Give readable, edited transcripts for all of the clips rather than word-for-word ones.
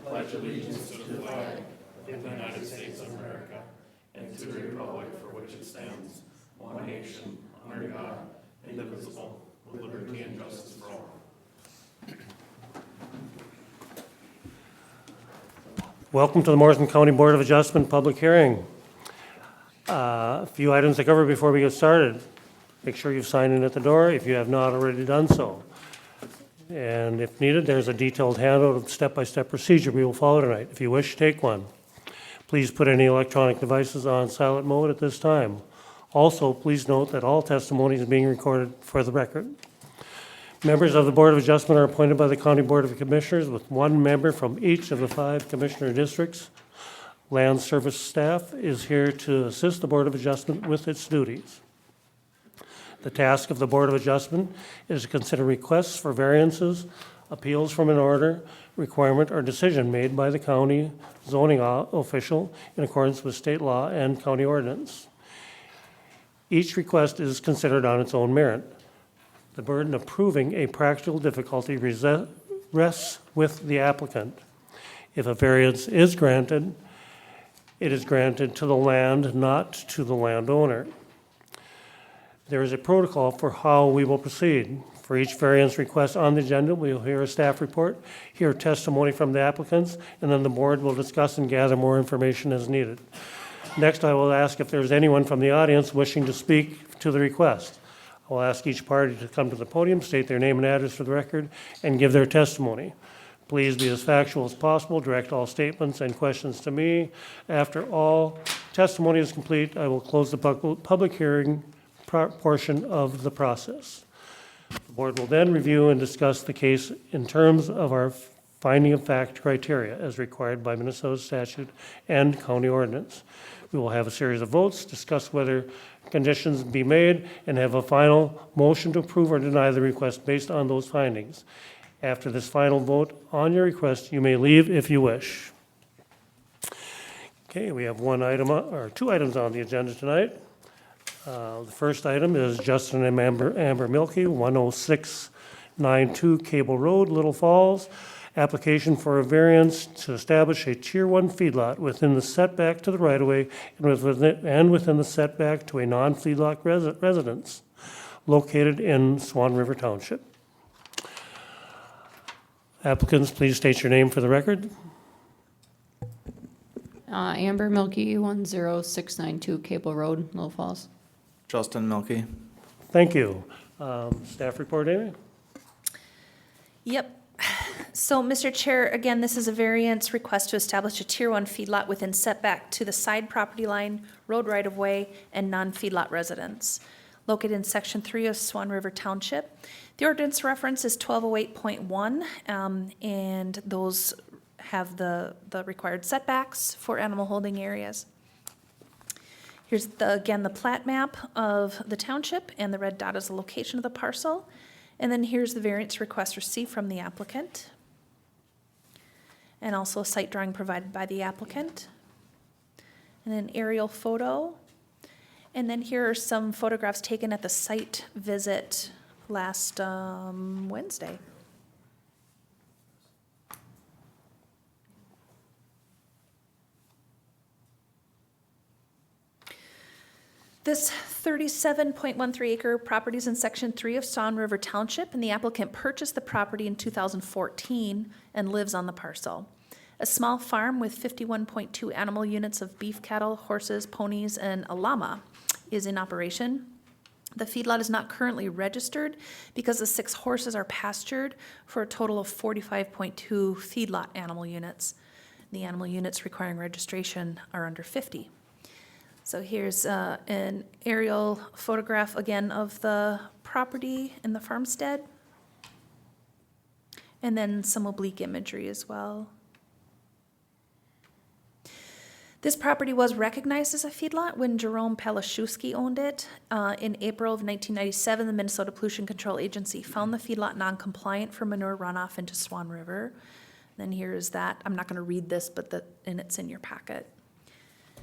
pledge allegiance to the flag of the United States of America and to the republic for which it stands, one nation, under God, indivisible, with liberty and justice for all. Welcome to the Morrison County Board of Adjustment public hearing. A few items to cover before we get started. Make sure you've signed in at the door if you have not already done so. And if needed, there's a detailed handout of step-by-step procedure we will follow tonight. If you wish, take one. Please put any electronic devices on silent mode at this time. Also, please note that all testimony is being recorded for the record. Members of the Board of Adjustment are appointed by the County Board of Commissioners with one member from each of the 5 commissioner districts. Land Service staff is here to assist the Board of Adjustment with its duties. The task of the Board of Adjustment is to consider requests for variances, appeals from an order, requirement, or decision made by the county zoning official in accordance with state law and county ordinance. Each request is considered on its own merit. The burden of proving a practical difficulty rests with the applicant. If a variance is granted, it is granted to the land, not to the landowner. There is a protocol for how we will proceed. For each variance request on the agenda, we will hear a staff report, hear testimony from the applicants, and then the board will discuss and gather more information as needed. Next, I will ask if there's anyone from the audience wishing to speak to the request. I will ask each party to come to the podium, state their name and address for the record, and give their testimony. Please be as factual as possible. Direct all statements and questions to me. After all testimony is complete, I will close the public hearing portion of the process. The board will then review and discuss the case in terms of our finding of fact criteria as required by Minnesota statute and county ordinance. We will have a series of votes, discuss whether conditions be made, and have a final motion to approve or deny the request based on those findings. After this final vote on your request, you may leave if you wish. Okay, we have two items on the agenda tonight. The first item is Justin and Amber Milkey, 10692 Cable Road, Little Falls. Application for a variance to establish a Tier 1 feedlot within the setback to the right-of-way and within the setback to a non-feedlot residence located in Swan River Township. Applicants, please state your name for the record. Amber Milkey, 10692 Cable Road, Little Falls. Justin Milkey. Thank you. Staff report, Amy? Yep. So, Mr. Chair, again, this is a variance request to establish a Tier 1 feedlot within setback to the side property line, road right-of-way, and non-feedlot residence, located in Section 3 of Swan River Township. The ordinance reference is 1208.1, and those have the required setbacks for animal holding areas. Here's again the plat map of the township, and the red dot is the location of the parcel. And then here's the variance request received from the applicant, and also a site drawing provided by the applicant, and an aerial photo. And then here are some photographs taken at the site visit last Wednesday. This 37.13 acre property is in Section 3 of Swan River Township, and the applicant purchased the property in 2014 and lives on the parcel. A small farm with 51.2 animal units of beef cattle, horses, ponies, and a llama is in operation. The feedlot is not currently registered because the 6 horses are pastured for a total of 45.2 feedlot animal units. The animal units requiring registration are under 50. So here's an aerial photograph again of the property in the farmstead, and then some oblique imagery as well. This property was recognized as a feedlot when Jerome Palashewski owned it. In April of 1997, the Minnesota Pollution Control Agency found the feedlot non-compliant for manure runoff into Swan River. Then here's that. I'm not going to read this, but it's in your packet.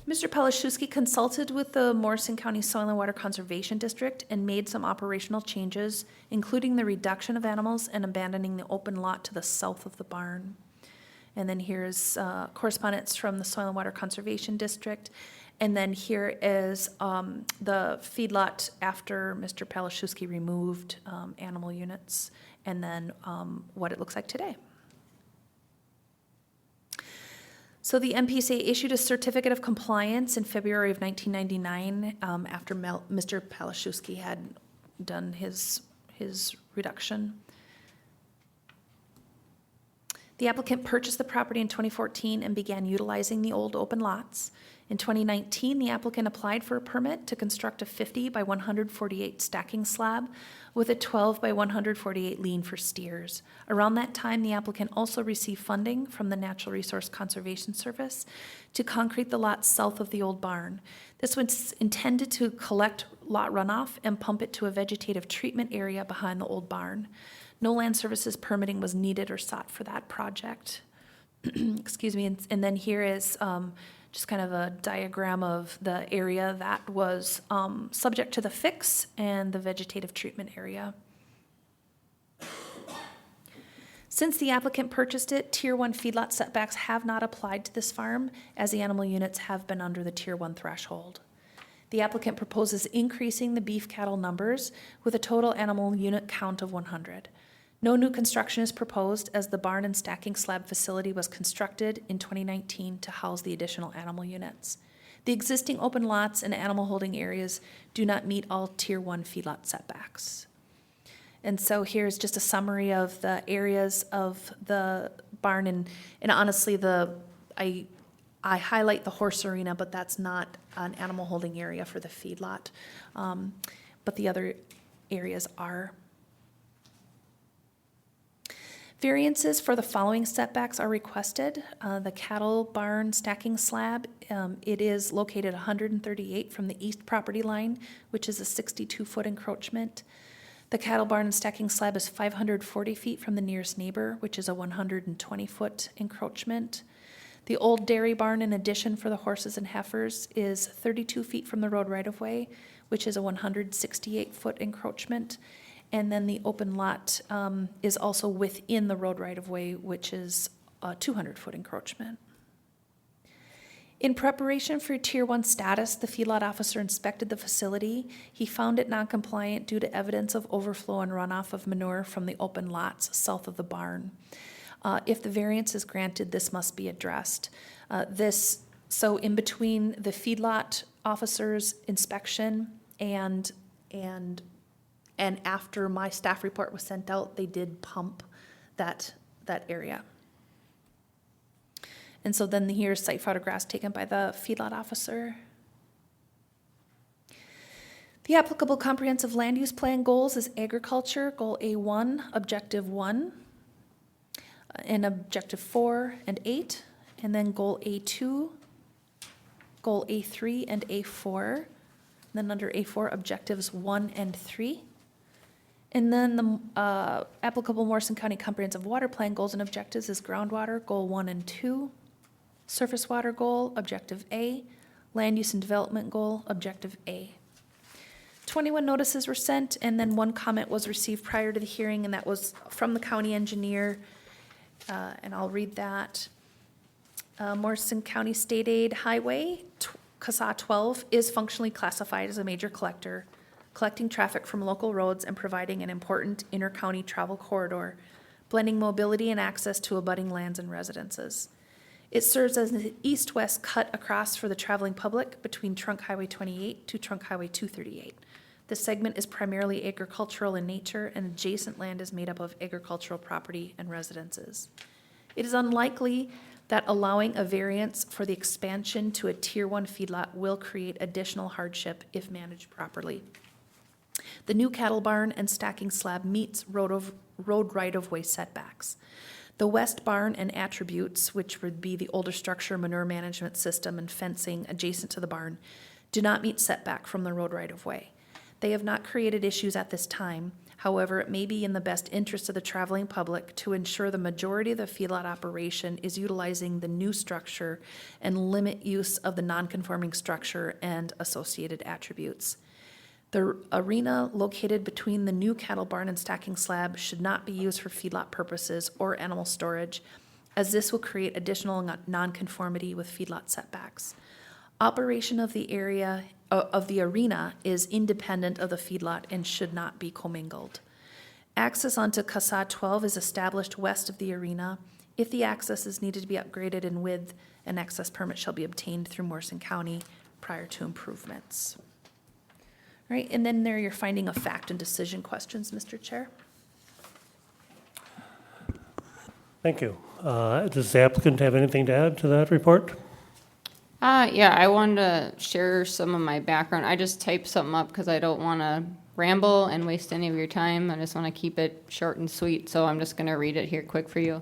Mr. Palashewski consulted with the Morrison County Soil and Water Conservation District and made some operational changes, including the reduction of animals and abandoning the open lot to the south of the barn. And then here's correspondence from the Soil and Water Conservation District. And then here is the feedlot after Mr. Palashewski removed animal units, and then what it looks like today. So the MPSA issued a certificate of compliance in February of 1999 after Mr. Palashewski had done his reduction. The applicant purchased the property in 2014 and began utilizing the old open lots. In 2019, the applicant applied for a permit to construct a 50 by 148 stacking slab with a 12 by 148 lean for steers. Around that time, the applicant also received funding from the Natural Resource Conservation Service to concrete the lots south of the old barn. This was intended to collect lot runoff and pump it to a vegetative treatment area behind the old barn. No land services permitting was needed or sought for that project. Excuse me, and then here is just kind of a diagram of the area that was subject to the fix and the vegetative treatment area. Since the applicant purchased it, Tier 1 feedlot setbacks have not applied to this farm, as the animal units have been under the Tier 1 threshold. The applicant proposes increasing the beef cattle numbers with a total animal unit count of 100. No new construction is proposed, as the barn and stacking slab facility was constructed in 2019 to house the additional animal units. The existing open lots and animal holding areas do not meet all Tier 1 feedlot setbacks. And so here's just a summary of the areas of the barn, and honestly, I highlight the horse arena, but that's not an animal holding area for the feedlot. But the other areas are. Variances for the following setbacks are requested. The cattle barn stacking slab, it is located 138 from the east property line, which is a 62-foot encroachment. The cattle barn and stacking slab is 540 feet from the nearest neighbor, which is a 120-foot encroachment. The old dairy barn in addition for the horses and heifers is 32 feet from the road right-of-way, which is a 168-foot encroachment. And then the open lot is also within the road right-of-way, which is a 200-foot encroachment. In preparation for Tier 1 status, the feedlot officer inspected the facility. He found it non-compliant due to evidence of overflow and runoff of manure from the open lots south of the barn. If the variance is granted, this must be addressed. So in between the feedlot officer's inspection and after my staff report was sent out, they did pump that area. And so then here's site photographs taken by the feedlot officer. The applicable comprehensive land use plan goals is agriculture, goal A1, objective 1, and objective 4 and 8, and then goal A2, goal A3 and A4, and then under A4, objectives 1 and 3. And then the applicable Morrison County Comprehensive Water Plan goals and objectives is groundwater, goal 1 and 2, surface water goal, objective A, land use and development goal, objective A. 21 notices were sent, and then one comment was received prior to the hearing, and that was from the county engineer, and I'll read that. Morrison County State Aid Highway, CASA 12, is functionally classified as a major collector, collecting traffic from local roads and providing an important inter-county travel corridor, blending mobility and access to abutting lands and residences. It serves as an east-west cut across for the traveling public between Trunk Highway 28 to Trunk Highway 238. This segment is primarily agricultural in nature, and adjacent land is made up of agricultural property and residences. It is unlikely that allowing a variance for the expansion to a Tier 1 feedlot will create additional hardship if managed properly. The new cattle barn and stacking slab meets road right-of-way setbacks. The west barn and attributes, which would be the older structure, manure management system, and fencing adjacent to the barn, do not meet setback from the road right-of-way. They have not created issues at this time. However, it may be in the best interest of the traveling public to ensure the majority of the feedlot operation is utilizing the new structure and limit use of the non-conforming structure and associated attributes. The arena located between the new cattle barn and stacking slab should not be used for feedlot purposes or animal storage, as this will create additional nonconformity with feedlot setbacks. Operation of the arena is independent of the feedlot and should not be commingled. Access onto CASA 12 is established west of the arena. If the access is needed to be upgraded in width, an access permit shall be obtained through Morrison County prior to improvements. All right, and then there you're finding of fact and decision questions, Mr. Chair. Thank you. Does the applicant have anything to add to that report? Yeah, I wanted to share some of my background. I just typed something up because I don't want to ramble and waste any of your time. I just want to keep it short and sweet, so I'm just going to read it here quick for you.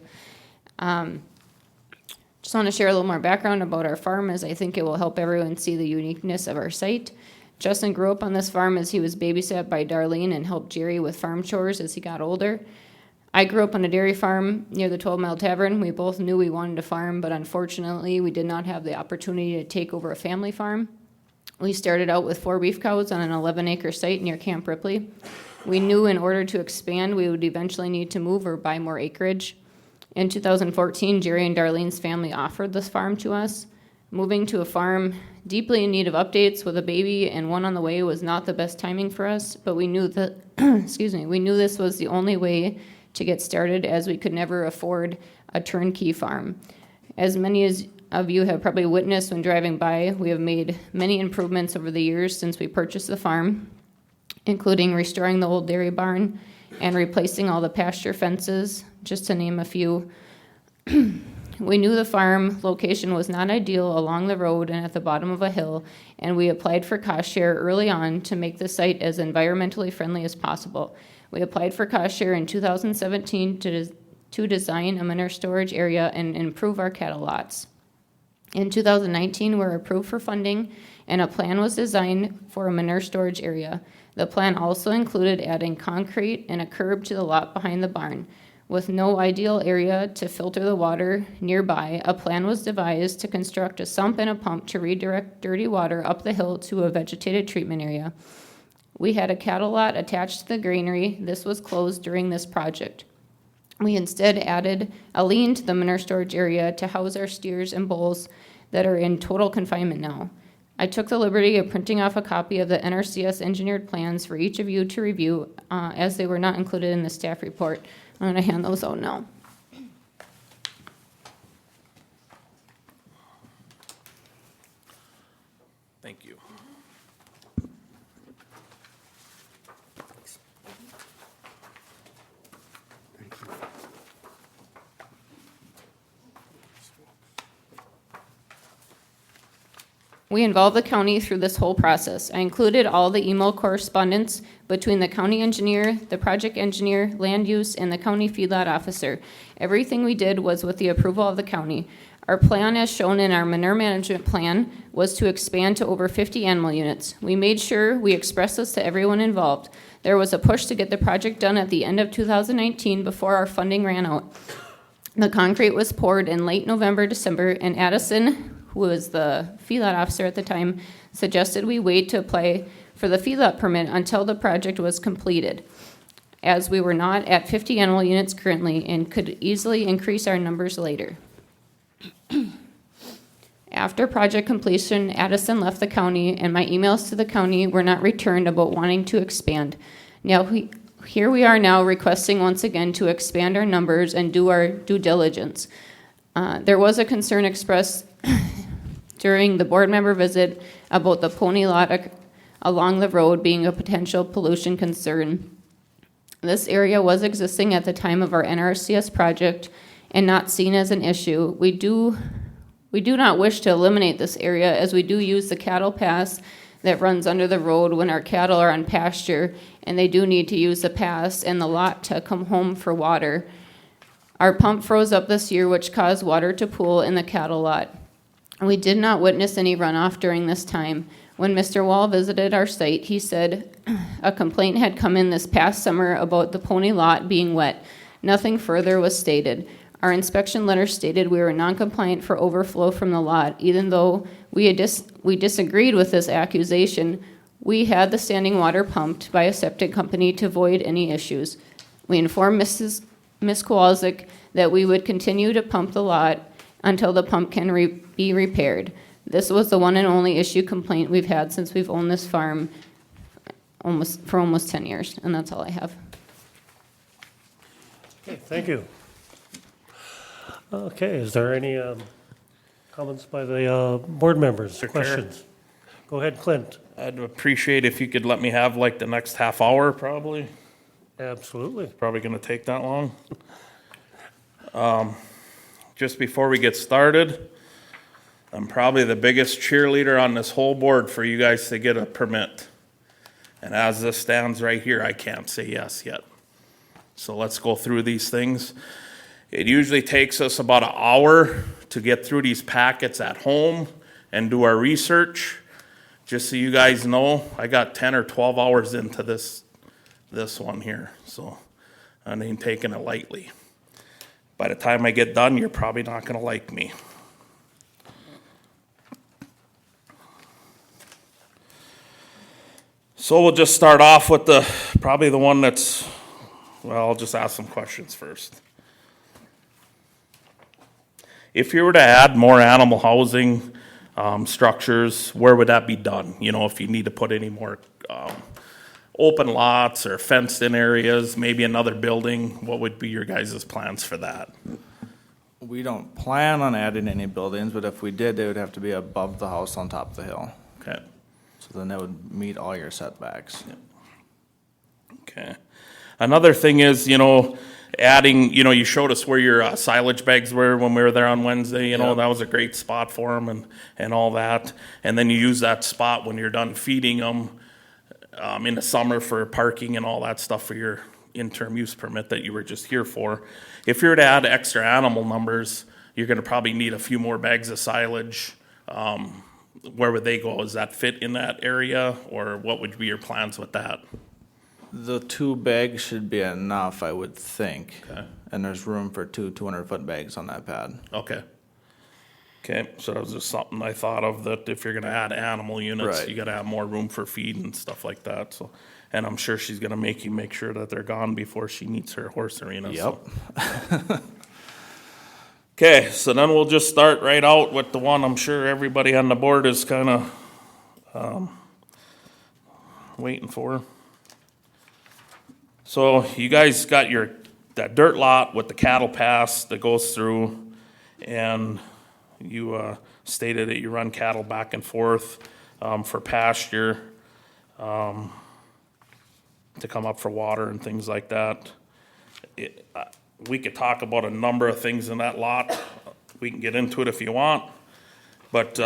Just want to share a little more background about our farm, as I think it will help everyone see the uniqueness of our site. Justin grew up on this farm as he was babysat by Darlene and helped Jerry with farm chores as he got older. I grew up on a dairy farm near the 12 Mile Tavern. We both knew we wanted to farm, but unfortunately, we did not have the opportunity to take over a family farm. We started out with 4 beef cows on an 11-acre site near Camp Ripley. We knew in order to expand, we would eventually need to move or buy more acreage. In 2014, Jerry and Darlene's family offered this farm to us. Moving to a farm deeply in need of updates with a baby and one on the way was not the best timing for us, but we knew that, we knew this was the only way to get started, as we could never afford a turnkey farm. As many of you have probably witnessed when driving by, we have made many improvements over the years since we purchased the farm, including restoring the old dairy barn and replacing all the pasture fences, just to name a few. We knew the farm location was not ideal along the road and at the bottom of a hill, and we applied for cost share early on to make the site as environmentally friendly as possible. We applied for cost share in 2017 to design a manure storage area and improve our cattle lots. In 2019, we were approved for funding, and a plan was designed for a manure storage area. The plan also included adding concrete and a curb to the lot behind the barn. With no ideal area to filter the water nearby, a plan was devised to construct a sump and a pump to redirect dirty water up the hill to a vegetated treatment area. We had a cattle lot attached to the granary. This was closed during this project. We instead added a lean to the manure storage area to house our steers and bulls that are in total confinement now. I took the liberty of printing off a copy of the NRCS engineered plans for each of you to review, as they were not included in the staff report. I'm going to hand those out now. Thank you. We involved the county through this whole process. I included all the email correspondence between the county engineer, the project engineer, land use, and the county feedlot officer. Everything we did was with the approval of the county. Our plan, as shown in our manure management plan, was to expand to over 50 animal units. We made sure we expressed this to everyone involved. There was a push to get the project done at the end of 2019 before our funding ran out. The concrete was poured in late November, December, and Addison, who was the feedlot officer at the time, suggested we wait to apply for the feedlot permit until the project was completed, as we were not at 50 animal units currently and could easily increase our numbers later. After project completion, Addison left the county, and my emails to the county were not returned about wanting to expand. Now, here we are now requesting once again to expand our numbers and do our due diligence. There was a concern expressed during the board member visit about the pony lot along the road being a potential pollution concern. This area was existing at the time of our NRCS project and not seen as an issue. We do not wish to eliminate this area, as we do use the cattle pass that runs under the road when our cattle are on pasture, and they do need to use the pass and the lot to come home for water. Our pump froze up this year, which caused water to pool in the cattle lot. We did not witness any runoff during this time. When Mr. Wall visited our site, he said a complaint had come in this past summer about the pony lot being wet. Nothing further was stated. Our inspection letter stated we were non-compliant for overflow from the lot. Even though we disagreed with this accusation, we had the standing water pumped by a septic company to avoid any issues. We informed Ms. Kowalczyk that we would continue to pump the lot until the pump can be repaired. This was the one and only issue complaint we've had since we've owned this farm for almost 10 years, and that's all I have. Okay, thank you. Okay, is there any comments by the board members, Mr. Chair. questions? Go ahead, Clint. I'd appreciate if you could let me have like the next half hour, probably. Absolutely. Probably gonna take that long. Just before we get started, I'm probably the biggest cheerleader on this whole board for you guys to get a permit. And as this stands right here, I can't say yes yet. So let's go through these things. It usually takes us about an hour to get through these packets at home and do our research. Just so you guys know, I got 10 or 12 hours into this one here, so I ain't taking it lightly. By the time I get done, you're probably not gonna like me. So we'll just start off with probably the one that's, well, I'll just ask some questions first. If you were to add more animal housing structures, where would that be done? You know, if you need to put any more open lots or fenced-in areas, maybe another building, what would be your guys' plans for that? We don't plan on adding any buildings, but if we did, they would have to be above the house on top of the hill. Okay, So then that would meet all your setbacks. okay. Another thing is, you know, adding, you know, you showed us where your silage bags were when we were there on Wednesday, you know, Yep. that was a great spot for them and all that. And then you use that spot when you're done feeding them in the summer for parking and all that stuff for your interim use permit that you were just here for. If you were to add extra animal numbers, you're gonna probably need a few more bags of silage. Where would they go? Does that fit in that area, or what would be your plans with that? The 2 bags should be enough, I would think. Okay. And there's room for 2 200-foot bags on that pad. Okay. Okay, so that was just something I thought of, that if you're gonna add animal units, Right. you gotta have more room for feed and stuff like that, so. And I'm sure she's gonna make you make sure that they're gone before she needs her horse arena, so. Yep. Okay, so then we'll just start right out with the one I'm sure everybody on the board is kinda, waiting for. So you guys got that dirt lot with the cattle pass that goes through, and you stated that you run cattle back and forth for pasture, to come up for water and things like that. We could talk about a number of things in that lot. We can get into it if you want. But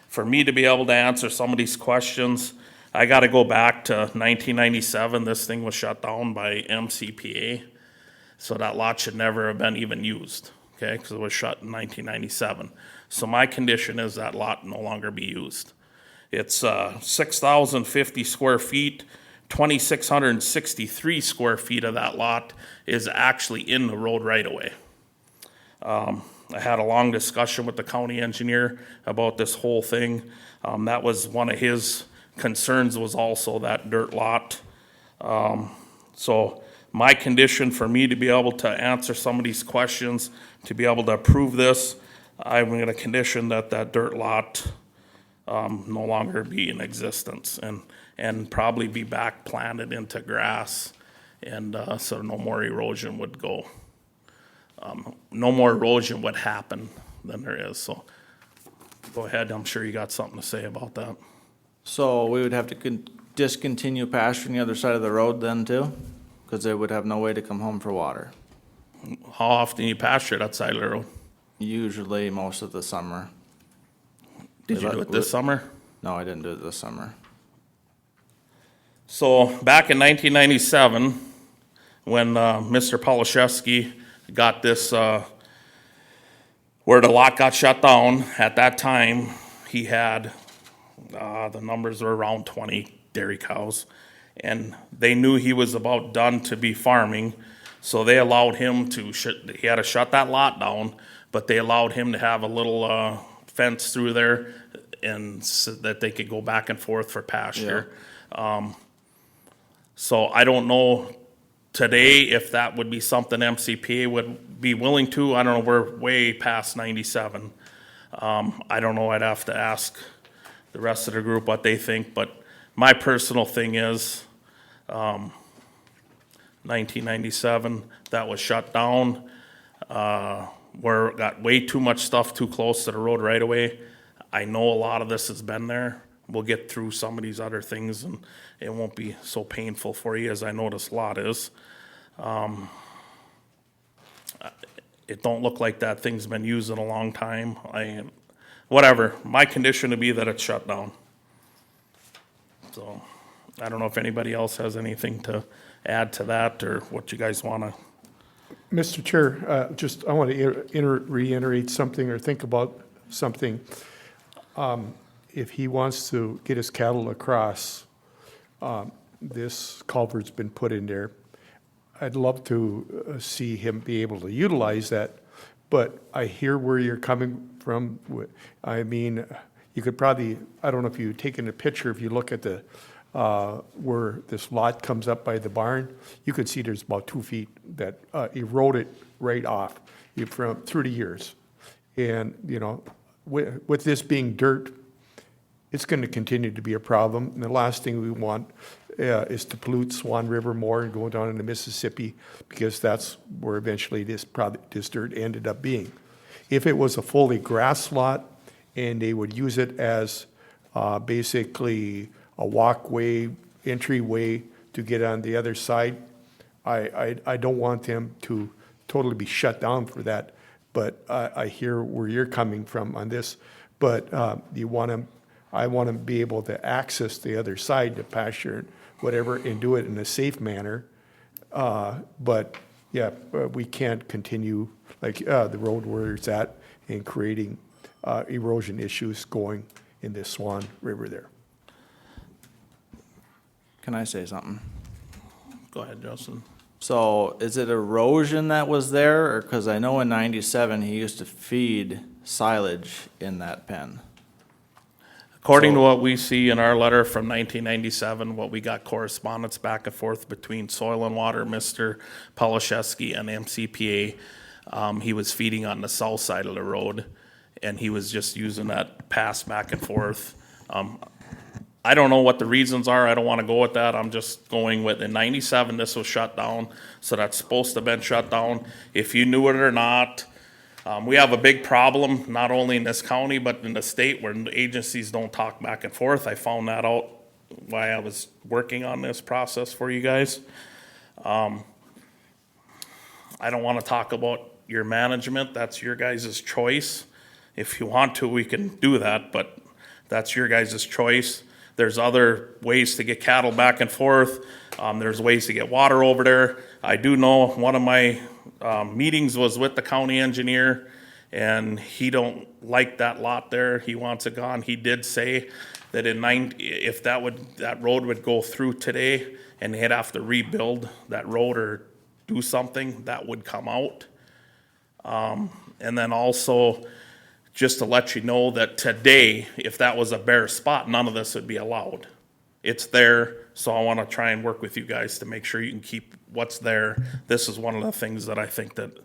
for me to be able to answer some of these questions, I gotta go back to 1997. This thing was shut down by MCPA. So that lot should never have been even used, okay? Because it was shut in 1997. So my condition is that lot no longer be used. It's 6,050 square feet. 2,663 square feet of that lot is actually in the road right away. I had a long discussion with the county engineer about this whole thing. That was one of his concerns, was also that dirt lot. So my condition for me to be able to answer some of these questions, to be able to approve this, I'm gonna condition that dirt lot no longer be in existence and probably be back planted into grass, and so no more erosion would go. No more erosion would happen than there is, so go ahead, I'm sure you got something to say about that. So we would have to discontinue pasturing the other side of the road then too? Because they would have no way to come home for water. How often you pasture that side of the road? Usually most of the summer. Did you do it this summer? No, I didn't do it this summer. So back in 1997, when Mr. Polashevsky got this, where the lot got shut down, at that time, he had, the numbers were around 20 dairy cows. And they knew he was about done to be farming, so they allowed him to, he had to shut that lot down, but they allowed him to have a little fence through there, and so that they could go back and forth for pasture. So I don't know today if that would be something MCPA would be willing to. I don't know, we're way past 97. I don't know, I'd have to ask the rest of the group what they think, but my personal thing is, 1997, that was shut down. Where it got way too much stuff too close to the road right away. I know a lot of this has been there. We'll get through some of these other things and it won't be so painful for you as I know this lot is. It don't look like that thing's been used in a long time. Whatever, my condition would be that it's shut down. So, I don't know if anybody else has anything to add to that or what you guys wanna. Mr. Chair, I want to reiterate something or think about something. If he wants to get his cattle across, this culvert's been put in there. I'd love to see him be able to utilize that, but I hear where you're coming from. I mean, you could probably, I don't know if you've taken a picture, if you look at the where this lot comes up by the barn, you can see there's about 2 feet that eroded right off through the years. And, you know, with this being dirt, it's going to continue to be a problem. And the last thing we want is to pollute Swan River more and go down into Mississippi, because that's where eventually this dirt ended up being. If it was a fully grass lot and they would use it as basically a walkway, entryway to get on the other side, I don't want them to totally be shut down for that. But I hear where you're coming from on this. But I want to be able to access the other side, the pasture and whatever, and do it in a safe manner. But yeah, we can't continue like the road where it's at and creating erosion issues going in the Swan River there. Can I say something? Go ahead, Justin. So is it erosion that was there, or, because I know in 97 he used to feed silage in that pen? According to what we see in our letter from 1997, what we got correspondence back and forth between Soil and Water, Mr. Polashevsky, and MCPA, he was feeding on the south side of the road, and he was just using that pass back and forth. I don't know what the reasons are. I don't want to go with that. I'm just going with, in 97, this was shut down, so that's supposed to have been shut down. If you knew it or not, we have a big problem, not only in this county, but in the state, where agencies don't talk back and forth. I found that out while I was working on this process for you guys. I don't want to talk about your management. That's your guys' choice. If you want to, we can do that, but that's your guys' choice. There's other ways to get cattle back and forth. There's ways to get water over there. I do know one of my meetings was with the county engineer, and he don't like that lot there. He wants it gone. He did say that if that road would go through today and they'd have to rebuild that road or do something, that would come out. And then also, just to let you know that today, if that was a bare spot, none of this would be allowed. It's there, so I want to try and work with you guys to make sure you can keep what's there. This is one of the things that I think that,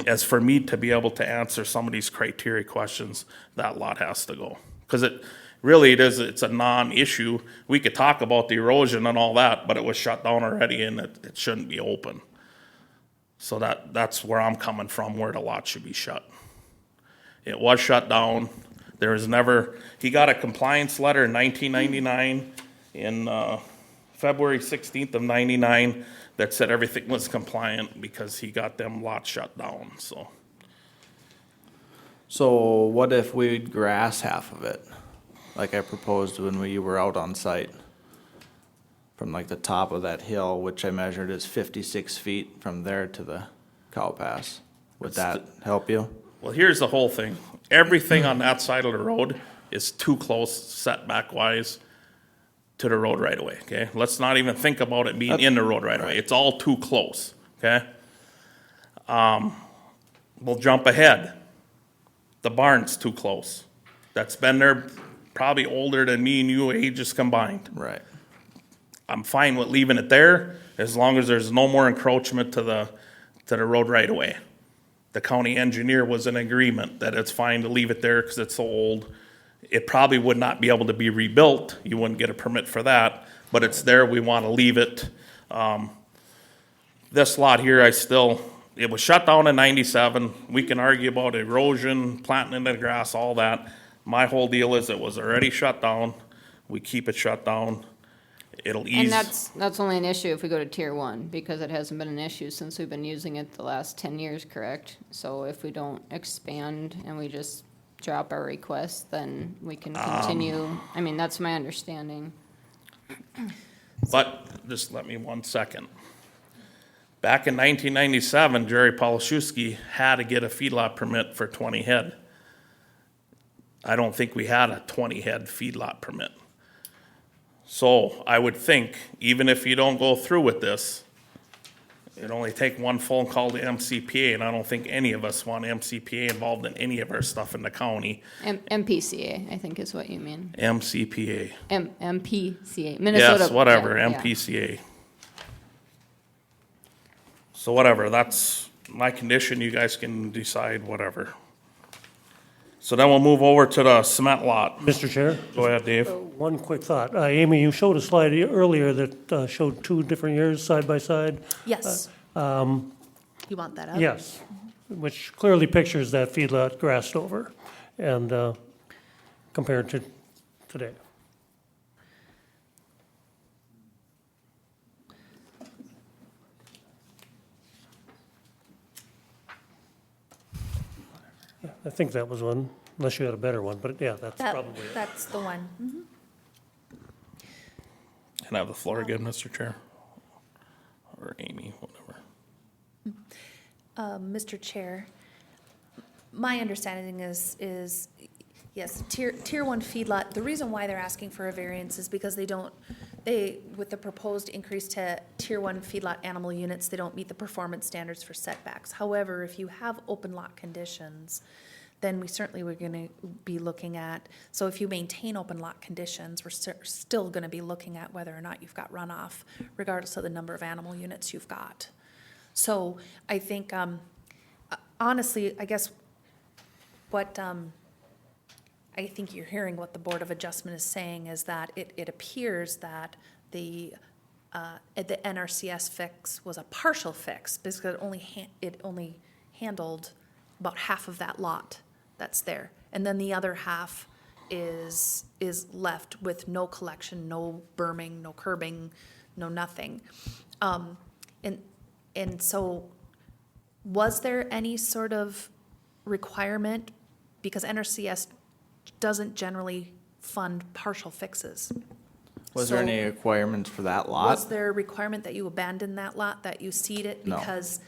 as for me to be able to answer some of these criteria questions, that lot has to go. Because it's a non-issue. We could talk about the erosion and all that, but it was shut down already and it shouldn't be open. So that's where I'm coming from, where the lot should be shut. It was shut down. There was never, he got a compliance letter in 1999, in February 16th of 99, that said everything was compliant because he got them lots shut down, so. So what if we'd grass half of it, like I proposed when you were out on site? From like the top of that hill, which I measured is 56 feet from there to the cow pass. Would that help you? Well, here's the whole thing. Everything on that side of the road is too close setback wise to the road right away, okay? Let's not even think about it being in the road right away. It's all too close, okay? We'll jump ahead. The barn's too close. That's been there probably older than me and you ages combined. Right. I'm fine with leaving it there as long as there's no more encroachment to the road right away. the county engineer was in agreement that it's fine to leave it there because it's so old. It probably would not be able to be rebuilt. You wouldn't get a permit for that, but it's there. We want to leave it. This lot here, it was shut down in 97. We can argue about erosion, planting in the grass, all that. My whole deal is it was already shut down. We keep it shut down. It'll ease. And that's only an issue if we go to tier 1, because it hasn't been an issue since we've been using it the last 10 years, correct? So if we don't expand and we just drop our request, then we can continue. I mean, that's my understanding. But just let me 1 second. Back in 1997, Jerry Polishewski had to get a feedlot permit for 20 head. I don't think we had a 20 head feedlot permit. So I would think, even if you don't go through with this, it'd only take 1 phone call to MCPA, and I don't think any of us want MCPA involved in any of our stuff in the county. MPCA, I think is what you mean. MCPA. MPCA, Minnesota. Yes, whatever, yeah. MPCA. So whatever, that's my condition, you guys can decide whatever. So then we'll move over to the cement lot. Mr. Chair? Go ahead, Dave. One quick thought. Amy, you showed a slide earlier that showed 2 different years side by side. Yes. You want that up? Yes, which clearly pictures that feedlot grassed over and compared to today. Yeah, I think that was one, unless you had a better one, but yeah, that's probably it. That's the one. Mhm. Can I have the floor again, Mr. Chair? Or Amy, whatever. Mr. Chair, my understanding is, yes, tier 1 feedlot, the reason why they're asking for a variance is because with the proposed increase to tier 1 feedlot animal units, they don't meet the performance standards for setbacks. However, if you have open lot conditions, then we certainly we're gonna be looking at, so if you maintain open lot conditions, we're still gonna be looking at whether or not you've got runoff, regardless of the number of animal units you've got. So I think, honestly, I guess what, I think you're hearing what the Board of Adjustment is saying is that it appears that the NRCS fix was a partial fix because it only handled about half of that lot that's there. And then the other half is left with no collection, no berming, no curbing, no nothing. And so was there any sort of requirement, because NRCS doesn't generally fund partial fixes. Was there So- any requirements for that Was lot? there a requirement that you abandon that lot, that you seed it? No. Because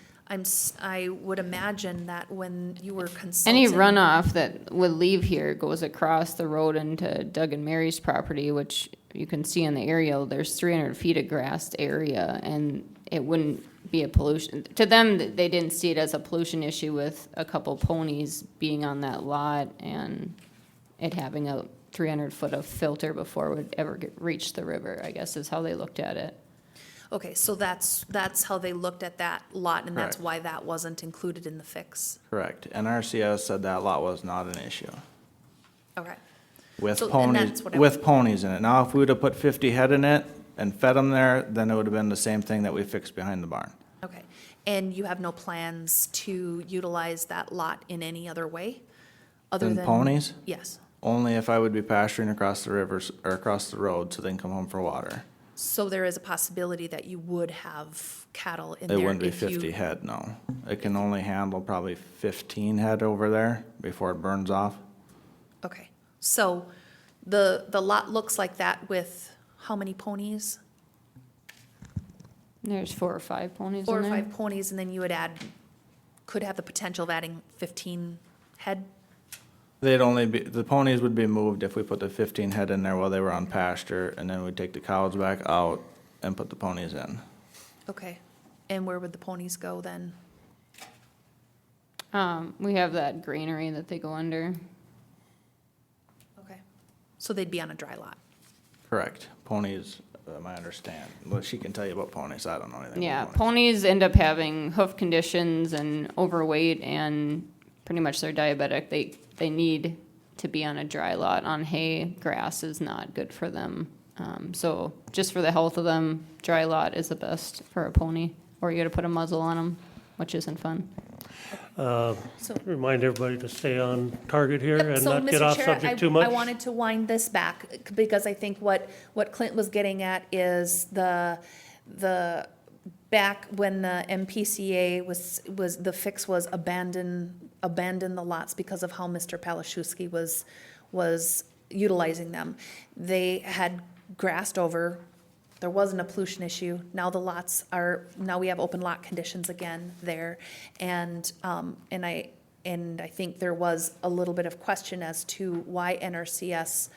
I would imagine that when you were Any consulting. runoff that would leave here goes across the road into Doug and Mary's property, which you can see in the aerial, there's 300 feet of grassed area, and it wouldn't be a pollution. To them, they didn't see it as a pollution issue with a couple ponies being on that lot and it having a 300 foot of filter before it would ever reach the river, I guess is how they looked at it. Okay, so that's how they looked at that lot, and that's Correct. why that wasn't included in the fix. Correct. NRCS said that lot was not an issue. Okay. With So- and ponies, that's what I- with ponies in it. Now, if we would've put 50 head in it and fed them there, then it would've been the same thing that we fixed behind the barn. Okay. And you have no plans to utilize that lot in any other way? Other Than than ponies? Yes. Only if I would be pasturing across the rivers, or across the road, so they can come home for water. So there is a possibility that you would have cattle in there It wouldn't be if you. 50 head, no. It can only handle probably 15 head over there before it burns off. Okay, so the lot looks like that with how many ponies? There's 4 or 5 ponies in 4 or there. 5 ponies, and then you would could have the potential of adding 15 head? The ponies would be moved if we put the 15 head in there while they were on pasture, and then we'd take the cows back out and put the ponies in. Okay, and where would the ponies go then? We have that granary that they go under. Okay, so they'd be on a dry lot. Correct. Ponies, my understanding. Well, she can tell you about ponies, I don't know anything Yeah, about ponies. ponies end up having hoof conditions and overweight, and pretty much they're diabetic. They need to be on a dry lot. On hay, grass is not good for them. So just for the health of them, dry lot is the best for a pony, or you gotta put a muzzle on them, which isn't fun. Remind everybody to stay on target here Yep, and so, not get Mr. off Chair, subject too I much. wanted to wind this back, because I think what Clint was getting at is the back when the MPCA the fix was abandon the lots because of how Mr. Palashewski was utilizing them. They had grassed over, there wasn't a pollution issue. Now now we have open lot conditions again there. And I think there was a little bit of question as to why NRCS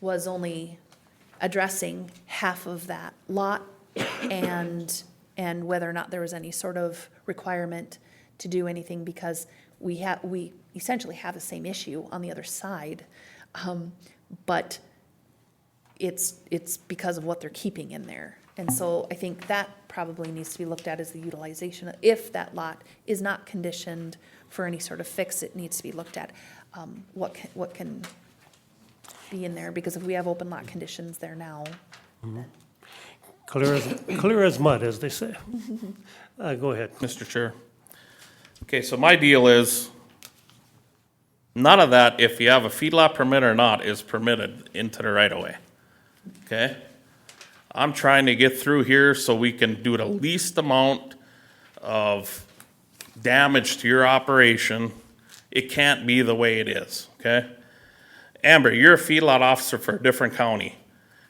was only addressing half of that lot and whether or not there was any sort of requirement to do anything, because we essentially have the same issue on the other side. But it's because of what they're keeping in there. And so I think that probably needs to be looked at as the utilization. If that lot is not conditioned for any sort of fix, it needs to be looked at, what can be in there, because if we have open lot conditions there now. Clear as mud, as they say. Go ahead. Mr. Chair. Okay, so my deal is, none of that, if you have a feedlot permit or not, is permitted into the right of way. Okay? I'm trying to get through here so we can do the least amount of damage to your operation. It can't be the way it is, okay? Amber, you're a feedlot officer for a different county.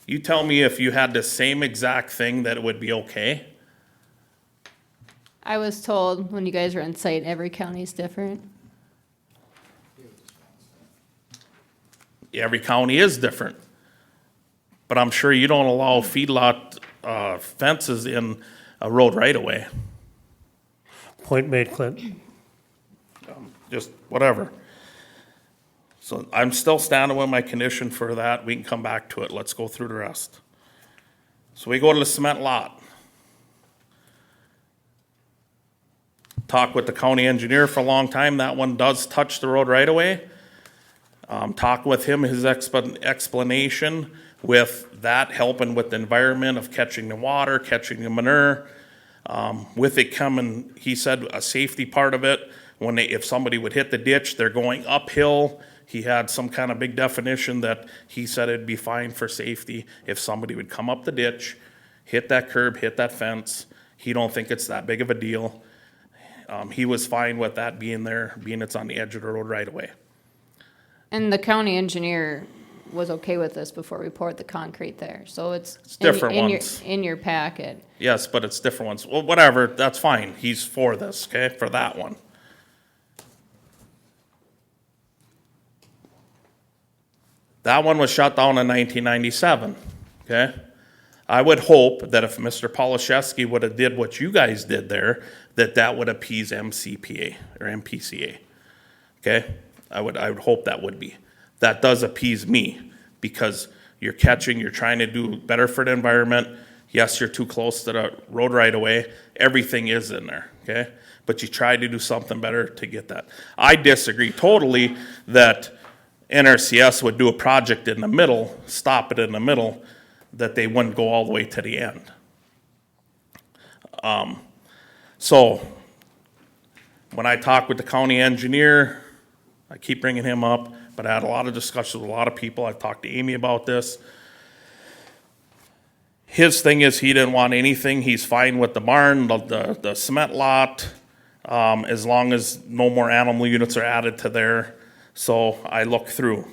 You tell me if you had the same exact thing that it would be okay? I was told when you guys were on site, every county is different. Every county is different. But I'm sure you don't allow feedlot fences in a road right of way. Point made, Clint. Just whatever. So I'm still standing with my condition for that. We can come back to it. Let's go through the rest. So we go to the cement lot. Talk with the county engineer for a long time. That one does touch the road right away. Talk with him, his explanation with that helping with the environment of catching the water, catching the manure. With it coming, he said a safety part of it, if somebody would hit the ditch, they're going uphill. He had some kind of big definition that he said it'd be fine for safety if somebody would come up the ditch, hit that curb, hit that fence. He don't think it's that big of a deal. He was fine with that being there, being it's on the edge of the road right away. And the county engineer was okay with this before we poured the concrete there, so it's. different in ones. In your packet. Yes, but it's different ones. Well, whatever, that's fine. He's for this, okay, for that one. That one was shut down in 1997, okay? I would hope that if Mr. Polashevsky would have did what you guys did there, that would appease MCPA or MPCA, okay? I would hope that would be. That does appease me, because you're trying to do better for the environment. Yes, you're too close to the road right away. Everything is in there, okay? But you try to do something better to get that. I disagree totally that NRCS would do a project in the middle, stop it in the middle, that they wouldn't go all the way to the end. So when I talk with the county engineer, I keep bringing him up, but I had a lot of discussions with a lot of people. I've talked to Amy about this. His thing is he didn't want anything. He's fine with the barn, the cement lot, as long as no more animal units are added to there. So I looked through.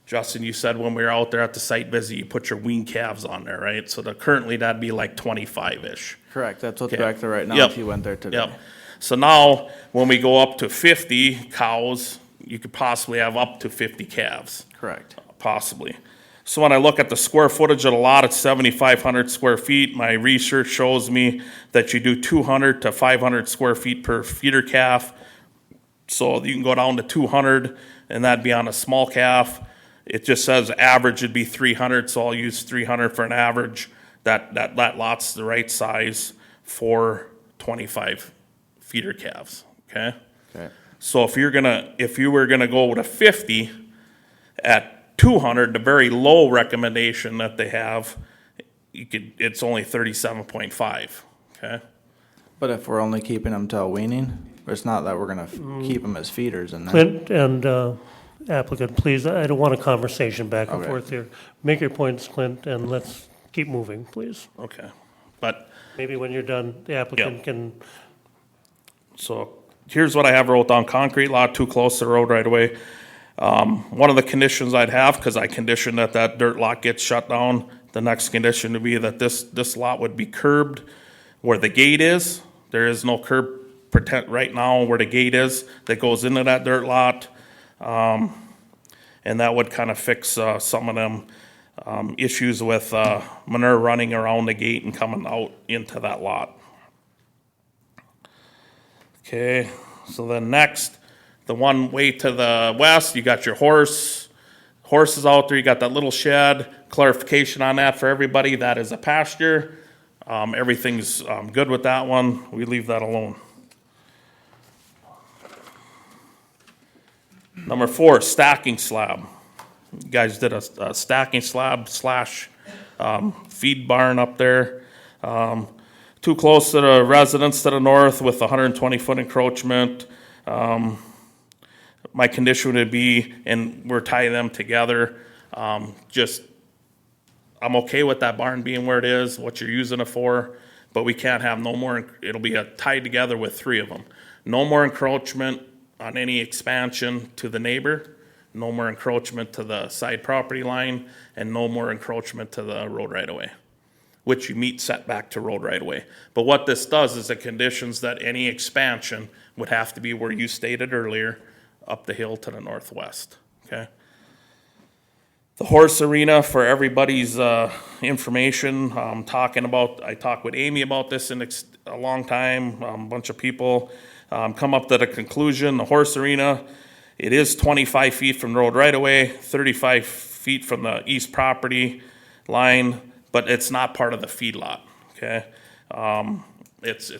Justin, you said when we were out there at the site visit, you put your wean calves on there, right? So currently that'd be like 25-ish. Correct, that's what's Okay. back there right now Yep. if you went there today. Yep. So now, when we go up to 50 cows, you could possibly have up to 50 calves, Correct. possibly. So when I look at the square footage of the lot, it's 7,500 square feet. My research shows me that you do 200 to 500 square feet per feeder calf. So you can go down to 200, and that'd be on a small calf. It just says average would be 300, so I'll use 300 for an average. that lot's the right size for 25 feeder calves, okay? Okay. So if you were gonna go with a 50 at 200, the very low recommendation that they have, it's only 37.5, okay? But if we're only keeping them till weaning, it's not that we're gonna keep them as feeders and then, Clint and applicant, please, I don't want a conversation back and Okay. forth here. Make your points, Clint, and let's keep moving, please. Okay, but, Maybe when you're done, the applicant Yeah. can, so, here's what I have wrote down: concrete lot too close to the road right away. One of the conditions I'd have, because I conditioned that dirt lot gets shut down, the next condition would be that this lot would be curbed where the gate is. There is no curb right now where the gate is that goes into that dirt lot. And that would kind of fix some of them issues with manure running around the gate and coming out into that lot. Okay, so then next, the one way to the west, you got your horses out there, you got that little shed. Clarification on that for everybody, that is a pasture. Everything's good with that one, we leave that alone. Number 4, stacking slab. You guys did a stacking slab slash feed barn up there. Too close to the residents to the north with 120-foot encroachment. My condition would be, and we're tying them together, I'm okay with that barn being where it is, what you're using it for, but we can't have no more, it'll be tied together with 3 of them. No more encroachment on any expansion to the neighbor, no more encroachment to the side property line, and no more encroachment to the road right-of-way, which you meet setback to road right-of-way. But what this does is it conditions that any expansion would have to be where you stated earlier, up the hill to the northwest, okay? The horse arena, for everybody's information, I talked with Amy about this in a long time, a bunch of people come up to the conclusion, the horse arena, it is 25 feet from the road right-of-way, 35 feet from the east property line, but it's not part of the feedlot, okay? It's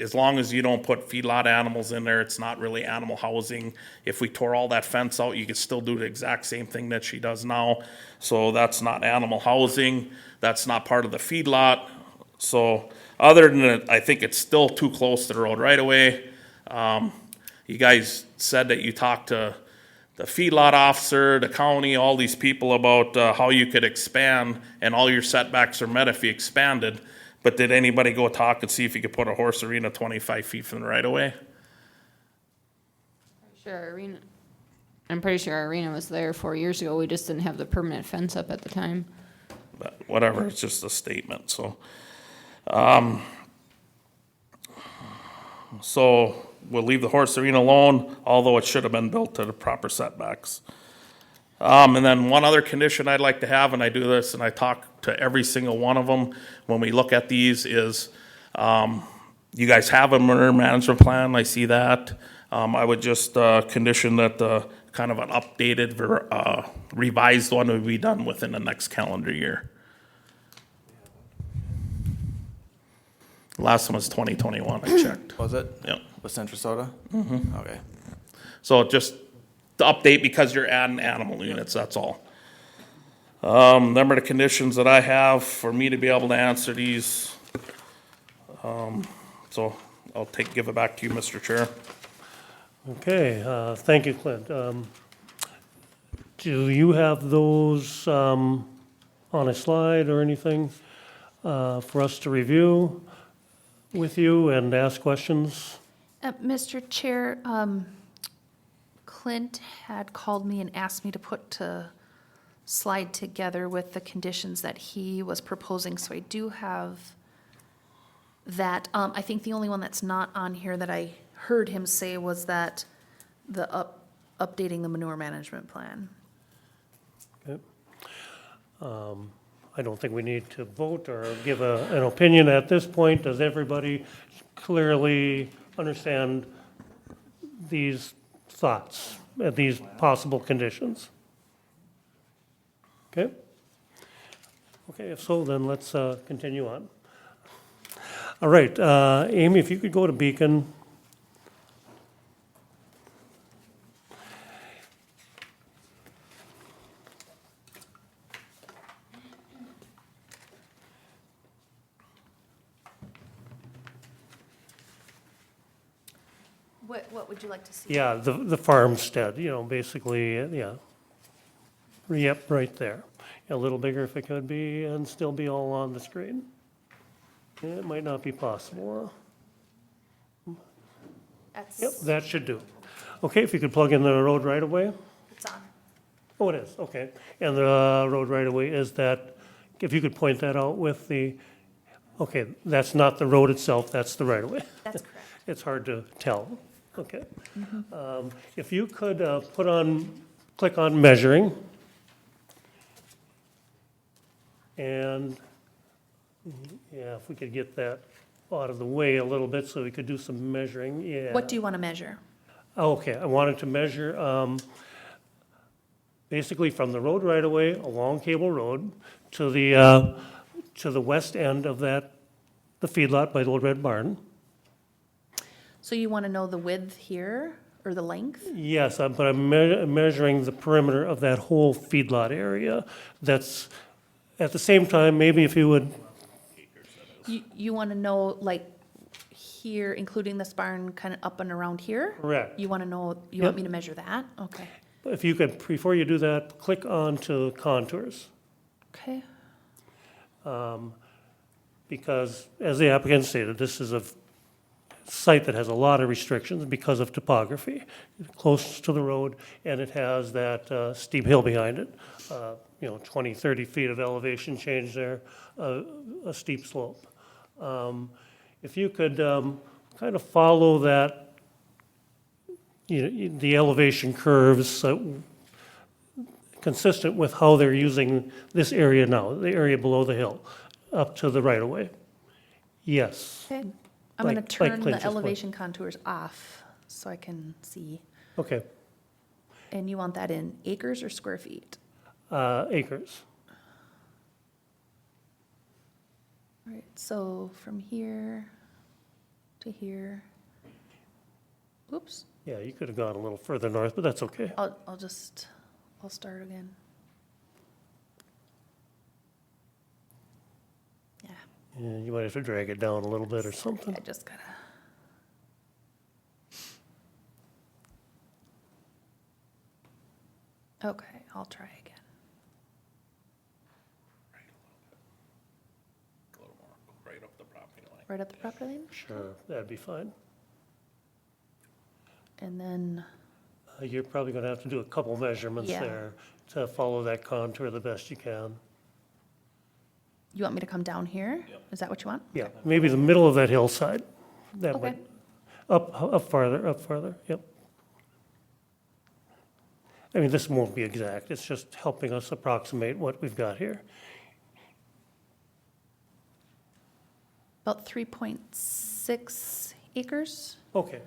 as long as you don't put feedlot animals in there, it's not really animal housing. If we tore all that fence out, you could still do the exact same thing that she does now. So that's not animal housing, that's not part of the feedlot. So other than that, I think it's still too close to the road right away. You guys said that you talked to the feedlot officer, the county, all these people about how you could expand, and all your setbacks are met if you expanded. But did anybody go talk and see if you could put a horse arena 25 feet from the right of way? I'm pretty sure our arena was there 4 years ago. We just didn't have the permanent fence up at the time. But whatever, it's just a statement, so. So we'll leave the horse arena alone, although it should have been built to the proper setbacks. And then one other condition I'd like to have, and I do this and I talk to every single one of them when we look at these, is you guys have a manure management plan, I see that. I would just condition that kind of an updated, revised one would be done within the next calendar year. Last one was 2021, I checked. was it? Yep. With Centrasota? Mm-hmm. Okay. So just to update because you're adding animal units, that's all. Them are the conditions that I have for me to be able to answer these. So I'll give it back to you, Mr. Chair. okay, thank you, Clint. Do you have those on a slide or anything for us to review with you and ask questions? Mr. Chair, Clint had called me and asked me to put to slide together with the conditions that he was proposing, so I do have that. I think the only one that's not on here that I heard him say was that updating the manure management plan. Okay. I don't think we need to vote or give an opinion at this point. Does everybody clearly understand these thoughts, these possible conditions? Okay. Okay, if so, then let's continue on. All right, Amy, if you could go to Beacon. What would you like to see? Yeah, the farmstead, basically, yeah. Yep, right there. A little bigger if it could be, and still be all on the screen. It might not be possible. That's, Yep, that should do. Okay, if you could plug in the road right away. it's on. Oh, it is, okay. And the road right away is that, if you could point that out with the, okay, that's not the road itself, that's the right of way. That's correct. It's hard to tell, okay. Mm-hmm. If you could click on measuring. And, yeah, if we could get that out of the way a little bit so we could do some measuring, yeah. What do you want to measure? Oh, okay, I wanted to measure, basically from the road right away along Cable Road to the west end of that, the feedlot by the Old Red Barn. So you want to know the width here, or the length? Yes, but I'm measuring the perimeter of that whole feedlot area. That's, at the same time, maybe if you would, You want to know, like, here, including this barn, kind of up and around here? correct. You want to know, you Yep. want me to measure that? Okay. If you could, before you do that, click on to contours. Okay. Because, as the applicant stated, this is a site that has a lot of restrictions because of topography. Close to the road, and it has that steep hill behind it. 20, 30 feet of elevation change there, a steep slope. If you could kind of follow that, the elevation curves, consistent with how they're using this area now, the area below the hill, up to the right-of-way. Yes. Okay. I'm going to Like turn Clint the just went. elevation contours off so I can see. Okay, And you want that in acres or square feet? acres. All right, so from here to here. Oops, Yeah, you could have gone a little further north, but that's okay. I'll start again. Yeah, Yeah, you might have to drag it down a little bit or something. I just gotta. Okay, I'll try again. A little more, right up the property line. Right up the property line? Sure, that'd be fine. And then, You're probably gonna have to do a couple measurements Yeah. there to follow that contour the best you can. you want me to come down here? Yep. Is that what you want? Yeah, maybe the middle of that hillside. That Okay. would, up farther, yep. I mean, this won't be exact, it's just helping us approximate what we've got here. About 3.6 acres? Okay,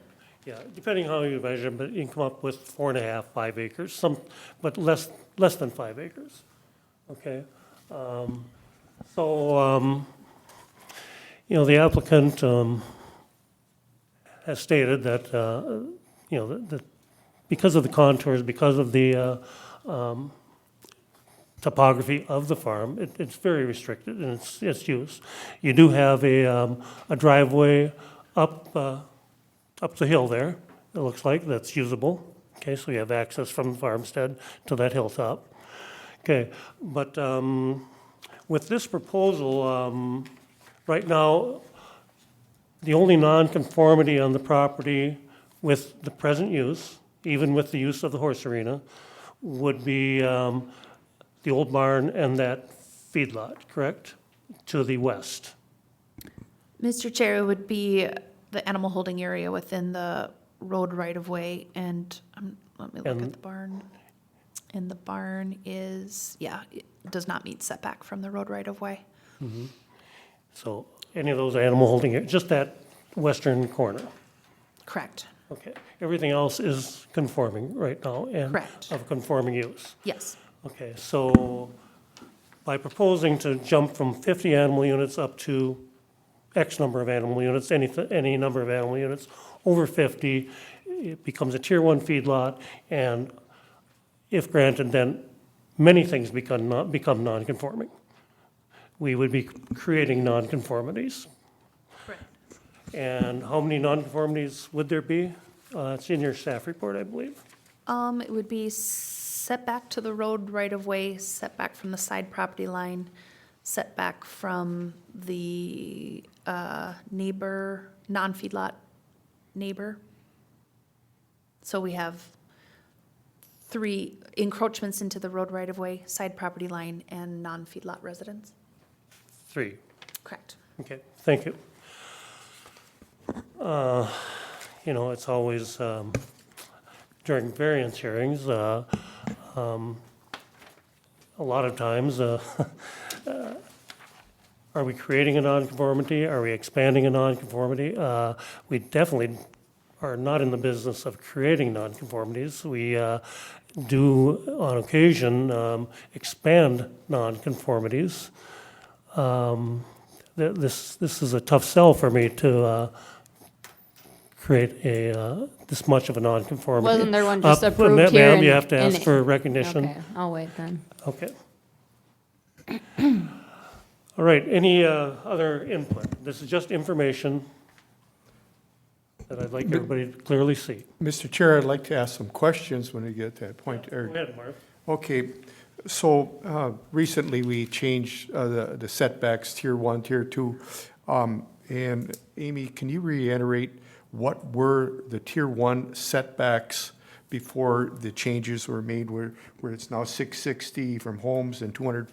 yeah, depending how you measure, but you can come up with 4.5, 5 acres, but less than 5 acres, okay? The applicant has stated that, that because of the contours, because of the topography of the farm, it's very restricted in its use. You do have a driveway up the hill there, it looks like, that's usable. Okay, so you have access from the farmstead to that hilltop. Okay, but with this proposal, right now, the only nonconformity on the property with the present use, even with the use of the horse arena, would be the old barn and that feedlot, correct? To the west. Mr. Chair, it would be the animal holding area within the road right-of-way, and let me look And- at the barn. And the barn is, it does not meet setback from the road right-of-way. So any of those animal holding, just that western corner. Correct. Okay, everything else is conforming right now and Correct. of conforming use. Yes. Okay, so by proposing to jump from 50 animal units up to X number of animal units, any number of animal units, over 50, it becomes a Tier 1 feedlot, and if granted, then many things become non-conforming. We would be creating non-conformities. Correct. And how many non-conformities would there be? It's in your staff report, I believe. It would be setback to the road right-of-way, setback from the side property line, setback from the neighbor, non-feedlot neighbor. So we have 3 encroachments into the road right-of-way, side property line, and non-feedlot residents. 3. Correct. Okay, thank you. You know, it's always, during variance hearings, a lot of times, are we creating a nonconformity? Are we expanding a nonconformity? We definitely are not in the business of creating nonconformities. We do, on occasion, expand nonconformities. This is a tough sell for me to create this much of a nonconformity. Wasn't there one just But approved ma'am, here? you have to ask in- for recognition. Okay, I'll wait then. Okay. All right, any other input? This is just information that I'd like everybody to clearly see. Mr. Chair, I'd like to ask some questions when we get to that point. Go ahead, Marv. Okay, so recently we changed the setbacks, Tier 1, Tier 2. And Amy, can you reiterate what were the Tier 1 setbacks before the changes were made, where it's now 660 from homes and 200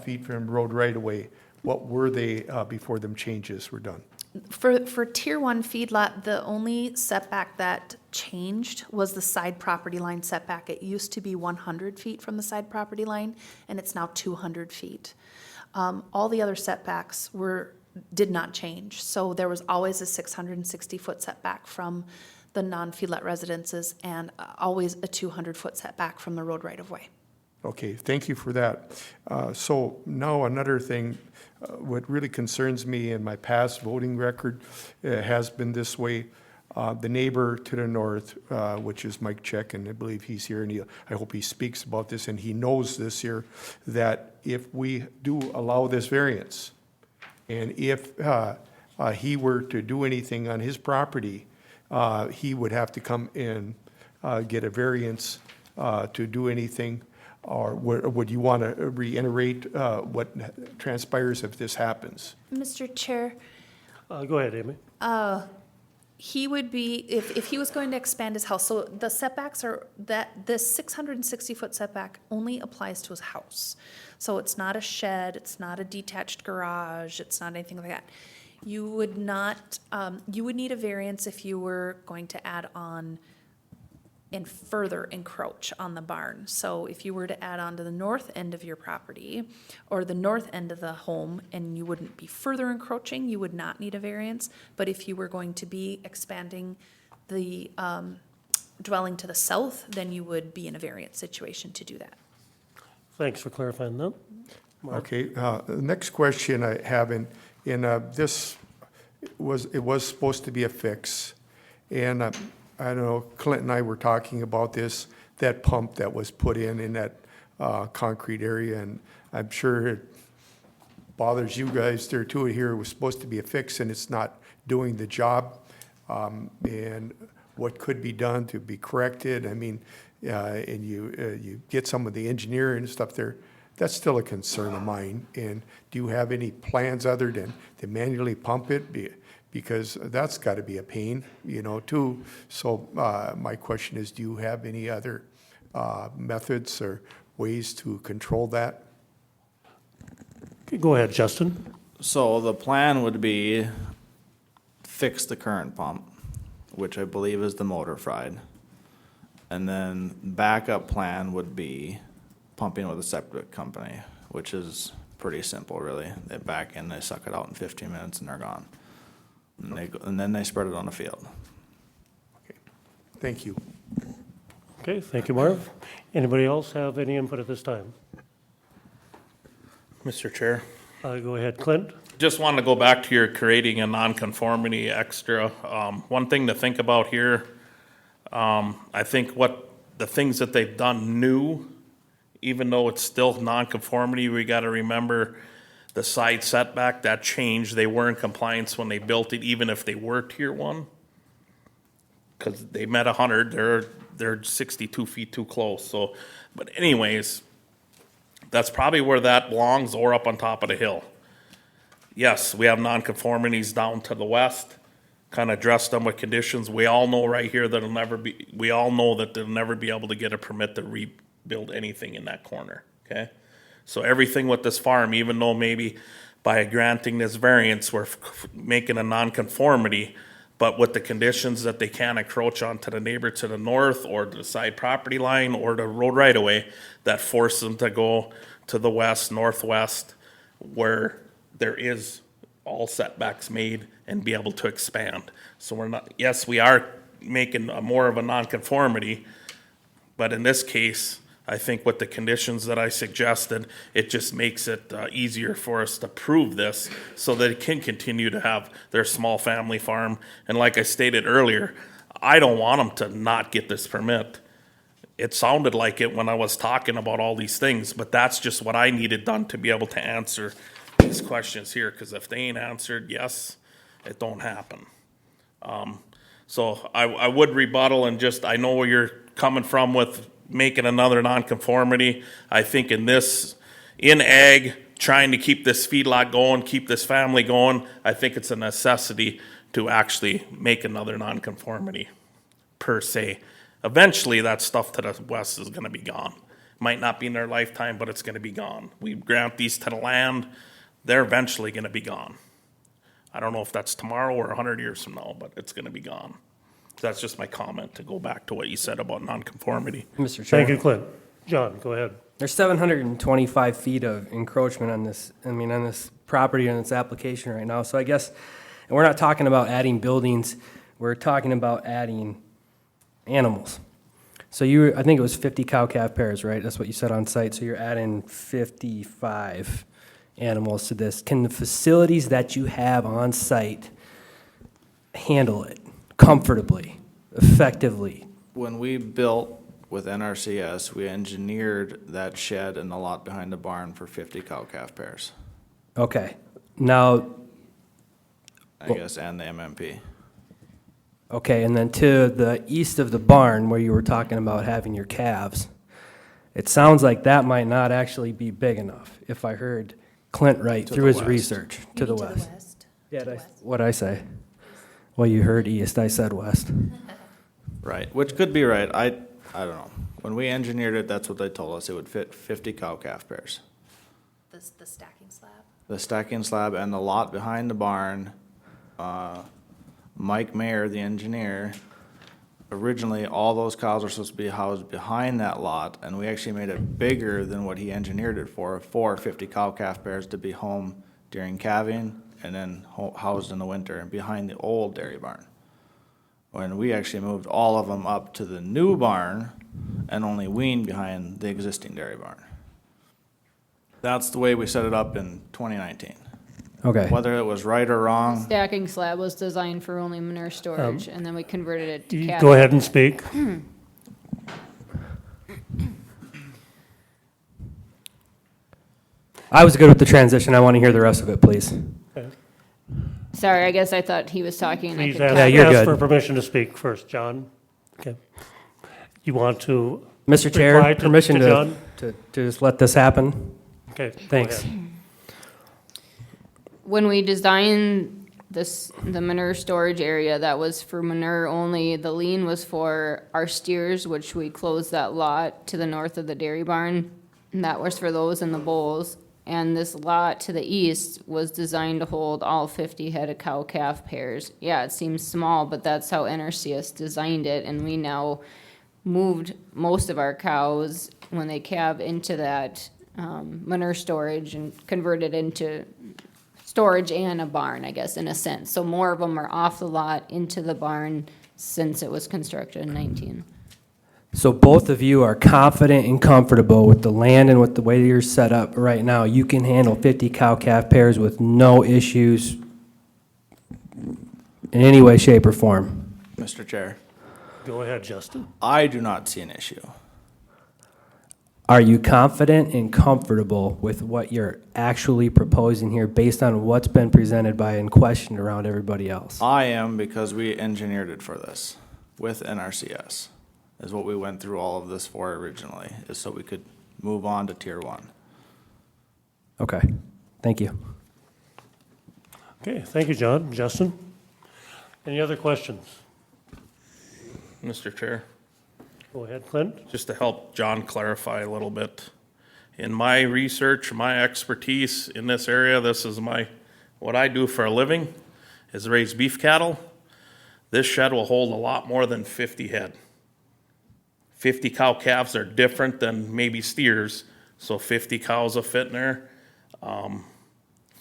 feet from road right-of-way? What were they before them changes were done? For Tier 1 feedlot, the only setback that changed was the side property line setback. It used to be 100 feet from the side property line, and it's now 200 feet. All the other setbacks did not change. So there was always a 660-foot setback from the non-feedlot residences and always a 200-foot setback from the road right-of-way. Okay, thank you for that. So now another thing, what really concerns me in my past voting record has been this way. The neighbor to the north, which is Mike Check, and I believe he's here, and I hope he speaks about this, and he knows this here, that if we do allow this variance, and if he were to do anything on his property, he would have to come in, get a variance to do anything. Or would you want to reiterate what transpires if this happens? Mr. Chair, Go ahead, Amy. he would be, if he was going to expand his house, so the setbacks are, that this 660-foot setback only applies to his house. So it's not a shed, it's not a detached garage, it's not anything like that. You would not, you would need a variance if you were going to add on and further encroach on the barn. So if you were to add on to the north end of your property or the north end of the home and you wouldn't be further encroaching, you would not need a variance. But if you were going to be expanding the dwelling to the south, then you would be in a variance situation to do that. Thanks for clarifying that. Okay, the next question I have in this was supposed to be a fix. And I don't know, Clint and I were talking about this, that pump that was put in that concrete area, and I'm sure it bothers you guys there too. Here, it was supposed to be a fix, and it's not doing the job. And what could be done to be corrected? I mean, and you get some of the engineering and stuff there. That's still a concern of mine. And do you have any plans other than to manually pump it? Because that's got to be a pain, you know, too. So my question is, do you have any other methods or ways to control that? Go ahead, Justin. So the plan would be fix the current pump, which I believe is the motor fried. And then backup plan would be pumping with a septic company, which is pretty simple, really. They back in, they suck it out in 15 minutes, and they're gone. And then they spread it on the field. Okay, thank you. Okay, thank you, Marv. Anybody else have any input at this time? Mr. Chair. Go ahead, Clint. Just wanted to go back to your creating a nonconformity extra. One thing to think about here, I think what the things that they've done new, even though it's still nonconformity, we gotta remember the side setback, that changed. They were in compliance when they built it, even if they were tier one. Cause they met 100, they're 62 feet too close, so, but anyways, that's probably where that belongs or up on top of the hill. Yes, we have nonconformities down to the west, kind of addressed them with conditions. We all know right here that we all know that they'll never be able to get a permit to rebuild anything in that corner, okay? So everything with this farm, even though maybe by granting this variance, we're making a nonconformity, but with the conditions that they can't encroach onto the neighbor to the north or the side property line or the road right away, that force them to go to the west, northwest, where there is all setbacks made and be able to expand. So we're not, yes, we are making more of a nonconformity, but in this case, I think with the conditions that I suggested, it just makes it easier for us to prove this so that it can continue to have their small family farm. And like I stated earlier, I don't want them to not get this permit. It sounded like it when I was talking about all these things, but that's just what I needed done to be able to answer these questions here, because if they ain't answered yes, it don't happen. So I would rebuttal and just, I know where you're coming from with making another nonconformity. I think in ag, trying to keep this feedlot going, keep this family going, I think it's a necessity to actually make another nonconformity per se. Eventually, that stuff to the west is gonna be gone. Might not be in their lifetime, but it's gonna be gone. We grant these to the land, they're eventually gonna be gone. I don't know if that's tomorrow or 100 years from now, but it's gonna be gone. That's just my comment to go back to what you said about nonconformity. Mr. Thank you, Chair, Clint. John, go ahead. there's 725 feet of encroachment on this, on this property and its application right now. So I guess, and we're not talking about adding buildings, we're talking about adding animals. So I think it was 50 cow-calf pairs, right? That's what you said on site. So you're adding 55 animals to this. Can the facilities that you have on site handle it comfortably, effectively? When we built with NRCS, we engineered that shed and the lot behind the barn for 50 cow-calf pairs, Okay. Now, I guess, and the MMP. okay, and then to the east of the barn where you were talking about having your calves, it sounds like that might not actually be big enough, if I heard Clint right To through the his west. research. To the west. Yeah, To the did I- west. what'd I say? Well, you heard east, I said west. Right, which could be right. I don't know. When we engineered it, that's what they told us. It would fit 50 cow-calf pairs. The stacking slab? The stacking slab and the lot behind the barn, Mike Mayer, the engineer, originally, all those cows were supposed to be housed behind that lot, and we actually made it bigger than what he engineered it for 50 cow-calf pairs to be home during calving and then housed in the winter and behind the old dairy barn. When we actually moved all of them up to the new barn and only weaned behind the existing dairy barn. That's the way we set it up in 2019. Okay. Whether it was right or wrong, Stacking slab was designed for only manure storage, and then we converted it to You cattle. Go ahead and speak. I was good with the transition. I want to hear the rest of it, please. Sorry, I guess I thought he was talking. and I Please could ask, Yeah, you're ask good. for permission to speak first, John. Okay. You want to, Mr. Chair, Reply to permission John? to just let this happen? okay. go Thanks. ahead. When we designed the manure storage area, that was for manure only. The lien was for our steers, which we closed that lot to the north of the dairy barn. And that was for those in the bowls. And this lot to the east was designed to hold all 50 head of cow-calf pairs. Yeah, it seems small, but that's how NRCS designed it. And we now moved most of our cows, when they calve, into that manure storage and converted into storage and a barn, I guess, in a sense. So more of them are off the lot into the barn since it was constructed in 19. So both of you are confident and comfortable with the land and with the way you're set up right now. You can handle 50 cow-calf pairs with no issues in any way, shape, or form. Mr. Chair, Go ahead, Justin. I do not see an issue. Are you confident and comfortable with what you're actually proposing here based on what's been presented by and questioned around everybody else? I am, because we engineered it for this with NRCS, is what we went through all of this for originally, is so we could move on to tier 1. Okay, thank you. Okay, thank you, John. Justin? Any other questions? Mr. Chair, Go ahead, Clint. just to help John clarify a little bit. In my research, my expertise in this area, this is what I do for a living, is raise beef cattle. This shed will hold a lot more than 50 head. 50 cow calves are different than maybe steers, so 50 cows will fit in there. From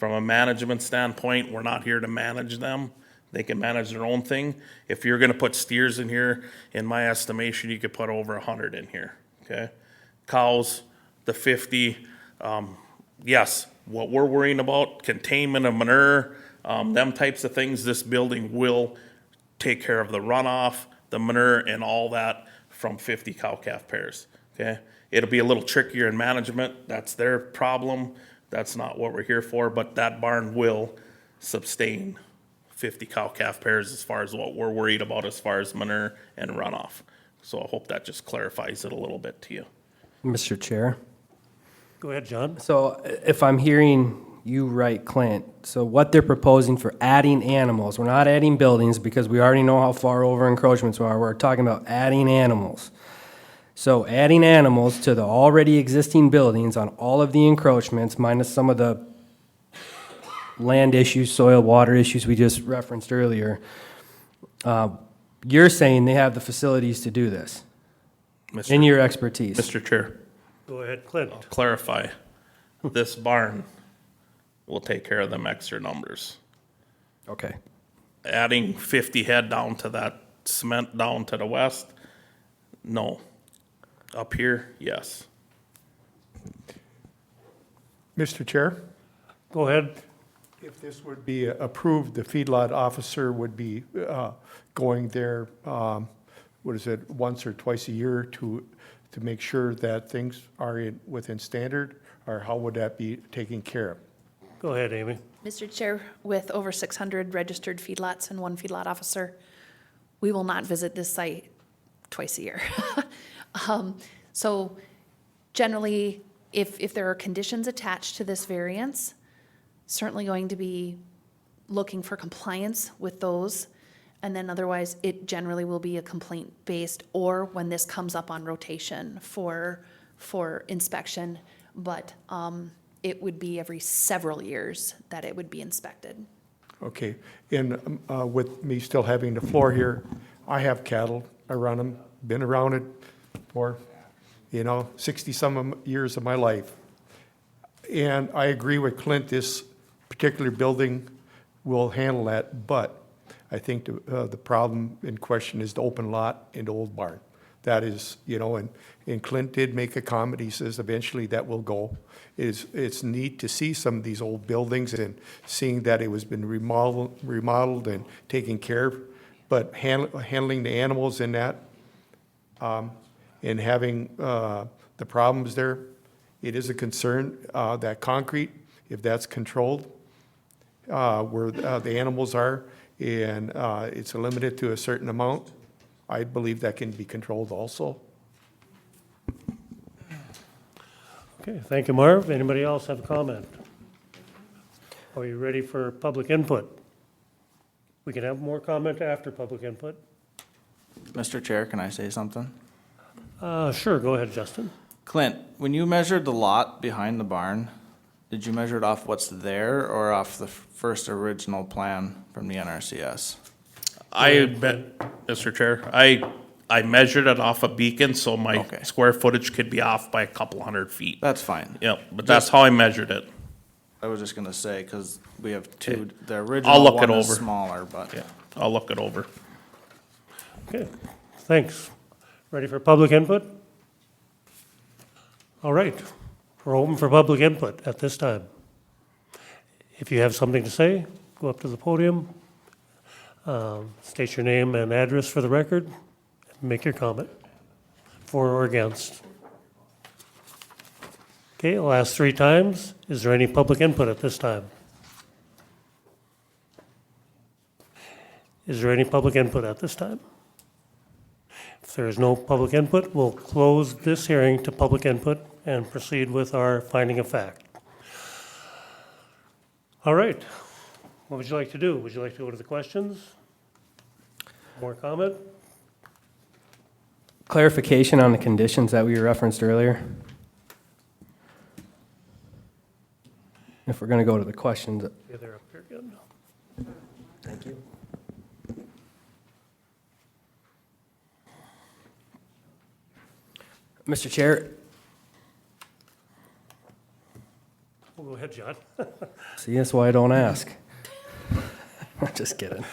a management standpoint, we're not here to manage them. They can manage their own thing. If you're gonna put steers in here, in my estimation, you could put over 100 in here, okay? Cows, the 50, yes, what we're worrying about, containment of manure, them types of things, this building will take care of the runoff, the manure, and all that from 50 cow-calf pairs, okay? It'll be a little trickier in management. That's their problem. That's not what we're here for, but that barn will sustain 50 cow-calf pairs as far as what we're worried about as far as manure and runoff. So I hope that just clarifies it a little bit to you. Mr. Chair? Go ahead, John. So if I'm hearing you right, Clint, so what they're proposing for adding animals, we're not adding buildings because we already know how far over encroachments are. We're talking about adding animals. So adding animals to the already existing buildings on all of the encroachments minus some of the land issues, soil, water issues we just referenced earlier. You're saying they have the facilities to do this in your expertise. Mr. Chair, Go ahead, Clint. clarify, this barn will take care of them extra numbers. Okay. Adding 50 head down to that cement down to the west, no. Up here, yes. Mr. Chair, Go ahead. if this would be approved, the feedlot officer would be going there, once or twice a year to make sure that things are within standard, or how would that be taken care of? Go ahead, Amy. Mr. Chair, with over 600 registered feedlots and one feedlot officer, we will not visit this site twice a year. So generally, if there are conditions attached to this variance, certainly going to be looking for compliance with those. And then otherwise, it generally will be a complaint-based, or when this comes up on rotation for inspection. But it would be every several years that it would be inspected. Okay, and with me still having the floor here, I have cattle, I run them, been around it for, 60-some years of my life. And I agree with Clint, this particular building will handle that, but I think the problem in question is the open lot and the old barn. That is, and Clint did make a comment, he says eventually that will go. It's neat to see some of these old buildings and seeing that it was been remodeled and taken care of, but handling the animals in that, and having the problems there, it is a concern, that concrete, if that's controlled, where the animals are, and it's limited to a certain amount, I believe that can be controlled also. Okay, thank you, Marv. Anybody else have a comment? Are you ready for public input? We can have more comment after public input. Mr. Chair, can I say something? Sure, go ahead, Justin. Clint, when you measured the lot behind the barn, did you measure it off what's there or off the first original plan from the NRCS? Mr. Chair, I measured it off a beacon, so my Okay. square footage could be off by a couple hundred feet. That's fine. Yep, but that's how I measured it. I was just gonna say, because we have two, Okay. the I'll original look it one is over. smaller, but. Yeah, I'll look it over. Okay, thanks. Ready for public input? All right, we're open for public input at this time. If you have something to say, go up to the podium, state your name and address for the record, and make your comment, for or against. Okay, I'll ask 3 times. Is there any public input at this time? Is there any public input at this time? If there is no public input, we'll close this hearing to public input and proceed with our finding of fact. All right. What would you like to do? Would you like to go to the questions? More comment? Clarification on the conditions that we referenced earlier. If we're going to go to the questions. Yeah, they're up here again. Thank you. Mr. Chair, Well, go ahead, John. see, that's why I don't ask. Just kidding.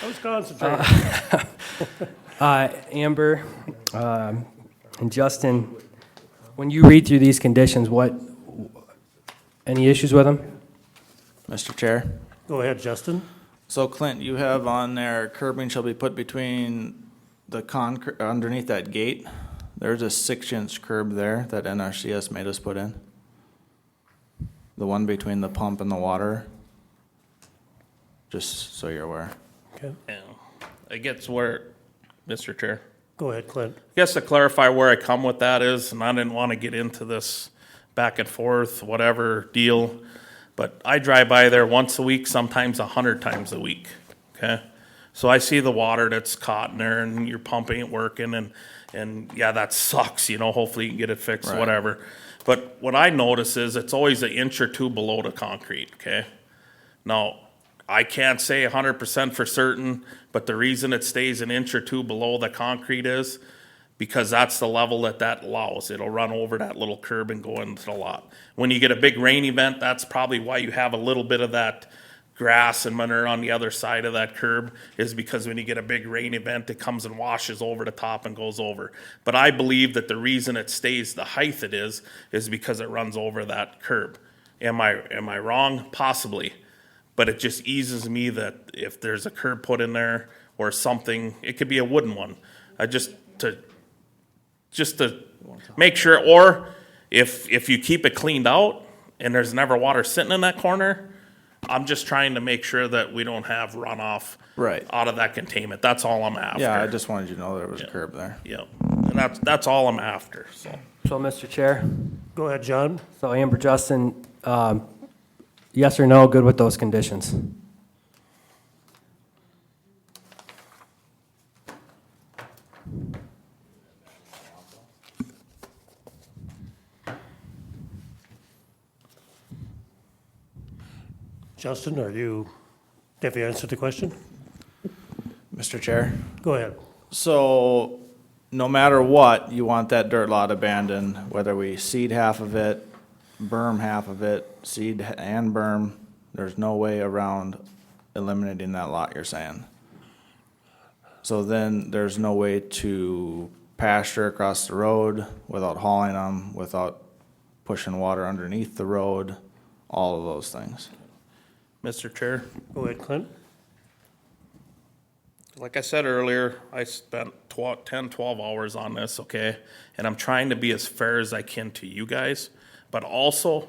I was concentrating. Amber and Justin, when you read through these conditions, any issues with them? Mr. Chair? Go ahead, Justin. So Clint, you have on there curbing shall be put between the concrete, underneath that gate. There's a 6-inch curb there that NRCS made us put in. The one between the pump and the water. Just so you're aware. Okay, Yeah. I guess where, Mr. Chair, go ahead, Clint. I guess to clarify where I come with that is, and I didn't want to get into this back and forth, whatever deal, but I drive by there once a week, sometimes 100 times a week, okay? So I see the water that's caught in there and your pump ain't working and yeah, that sucks, hopefully you can get it fixed, Right. whatever. But what I notice is it's always an inch or 2 below the concrete, okay? Now, I can't say 100% for certain, but the reason it stays an inch or 2 below the concrete is because that's the level that allows. It'll run over that little curb and go into the lot. When you get a big rain event, that's probably why you have a little bit of that grass and manure on the other side of that curb, is because when you get a big rain event, it comes and washes over the top and goes over. But I believe that the reason it stays the height it is because it runs over that curb. Am I wrong? Possibly. But it just eases me that if there's a curb put in there or something, it could be a wooden one. Just to make sure, or if you keep it cleaned out and there's never water sitting in that corner, I'm just trying to make sure that we don't have runoff Right. out of that containment. That's all I'm after. Yeah, I just wanted you to know there was a curb there. Yeah, and that's all I'm after, so. So, Mr. Chair, Go ahead, John. so Amber, Justin, yes or no, good with those conditions? Justin, have you answered the question? Mr. Chair? Go ahead. So, no matter what, you want that dirt lot abandoned, whether we seed half of it, berm half of it, seed and berm, there's no way around eliminating that lot, you're saying? So then there's no way to pasture across the road without hauling them, without pushing water underneath the road, all of those things. Mr. Chair? Go ahead, Clint. Like I said earlier, I spent 10, 12 hours on this, okay? And I'm trying to be as fair as I can to you guys, but also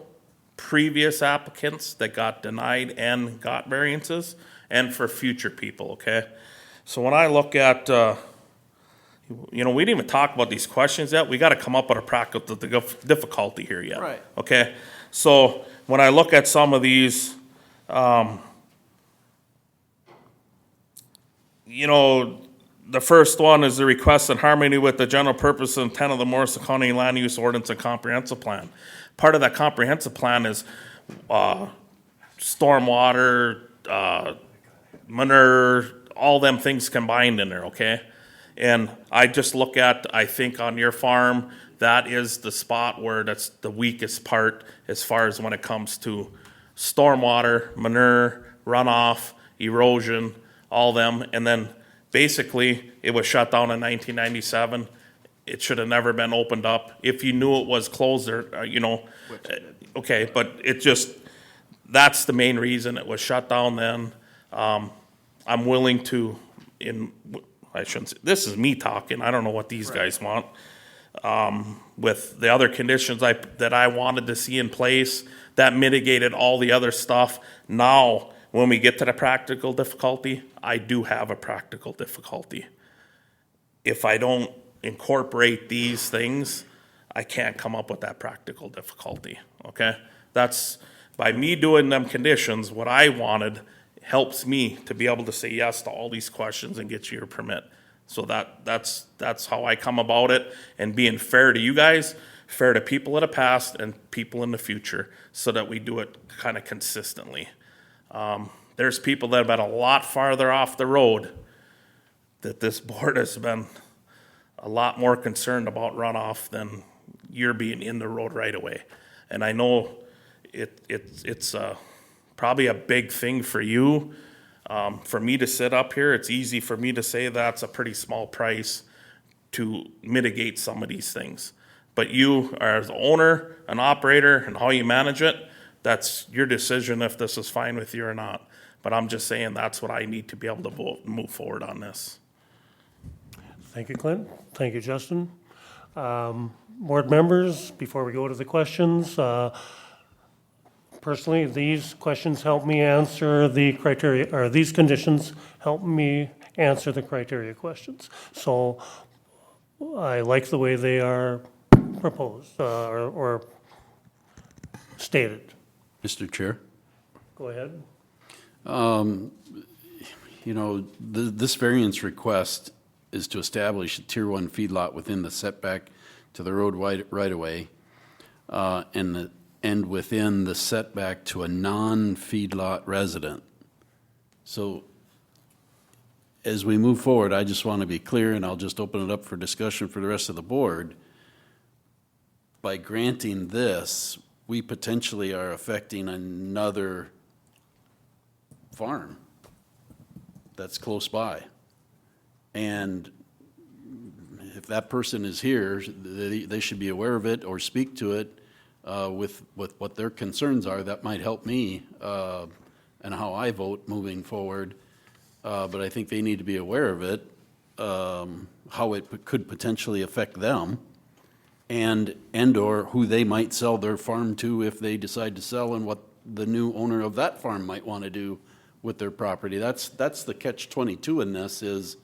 previous applicants that got denied and got variances, and for future people, okay? So when I look at, we didn't even talk about these questions yet. We got to come up with a practical difficulty here yet. Right. Okay? So when I look at some of these, the first one is the request in harmony with the general purpose and intent of the Morrison County Land Use Ordinance and Comprehensive Plan. Part of that comprehensive plan is stormwater, manure, all them things combined in there, okay? And I just look at, I think on your farm, that is the spot where that's the weakest part as far as when it comes to stormwater, manure, runoff, erosion, all them. And then basically it was shut down in 1997 it should have never been opened up. If you knew it was closed or, okay, but it just, that's the main reason it was shut down then. I'm willing to, I shouldn't say, this is me talking, I don't know what these guys want. With the other conditions that I wanted to see in place, that mitigated all the other stuff. Now, when we get to the practical difficulty, I do have a practical difficulty. If I don't incorporate these things, I can't come up with that practical difficulty, okay? That's, by me doing them conditions, what I wanted helps me to be able to say yes to all these questions and get you your permit. So that's how I come about it, and being fair to you guys, fair to people of the past and people in the future, so that we do it kind of consistently. There's people that have been a lot farther off the road that this board has been a lot more concerned about runoff than you're being in the road right away. And I know it's probably a big thing for you. For me to sit up here, it's easy for me to say that's a pretty small price to mitigate some of these things. But you are the owner, an operator, and how you manage it, that's your decision if this is fine with you or not. But I'm just saying that's what I need to be able to move forward on this. Thank you, Clint. Thank you, Justin. Board members, before we go to the questions, personally, these questions help me answer the criteria, or these conditions help me answer the criteria questions. So I like the way they are proposed, or stated. Mr. Chair, Go ahead. this variance request is to establish a Tier 1 feedlot within the setback to the road right-of-way, and within the setback to a non-feedlot resident. So as we move forward, I just want to be clear, and I'll just open it up for discussion for the rest of the board. By granting this, we potentially are affecting another farm that's close by. And if that person is here, they should be aware of it or speak to it with what their concerns are. That might help me and how I vote moving forward. But I think they need to be aware of it, how it could potentially affect them, and/or who they might sell their farm to if they decide to sell, and what the new owner of that farm might want to do with their property. That's the catch-22 in this. Is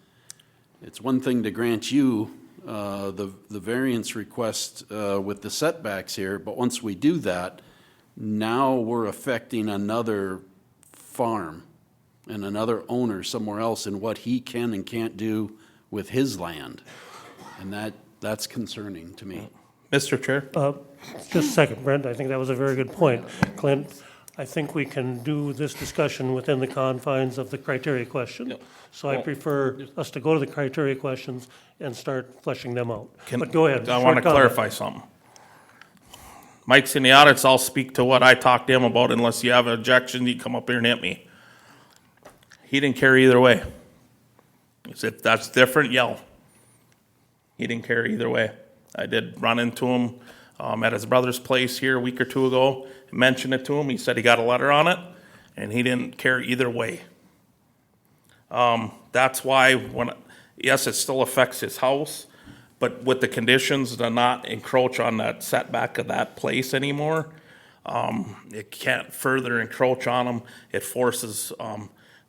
it's one thing to grant you the variance request with the setbacks here, but once we do that, now we're affecting another farm and another owner somewhere else in what he can and can't do with his land. And that's concerning to me. Mr. Chair? Just a second, Brent, I think that was a very good point. Clint, I think we can do this discussion within the confines of the criteria question. Yep. So I prefer us to go to the criteria questions and start fleshing them out. Can- But go ahead. I short want to comment. clarify something. Mike's in the audience, I'll speak to what I talked to him about. Unless you have an objection, you come up here and hit me. He didn't care either way. He said, if that's different, yell. He didn't care either way. I did run into him at his brother's place here a week or two ago, mentioned it to him. He said he got a letter on it, and he didn't care either way. That's why yes, it still affects his house, but with the conditions to not encroach on that setback of that place anymore, it can't further encroach on them. It forces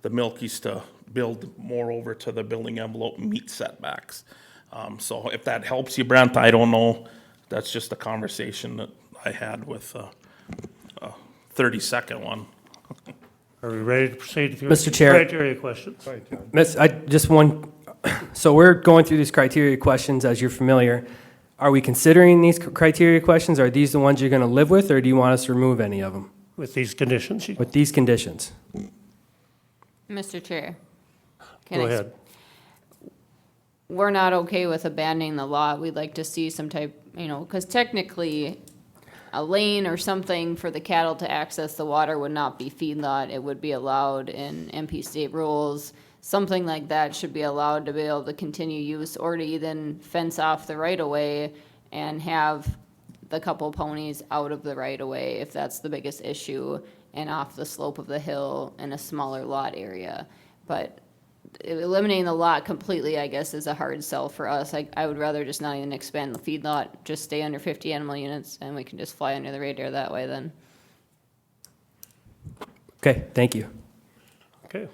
the Milkies to build more over to the building envelope and meet setbacks. So if that helps you, Brent, I don't know. That's just a conversation that I had with a 30-second one. Are we ready to proceed to Mr. Chair. criteria questions? So we're going through these criteria questions, as you're familiar. Are we considering these criteria questions? Are these the ones you're going to live with, or do you want us to remove any of them With these conditions? with these conditions? Mr. Chair. can Go I ahead. We're not okay with abandoning the lot. We'd like to see some type, because technically, a lane or something for the cattle to access the water would not be feedlot. It would be allowed in MP state rules. something like that should be allowed to be able to continue use, or to even fence off the right of way and have the couple ponies out of the right of way if that's the biggest issue, and off the slope of the hill in a smaller lot area. But eliminating the lot completely, I guess, is a hard sell for us. I would rather just not even expand the feedlot, just stay under 50 animal units, and we can just fly under the radar that way then. Okay, thank you. Okay.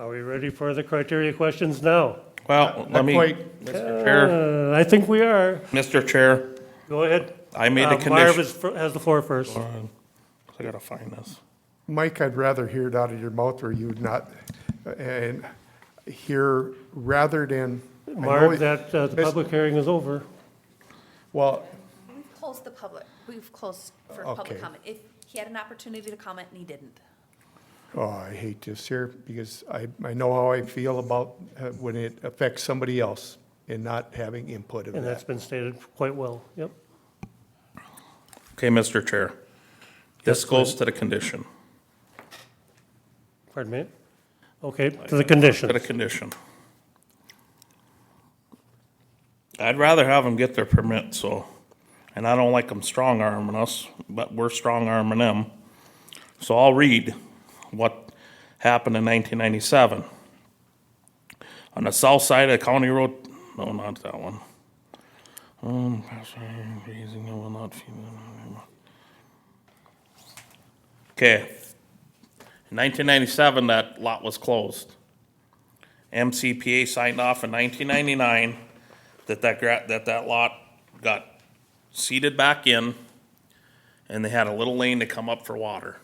Are we ready for the criteria questions now? Well, let me, quite. Mr. Chair, I think we are. Mr. Chair, Go ahead. I made a Marv condition. has the floor first. I gotta find this. Mike, I'd rather hear it out of your mouth where you would not, and hear rather than. I know Marv, it- that the Miss- public hearing is over. Well, We've closed the public, we've closed for Okay. public comment. If he had an opportunity to comment and he didn't. oh, I hate this here because I know how I feel about when it affects somebody else and not having input of And that's that. been stated quite well. Yep. Okay, Mr. Chair. This goes to the condition. Pardon me? Okay, to the To conditions. the condition. I'd rather have them get their permit, so, and I don't like them strong arming us, but we're strong arming them. So I'll read what happened in 1997. On the south side of County Road, no, not that one. Okay. In 1997, that lot was closed. MCPA signed off in 1999 that lot got seeded back in, and they had a little lane to come up for water.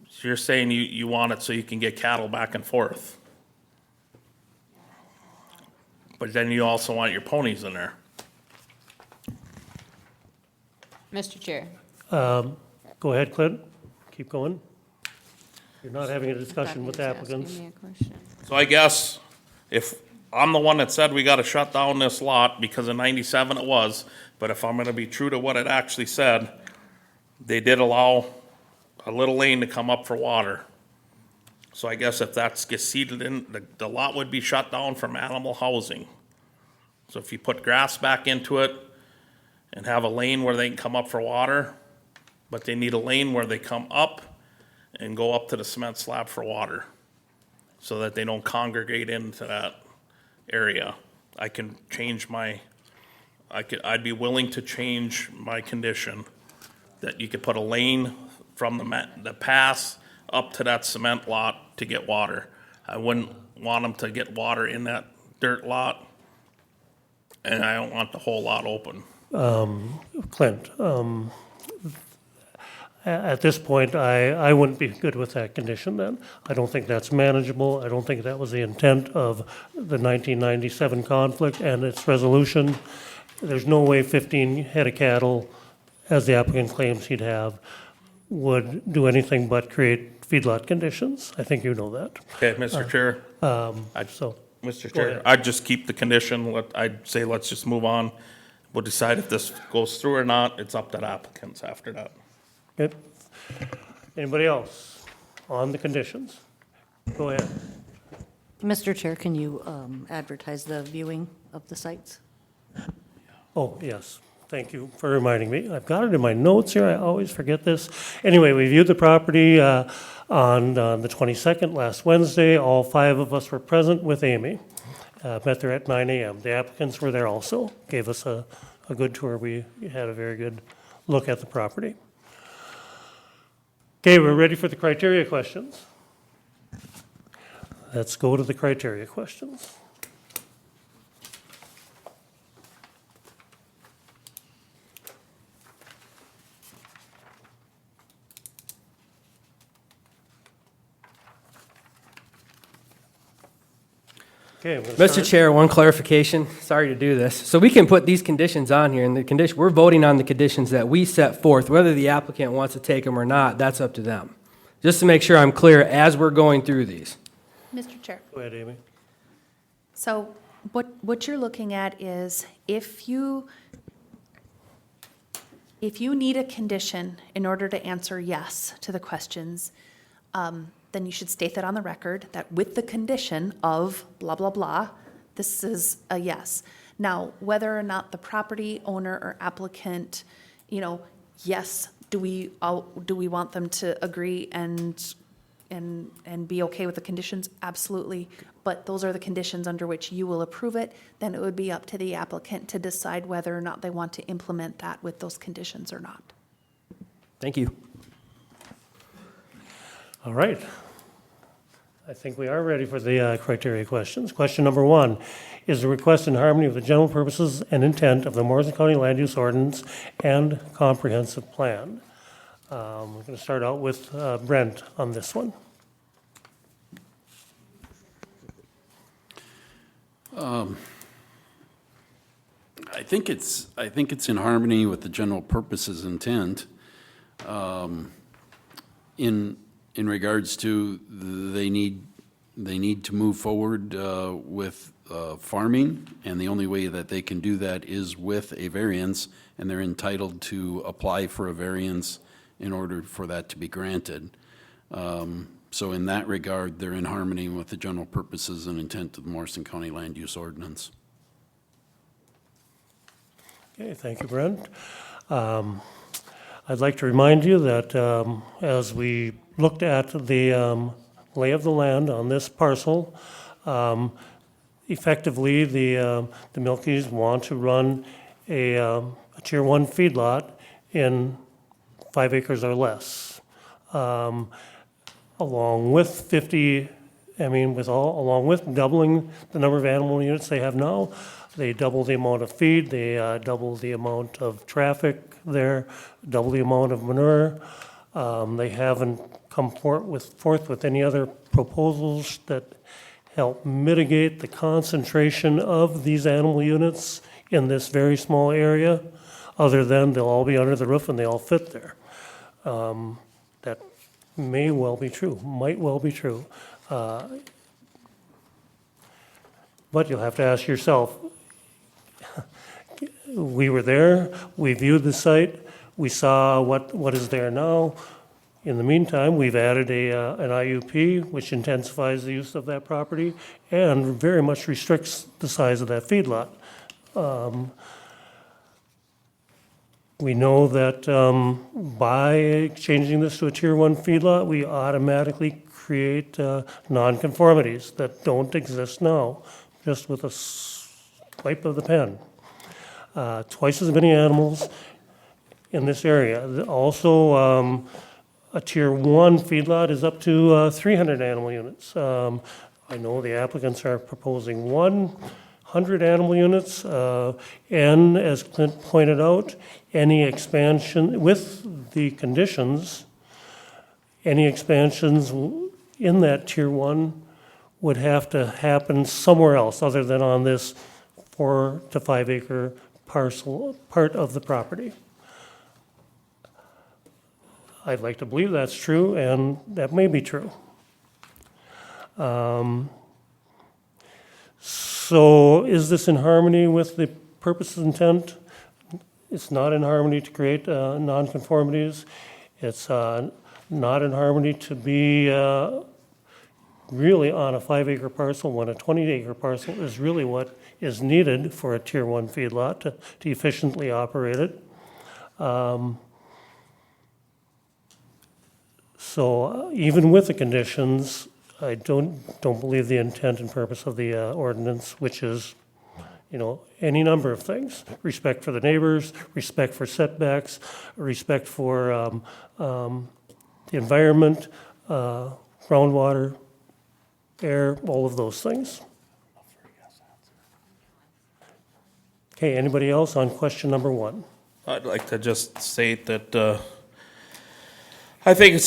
So you're saying you want it so you can get cattle back and forth. But then you also want your ponies in there. Mr. Chair. Go ahead, Clint. Keep going. You're not having a discussion with the Thought he was applicants. asking me a question. So I guess if I'm the one that said we gotta shut down this lot, because in 97 it was, but if I'm gonna be true to what it actually said, they did allow a little lane to come up for water. So I guess if that gets seeded in, the lot would be shut down from animal housing. So if you put grass back into it and have a lane where they can come up for water, but they need a lane where they come up and go up to the cement slab for water, so that they don't congregate into that area. I can change I'd be willing to change my condition, that you could put a lane from the pass up to that cement lot to get water. I wouldn't want them to get water in that dirt lot, and I don't want the whole lot open. Clint, at this point, I wouldn't be good with that condition then. I don't think that's manageable. I don't think that was the intent of the 1997 conflict and its resolution. There's no way 15 head of cattle, as the applicant claims he'd have, would do anything but create feedlot conditions. I think you know that. Okay, Mr. Chair? So, Mr. Go Chair, ahead. I'd just keep the condition. I'd say let's just move on. We'll decide if this goes through or not. It's up to the applicants after that. good. Anybody else on the conditions? Go ahead. Mr. Chair, can you advertise the viewing of the sites? Oh, yes. Thank you for reminding me. I've got it in my notes here. I always forget this. Anyway, we viewed the property on the 22nd, last Wednesday. All 5 of us were present with Amy. Met there at 9 a.m. The applicants were there also, gave us a good tour. We had a very good look at the property. Okay, we're ready for the criteria questions. Let's go to the criteria questions. Okay, I'm gonna Mr. start. Chair, one clarification, sorry to do this. So we can put these conditions on here, and the condition, we're voting on the conditions that we set forth. Whether the applicant wants to take them or not, that's up to them. Just to make sure I'm clear as we're going through these. Mr. Chair. Go ahead, Amy. So what you're looking at is if you If you need a condition in order to answer yes to the questions, then you should state that on the record, that with the condition of blah, blah, blah, this is a yes. Now, whether or not the property owner or applicant, yes, do we want them to agree and be okay with the conditions? Absolutely. But those are the conditions under which you will approve it. Then it would be up to the applicant to decide whether or not they want to implement that with those conditions or not. Thank you. All right. I think we are ready for the criteria questions. Question number 1, is the request in harmony with the general purposes and intent of the Morrison County Land Use Ordinance and Comprehensive Plan? We're going to start out with Brent on this one. I think it's in harmony with the general purposes intent. In regards to they need to move forward with farming, and the only way that they can do that is with a variance, and they're entitled to apply for a variance in order for that to be granted. So in that regard, they're in harmony with the general purposes and intent of the Morrison County Land Use Ordinance. Okay, thank you, Brent. I'd like to remind you that as we looked at the lay of the land on this parcel, effectively the Milkies want to run a Tier 1 feedlot in 5 acres or less, along with along with doubling the number of animal units they have now. They double the amount of feed, they double the amount of traffic there, double the amount of manure. They haven't come forth with any other proposals that help mitigate the concentration of these animal units in this very small area, other than they'll all be under the roof and they all fit there. That may well be true, might well be true. But you'll have to ask yourself, we were there, we viewed the site, we saw what is there now. In the meantime, we've added an IUP, which intensifies the use of that property and very much restricts the size of that feedlot. We know that by changing this to a Tier 1 feedlot, we automatically create nonconformities that don't exist now, just with a swipe of the pen. Twice as many animals in this area. Also, a Tier 1 feedlot is up to 300 animal units. I know the applicants are proposing 100 animal units, and as Clint pointed out, any expansion, with the conditions, any expansions in that Tier 1 would have to happen somewhere else other than on this 4 to 5 acre parcel, part of the property. I'd like to believe that's true, and that may be true. So is this in harmony with the purpose and intent? It's not in harmony to create nonconformities. It's not in harmony to be really on a 5 acre parcel when a 20 acre parcel is really what is needed for a Tier 1 feedlot to efficiently operate it. So even with the conditions, I don't believe the intent and purpose of the ordinance, which is, any number of things: respect for the neighbors, respect for setbacks, respect for the environment, groundwater, air, all of those things. Okay, anybody else on question number 1? I'd like to just state that I think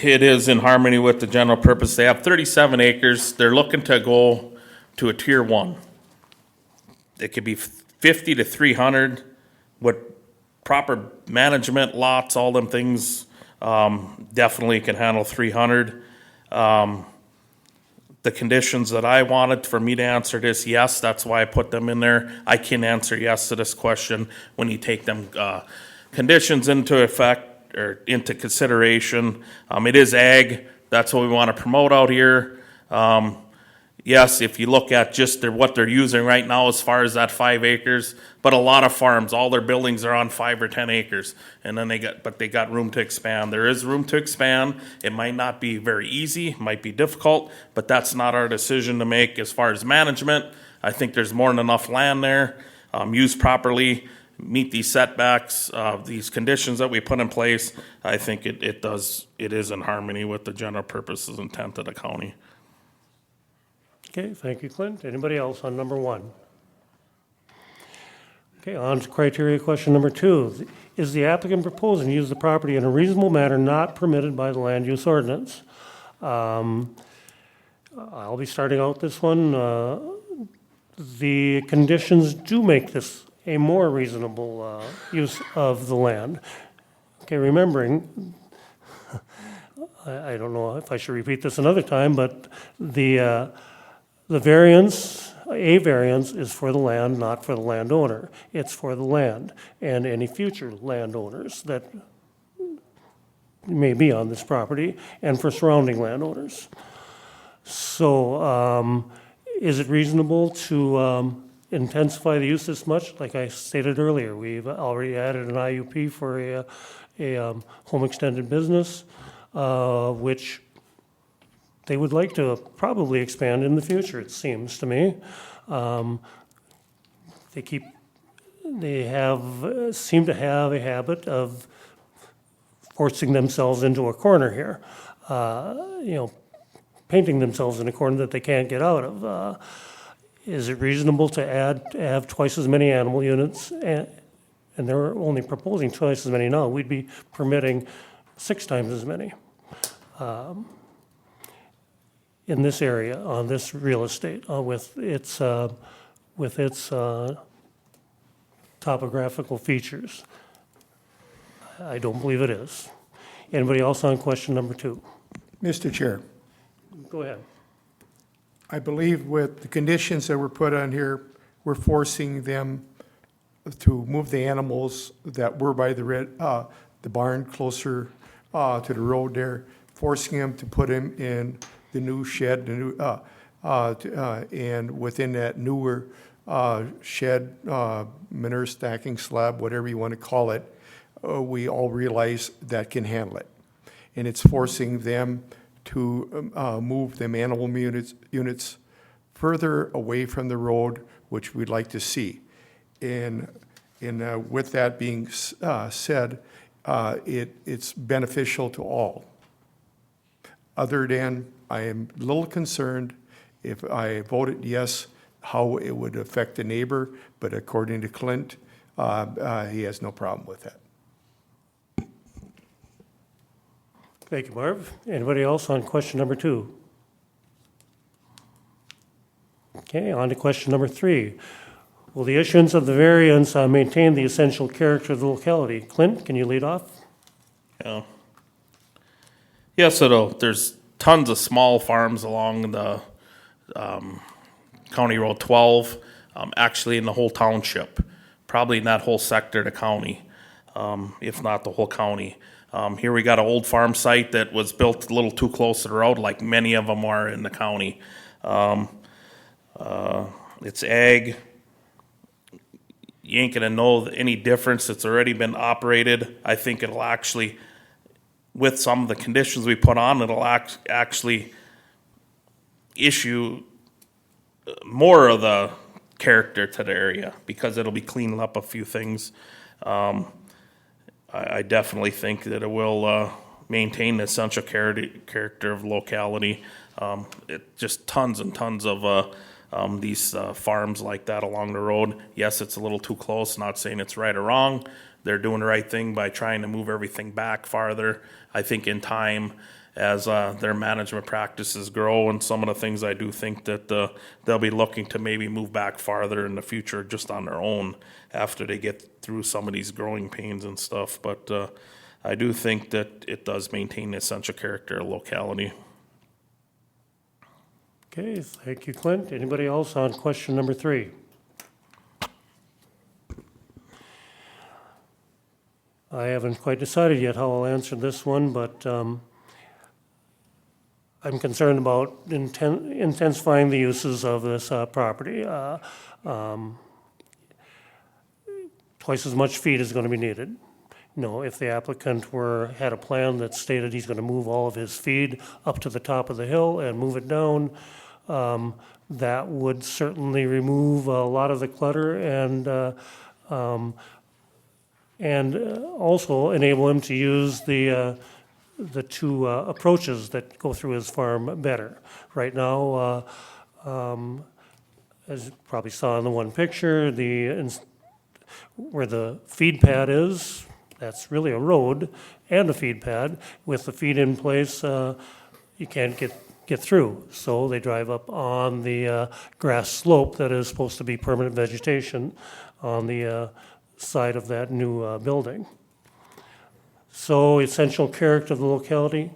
it is in harmony with the general purpose. They have 37 acres. They're looking to go to a Tier 1. It could be 50 to 300 with proper management, lots, all them things. Definitely can handle 300. The conditions that I wanted for me to answer this, yes, that's why I put them in there. I can answer yes to this question when you take them conditions into effect or into consideration. It is ag. That's what we want to promote out here. Yes, if you look at just what they're using right now as far as that 5 acres, but a lot of farms, all their buildings are on 5 or 10 acres, and then they got room to expand. There is room to expand. It might not be very easy, might be difficult, but that's not our decision to make as far as management. I think there's more than enough land there, used properly, meet these setbacks, these conditions that we put in place. I think it is in harmony with the general purposes intent of the county. Okay, thank you, Clint. Anybody else on number 1? Okay, on to criteria question number 2. Is the applicant proposing to use the property in a reasonable manner not permitted by the land use ordinance? I'll be starting out this one. The conditions do make this a more reasonable use of the land. Okay, remembering, I don't know if I should repeat this another time, but the variance, a variance is for the land, not for the landowner. It's for the land and any future landowners that may be on this property and for surrounding landowners. So is it reasonable to intensify the use this much? Like I stated earlier, we've already added an IUP for a home extended business, which they would like to probably expand in the future, it seems to me. They seem to have a habit of forcing themselves into a corner here, painting themselves in a corner that they can't get out of. Is it reasonable to have twice as many animal units? And they're only proposing twice as many now. We'd be permitting 6 times as many. In this area, on this real estate, with its topographical features. I don't believe it is. Anybody else on question number 2? Mr. Chair, Go ahead. I believe with the conditions that were put on here, we're forcing them to move the animals that were by the barn closer to the road there, forcing them to put them in the new shed, and within that newer shed, manure stacking slab, whatever you want to call it, we all realize that can handle it. And it's forcing them to move them animal units further away from the road, which we'd like to see. And with that being said, it's beneficial to all. Other than I am a little concerned if I voted yes, how it would affect the neighbor, but according to Clint, he has no problem with that. Thank you, Marv. Anybody else on question number 2? Okay, on to question number 3. Will the issuance of the variance maintain the essential character of the locality? Clint, can you lead off? Yeah. Yes, it'll. There's tons of small farms along the County Road 12, actually in the whole township, probably in that whole sector of the county, if not the whole county. Here we got an old farm site that was built a little too close to the road, like many of them are in the county. It's ag. You ain't gonna know any difference. It's already been operated. I think it'll actually, with some of the conditions we put on, it'll actually issue more of the character to the area because it'll be cleaning up a few things. I definitely think that it will maintain the essential character of locality. Just tons and tons of these farms like that along the road. Yes, it's a little too close, not saying it's right or wrong. They're doing the right thing by trying to move everything back farther. I think in time, as their management practices grow and some of the things, I do think that they'll be looking to maybe move back farther in the future just on their own after they get through some of these growing pains and stuff. But I do think that it does maintain the essential character of locality. Okay, thank you, Clint. Anybody else on question number 3? I haven't quite decided yet how I'll answer this one, but I'm concerned about intensifying the uses of this property. Twice as much feed is going to be needed. You know, if the applicant had a plan that stated he's going to move all of his feed up to the top of the hill and move it down, that would certainly remove a lot of the clutter and also enable him to use the two approaches that go through his farm better. Right now, as you probably saw in the one picture, where the feed pad is, that's really a road and a feed pad. With the feed in place, you can't get through. So they drive up on the grass slope that is supposed to be permanent vegetation on the side of that new building. So essential character of the locality,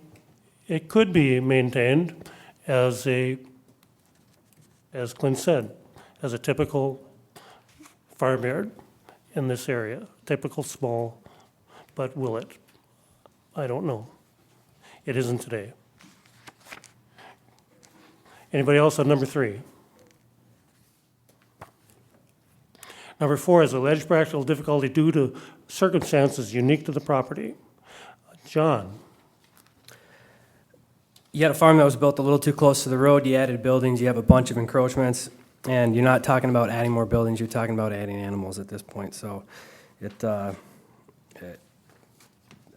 it could be maintained as Clint said, as a typical farmyard in this area, typical small, but will it? I don't know. It isn't today. Anybody else on number 3? Number 4 is alleged practical difficulty due to circumstances unique to the property. John? You had a farm that was built a little too close to the road, you added buildings, you have a bunch of encroachments, and you're not talking about adding more buildings, you're talking about adding animals at this point. So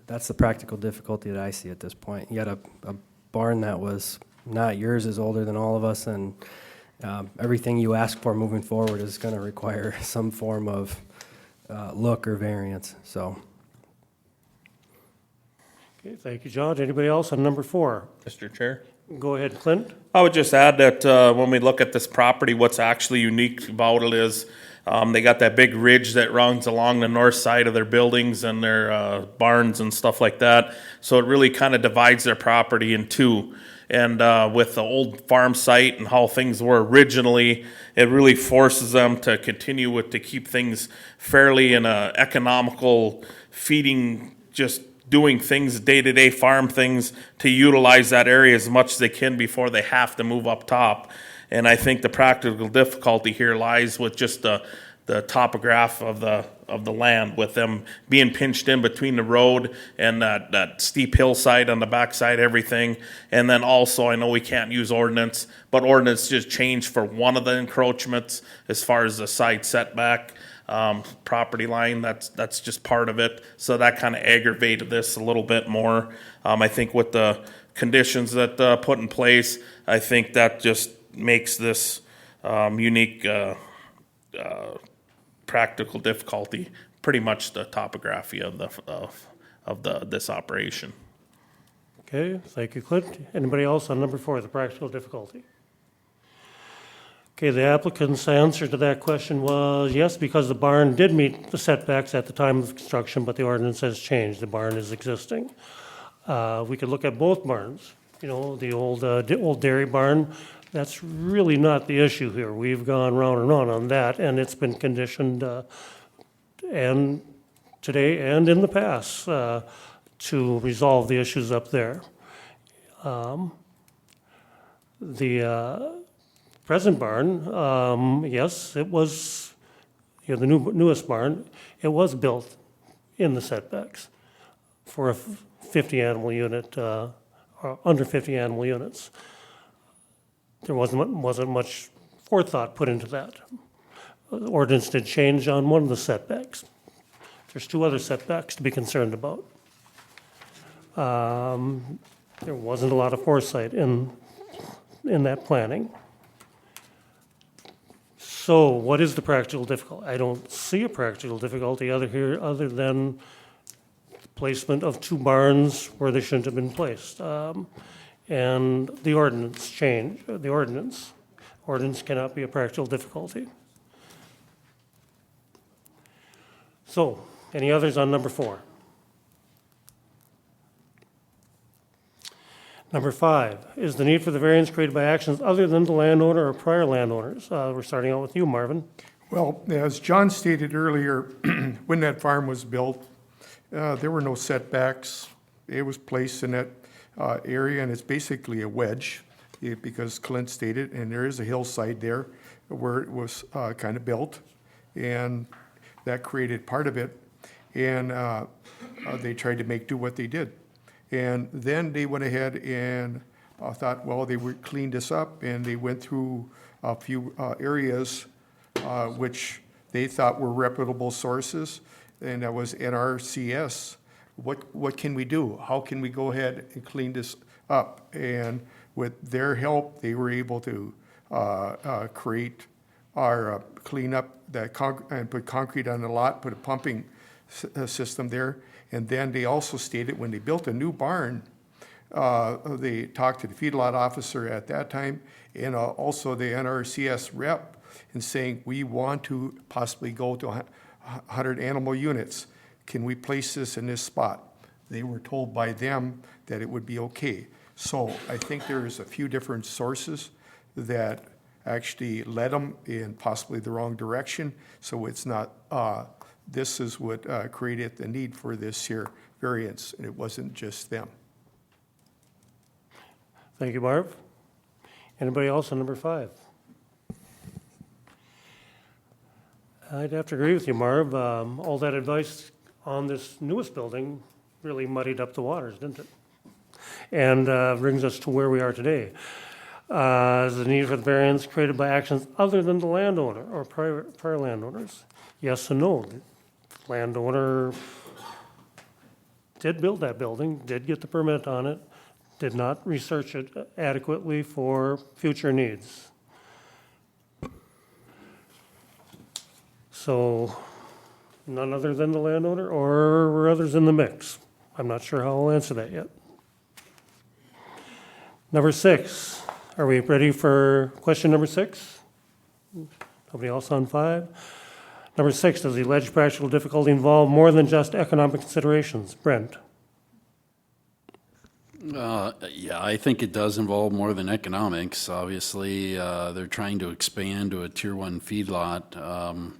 that's the practical difficulty that I see at this point. You had a barn that was not yours, is older than all of us, and everything you ask for moving forward is going to require some form of look or variance. So. Okay, thank you, John. Anybody else on number 4? Mr. Chair? Go ahead, Clint. I would just add that when we look at this property, what's actually unique about it is they got that big ridge that runs along the north side of their buildings and their barns and stuff like that. So it really kind of divides their property in two. And with the old farm site and how things were originally, it really forces them to continue to keep things fairly in a economical feeding, just doing things, day-to-day farm things, to utilize that area as much as they can before they have to move up top. And I think the practical difficulty here lies with just the topography of the land, with them being pinched in between the road and that steep hillside on the backside, everything. And then also, I know we can't use ordinance, but ordinance just changed for one of the encroachments as far as the side setback. Property line, that's just part of it. So that kind of aggravated this a little bit more. I think with the conditions that put in place, I think that just makes this unique practical difficulty pretty much the topography of this operation. Okay, thank you, Clint. Anybody else on number 4, the practical difficulty? Okay, the applicant's answer to that question was yes, because the barn did meet the setbacks at the time of construction, but the ordinance has changed. The barn is existing. We could look at both barns. You know, the old dairy barn, that's really not the issue here. We've gone round and round on that, and it's been conditioned and today and in the past to resolve the issues up there. The present barn, yes, it was, the newest barn, it was built in the setbacks for a 50 animal unit, or under 50 animal units. There wasn't much forethought put into that. The ordinance did change on one of the setbacks. There's 2 other setbacks to be concerned about. There wasn't a lot of foresight in that planning. So what is the practical difficulty? I don't see a practical difficulty other than the placement of 2 barns where they shouldn't have been placed. And the ordinance change, the ordinance cannot be a practical difficulty. So, any others on number 4? Number 5, is the need for the variance created by actions other than the landowner or prior landowners? We're starting out with you, Marvin. Well, as John stated earlier, when that farm was built, There were no setbacks. It was placed in that area, and it's basically a wedge, because Clint stated, and there is a hillside there where it was kind of built, and that created part of it. And they tried to make do what they did. And then they went ahead and thought, well, they would clean this up, and they went through a few areas which they thought were reputable sources, and that was NRCS. What can we do? How can we go ahead and clean this up? And with their help, they were able to create or clean up that and put concrete on the lot, put a pumping system there. And then they also stated when they built a new barn, they talked to the feedlot officer at that time and also the NRCS rep and saying, we want to possibly go to 100 animal units. Can we place this in this spot? They were told by them that it would be okay. So I think there is a few different sources that actually led them in possibly the wrong direction. So it's not, this is what created the need for this here variance, and it wasn't just them. Thank you, Marv. Anybody else on number 5? I'd have to agree with you, Marv. All that advice on this newest building really muddied up the waters, didn't it? And brings us to where we are today. Is the need for the variance created by actions other than the landowner or prior landowners? Yes and no. The landowner did build that building, did get the permit on it, did not research it adequately for future needs. So none other than the landowner, or were others in the mix? I'm not sure how I'll answer that yet. Number 6, are we ready for question number 6? Nobody else on 5? Number 6, does the alleged practical difficulty involve more than just economic considerations? Brent? Yeah, I think it does involve more than economics. Obviously, they're trying to expand to a Tier 1 feedlot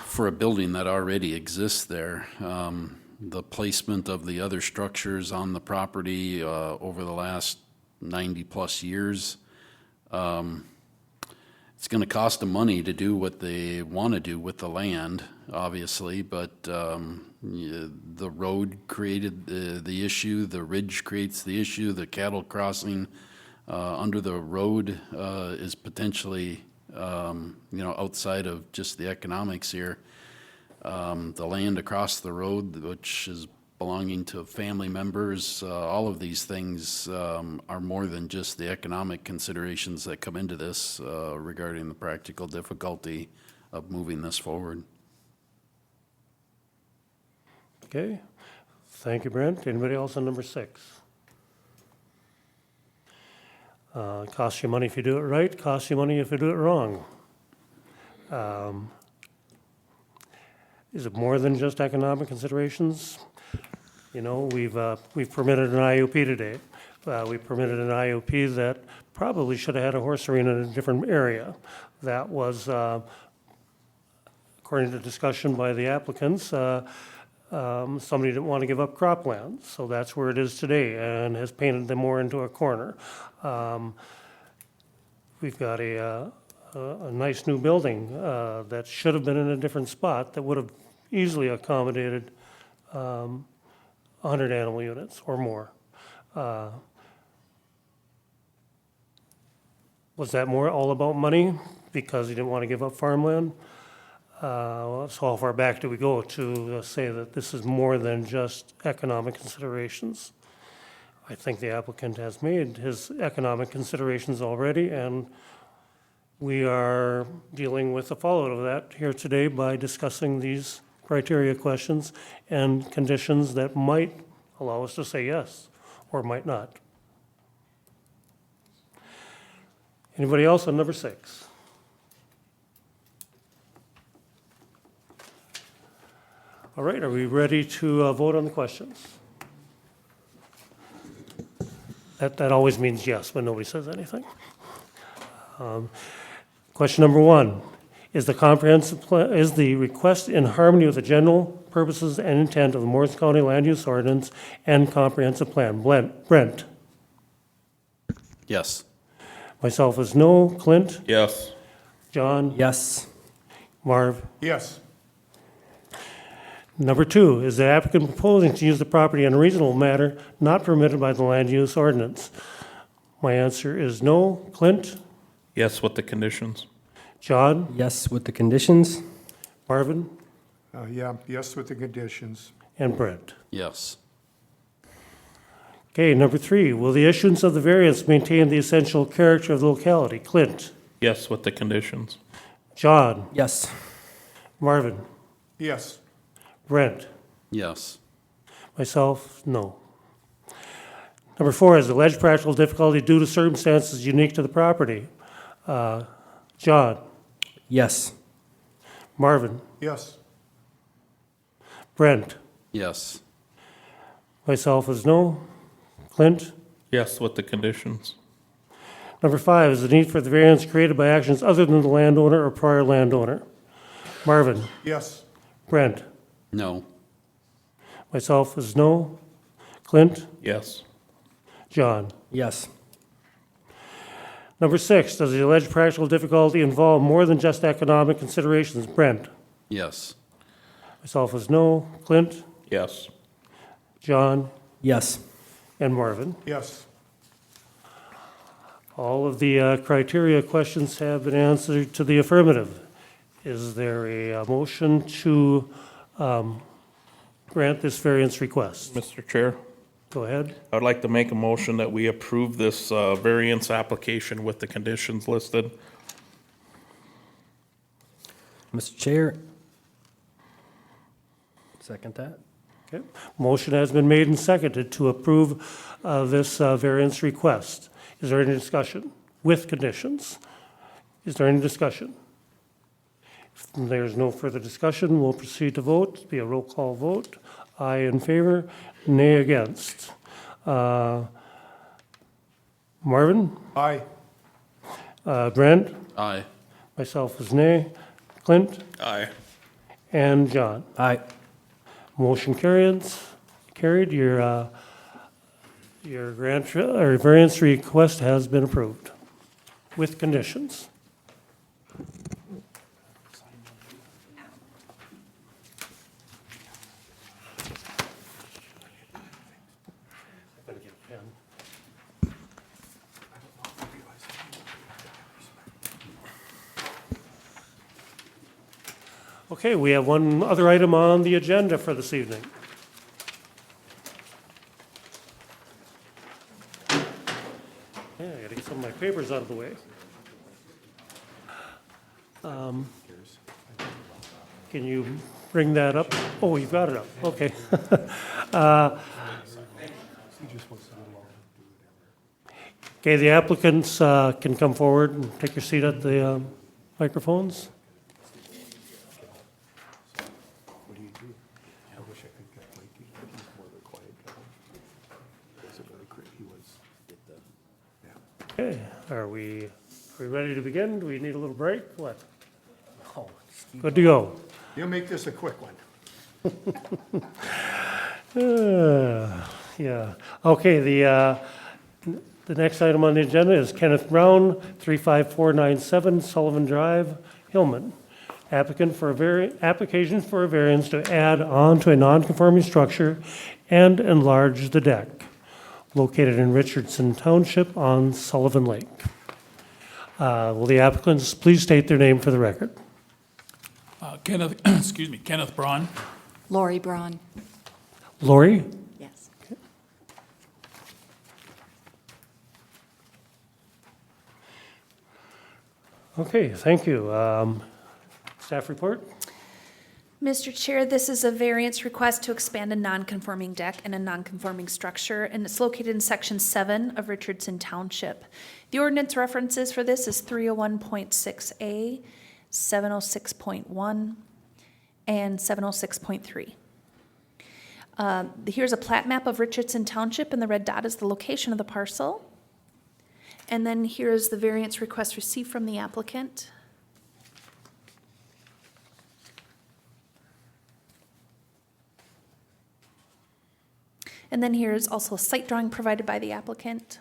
for a building that already exists there. The placement of the other structures on the property over the last 90-plus years, it's going to cost them money to do what they want to do with the land, obviously, but the road created the issue, the ridge creates the issue, the cattle crossing under the road is potentially, outside of just the economics here. The land across the road, which is belonging to family members, all of these things are more than just the economic considerations that come into this regarding the practical difficulty of moving this forward. Okay. Thank you, Brent. Anybody else on number 6? Costs you money if you do it right, costs you money if you do it wrong. Is it more than just economic considerations? You know, we've permitted an IOP today. We permitted an IOP that probably should have had a horse arena in a different area. That was, according to discussion by the applicants, somebody didn't want to give up cropland. So that's where it is today and has painted them more into a corner. We've got a nice new building that should have been in a different spot that would have easily accommodated 100 animal units or more. Was that more all about money because he didn't want to give up farmland? So how far back do we go to say that this is more than just economic considerations? I think the applicant has made his economic considerations already, and we are dealing with the fallout of that here today by discussing these criteria questions and conditions that might allow us to say yes or might not. Anybody else on number 6? All right, are we ready to vote on the questions? That always means yes when nobody says anything. Question number 1, Is the request in harmony with the general purposes and intent of the Morrison County Land Use Ordinance and Comprehensive Plan? Brent? Yes. Myself is no. Clint? Yes. John? Yes. Marv? Yes. Number 2, is the applicant proposing to use the property in a reasonable manner not permitted by the land use ordinance? My answer is no. Clint? Yes, with the conditions. John? Yes, with the conditions. Marvin? Yeah, yes with the conditions. And Brent? Yes. Okay, number 3, will the issuance of the variance maintain the essential character of the locality? Clint? Yes, with the conditions. John? Yes. Marvin? Yes. Brent? Yes. Myself, no. Number 4, is alleged practical difficulty due to circumstances unique to the property? John? Yes. Marvin? Yes. Brent? Yes. Myself is no. Clint? Yes, with the conditions. Number 5, is the need for the variance created by actions other than the landowner or prior landowner? Marvin? Yes. Brent? No. Myself is no. Clint? Yes. John? Yes. Number 6, does the alleged practical difficulty involve more than just economic considerations? Brent? Yes. Myself is no. Clint? Yes. John? Yes. And Marvin? Yes. All of the criteria questions have been answered to the affirmative. Is there a motion to grant this variance request? Mr. Chair, Go ahead. I'd like to make a motion that we approve this variance application with the conditions listed. Mr. Chair. Second that. Okay. Motion has been made and seconded to approve this variance request. Is there any discussion with conditions? Is there any discussion? If there's no further discussion, we'll proceed to vote. It'll be a roll call vote. Aye in favor, nay against. Marvin? Aye. Brent? Aye. Myself is nay. Clint? Aye. And John? Aye. Motion carried. Your grant, or variance request has been approved with conditions. Okay, we have one other item on the agenda for this evening. Yeah, I gotta get some of my papers out of the way. Can you bring that up? Oh, you've got it up, okay. Okay, the applicants can come forward and take your seat at the microphones. Okay, are we ready to begin? Do we need a little break? What? Good to go. You'll make this a quick one. Yeah, okay, the next item on the agenda is Kenneth Brown, 35497 Sullivan Drive, Hillman. Application for a variance to add on to a non-conforming structure and enlarge the deck located in Richardson Township on Sullivan Lake. Will the applicants please state their name for the record? Kenneth, excuse me, Kenneth Braun. Lori Braun. Lori? Yes. Okay, thank you. Staff report? Mr. Chair, this is a variance request to expand a non-conforming deck and a non-conforming structure, and it's located in Section 7 of Richardson Township. The ordinance references for this is 301.6A, 706.1, and 706.3. Here's a plat map of Richardson Township, and the red dot is the location of the parcel. And then here's the variance request received from the applicant. And then here's also a site drawing provided by the applicant.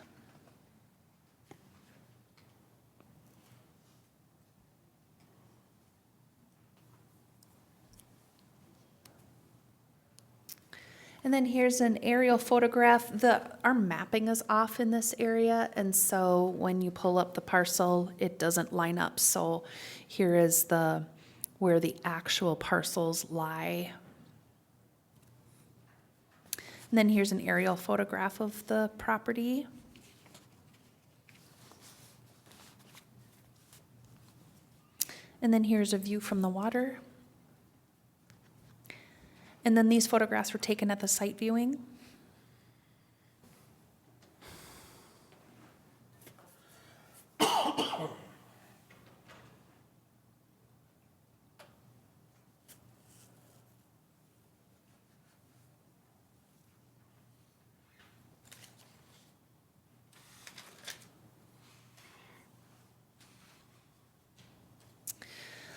And then here's an aerial photograph. Our mapping is off in this area, and so when you pull up the parcel, it doesn't line up. So here is where the actual parcels lie. And then here's an aerial photograph of the property. And then here's a view from the water. And then these photographs were taken at the site viewing.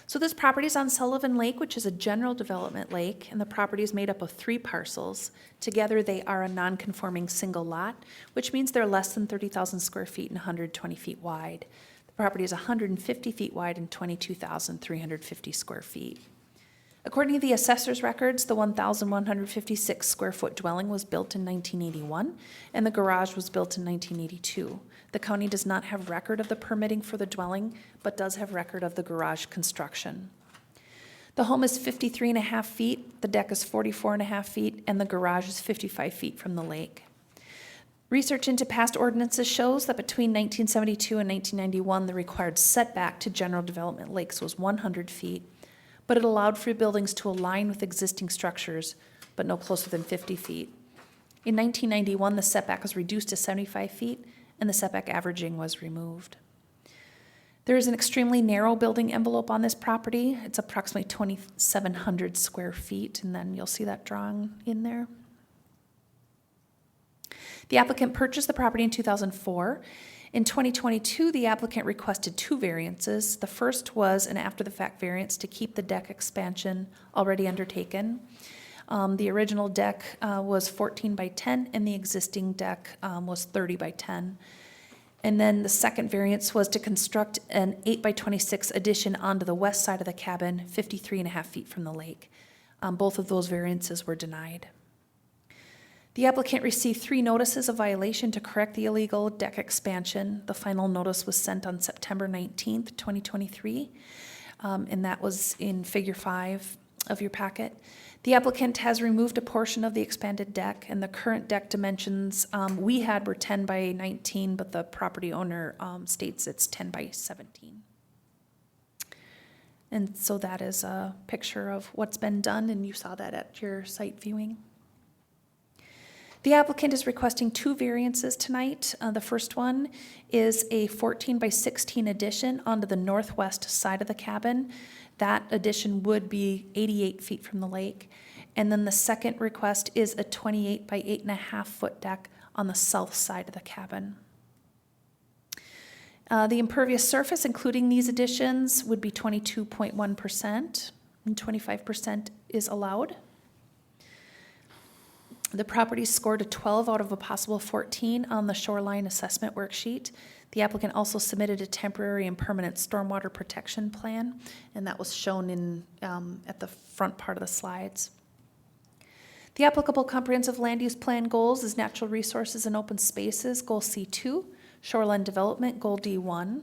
So this property is on Sullivan Lake, which is a general development lake, and the property is made up of 3 parcels. Together, they are a non-conforming single lot, which means they're less than 30,000 square feet and 120 feet wide. The property is 150 feet wide and 22,350 square feet. According to the assessor's records, the 1,156 square foot dwelling was built in 1981, and the garage was built in 1982. The county does not have record of the permitting for the dwelling, but does have record of the garage construction. The home is 53 and a half feet, the deck is 44 and a half feet, and the garage is 55 feet from the lake. Research into past ordinances shows that between 1972 and 1991, the required setback to general development lakes was 100 feet, but it allowed for buildings to align with existing structures, but no closer than 50 feet. In 1991, the setback was reduced to 75 feet, and the setback averaging was removed. There is an extremely narrow building envelope on this property. It's approximately 2,700 square feet, and then you'll see that drawing in there. The applicant purchased the property in 2004. In 2022, the applicant requested 2 variances. The first was an after-the-fact variance to keep the deck expansion already undertaken. The original deck was 14 by 10, and the existing deck was 30 by 10. And then the second variance was to construct an 8 by 26 addition onto the west side of the cabin, 53 and a half feet from the lake. Both of those variances were denied. The applicant received 3 notices of violation to correct the illegal deck expansion. The final notice was sent on September 19th, 2023, and that was in Figure 5 of your packet. The applicant has removed a portion of the expanded deck, and the current deck dimensions we had were 10 by 19, but the property owner states it's 10 by 17. And so that is a picture of what's been done, and you saw that at your site viewing. The applicant is requesting 2 variances tonight. The first one is a 14 by 16 addition onto the northwest side of the cabin. That addition would be 88 feet from the lake. And then the second request is a 28 by 8.5 foot deck on the south side of the cabin. The impervious surface, including these additions, would be 22.1%, and 25% is allowed. The property scored a 12 out of a possible 14 on the shoreline assessment worksheet. The applicant also submitted a temporary and permanent stormwater protection plan, and that was shown in at the front part of the slides. The applicable comprehensive land use plan goals is natural resources and open spaces, goal C2, shoreline development, goal D1.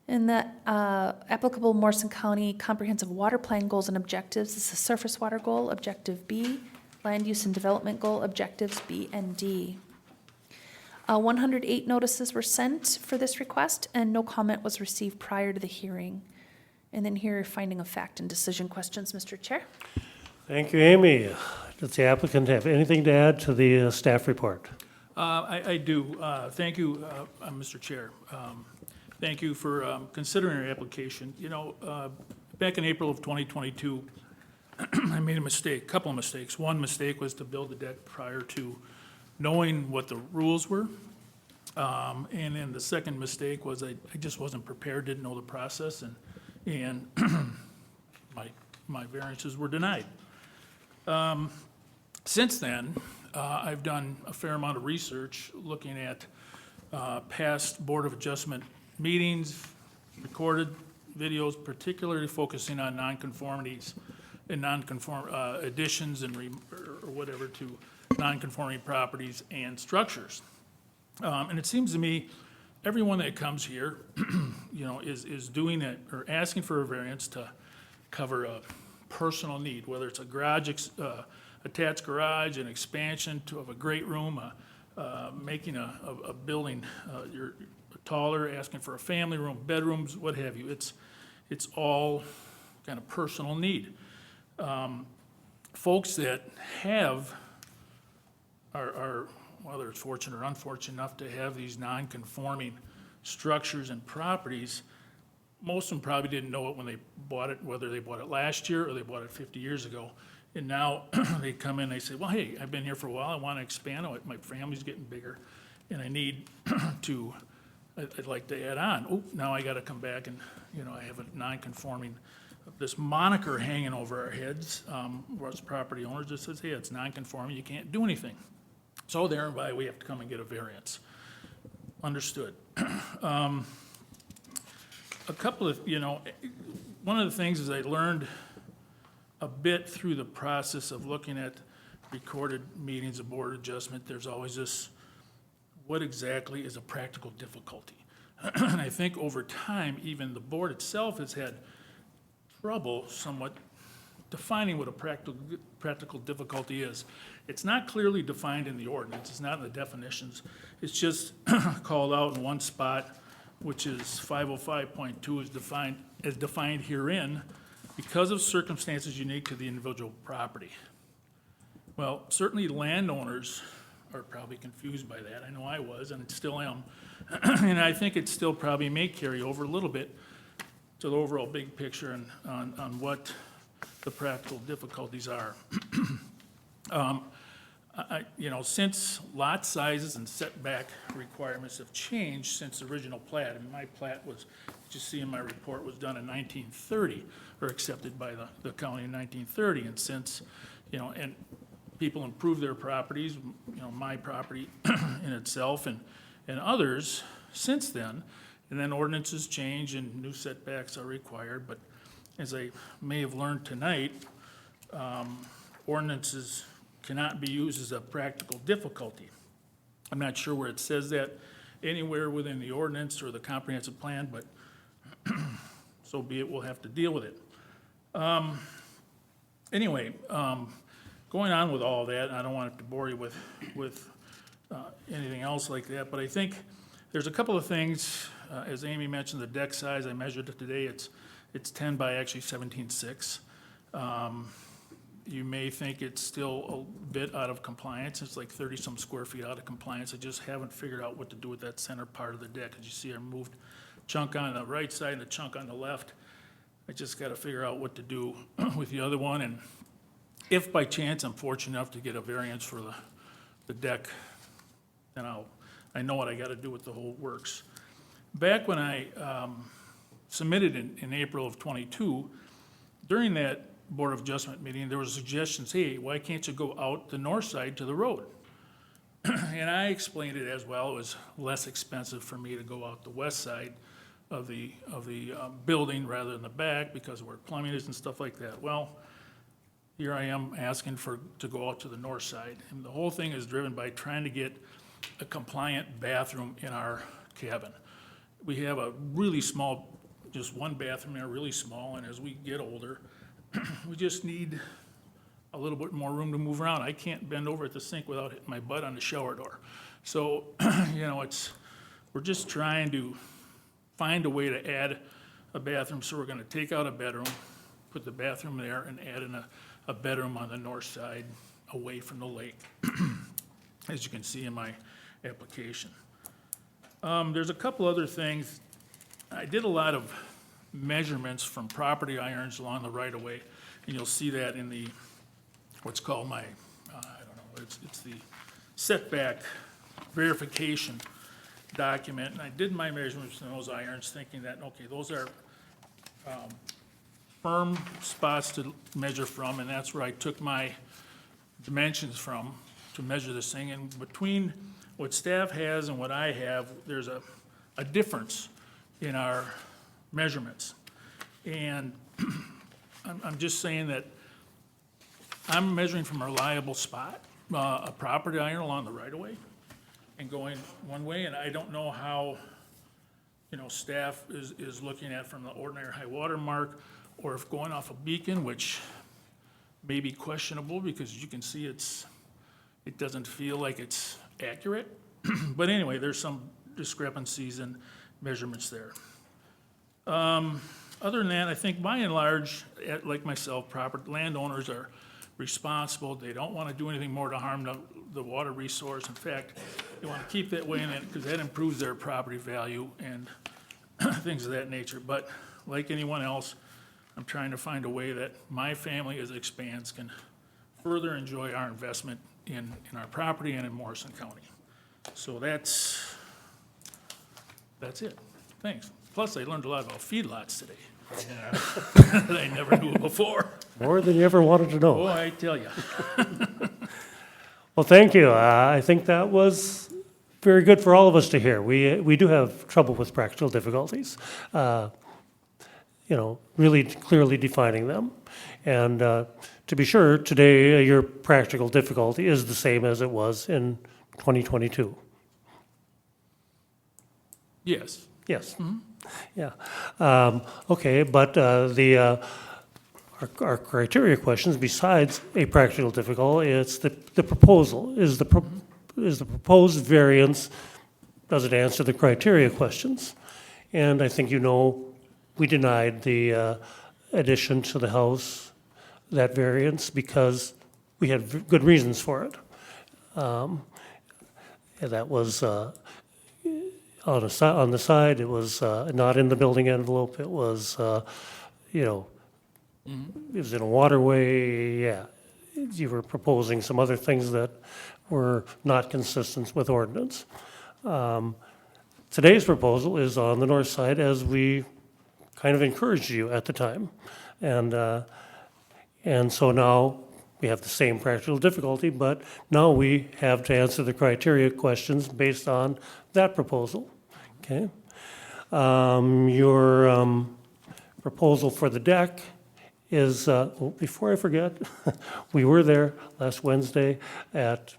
And the applicable Morrison County comprehensive water plan goals and objectives is the surface water goal, objective B, land use and development goal, objectives B and D. 108 notices were sent for this request, and no comment was received prior to the hearing. And then here are finding of fact and decision questions, Mr. Chair. Thank you, Amy. Does the applicant have anything to add to the staff report? I do. Thank you, Mr. Chair. Thank you for considering our application. You know, back in April of 2022, I made a couple of mistakes. One mistake was to build the deck prior to knowing what the rules were. And then the second mistake was I just wasn't prepared, didn't know the process, and my variances were denied. Since then, I've done a fair amount of research looking at past Board of Adjustment meetings, recorded videos, particularly focusing on nonconformities and additions and or whatever to nonconforming properties and structures. And it seems to me, everyone that comes here, is doing it or asking for a variance to cover a personal need, whether it's a garage, attached garage, an expansion of a great room, making a building you're taller, asking for a family room, bedrooms, what have you. It's all kind of personal need. Folks that are whether it's fortunate or unfortunate enough to have these non-conforming structures and properties, most of them probably didn't know it when they bought it, whether they bought it last year or they bought it 50 years ago. And now they come in, they say, well, hey, I've been here for a while, I want to expand, my family's getting bigger, and I need I'd like to add on. Oh, now I got to come back and, I have a non-conforming, this moniker hanging over our heads, where it's property owners that says, hey, it's non-conforming, you can't do anything. So thereby, we have to come and get a variance. Understood. A couple of, one of the things is I learned a bit through the process of looking at recorded meetings of Board Adjustment. There's always this, what exactly is a practical difficulty? And I think over time, even the board itself has had trouble somewhat defining what a practical difficulty is. It's not clearly defined in the ordinance, it's not in the definitions. It's just called out in one spot, which is 505.2 is defined herein because of circumstances unique to the individual property. Well, certainly landowners are probably confused by that. I know I was, and still am. And I think it still probably may carry over a little bit to the overall big picture on what the practical difficulties are. Since lot sizes and setback requirements have changed since the original plat, and my plat was, you see in my report, was done in 1930, or accepted by the county in 1930, and since, and people improved their properties, my property in itself and others since then, and then ordinances change and new setbacks are required, but as I may have learned tonight, ordinances cannot be used as a practical difficulty. I'm not sure where it says that anywhere within the ordinance or the comprehensive plan, but so be it, we'll have to deal with it. Anyway, going on with all that, I don't want to bore you with anything else like that, but I think there's a couple of things, as Amy mentioned, the deck size, I measured it today, it's 10 by actually 17.6. You may think it's still a bit out of compliance. It's like 30-some square feet out of compliance. I just haven't figured out what to do with that center part of the deck. As you see, I moved a chunk on the right side and a chunk on the left. I just got to figure out what to do with the other one. And if by chance I'm fortunate enough to get a variance for the deck, then I know what I got to do with the whole works. Back when I submitted in April of '22, during that Board of Adjustment meeting, there was suggestions, hey, why can't you go out the north side to the road? And I explained it as well, it was less expensive for me to go out the west side of the building rather than the back because of where plumbing is and stuff like that. Well, here I am asking to go out to the north side. And the whole thing is driven by trying to get a compliant bathroom in our cabin. We have a really small, just one bathroom there, really small, and as we get older, we just need a little bit more room to move around. I can't bend over at the sink without hitting my butt on the shower door. So, we're just trying to find a way to add a bathroom. So we're gonna take out a bedroom, put the bathroom there, and add in a bedroom on the north side away from the lake, as you can see in my application. There's a couple other things. I did a lot of measurements from property irons along the right-of-way, and you'll see that in the, what's called my, it's the setback verification document, and I did my measurements in those irons thinking that, okay, those are firm spots to measure from, and that's where I took my dimensions from to measure this thing, and between what staff has and what I have, there's a difference in our measurements. And I'm just saying that I'm measuring from a reliable spot, a property line along the right-of-way, and going one way, and I don't know how, staff is looking at from the ordinary high water mark, or if going off a beacon, which may be questionable, because you can see it doesn't feel like it's accurate. But anyway, there's some discrepancies in measurements there. Other than that, I think by and large, like myself, landowners are responsible. They don't want to do anything more to harm the water resource. In fact, they want to keep that way, because that improves their property value and things of that nature. But like anyone else, I'm trying to find a way that my family, as it expands, can further enjoy our investment in our property and in Morrison County. So that's it. Thanks. Plus, I learned a lot about feedlots today that I never knew before. More than you ever wanted to know. Oh, I tell you. Well, thank you. I think that was very good for all of us to hear. We do have trouble with practical difficulties, really clearly defining them. And to be sure, today your practical difficulty is the same as it was in 2022. Yes. Yes. Yeah. Okay, but our criteria questions, besides a practical difficulty, it's the proposal. Is the proposed variance, does it answer the criteria questions? And I think we denied the addition to the house, that variance, because we had good reasons for it. And that was on the side, it was not in the building envelope, it was, it was in a waterway, yeah. You were proposing some other things that were not consistent with ordinance. Today's proposal is on the north side, as we kind of encouraged you at the time. And so now we have the same practical difficulty, but now we have to answer the criteria questions based on that proposal, okay? Your proposal for the deck is, before I forget, we were there last Wednesday at,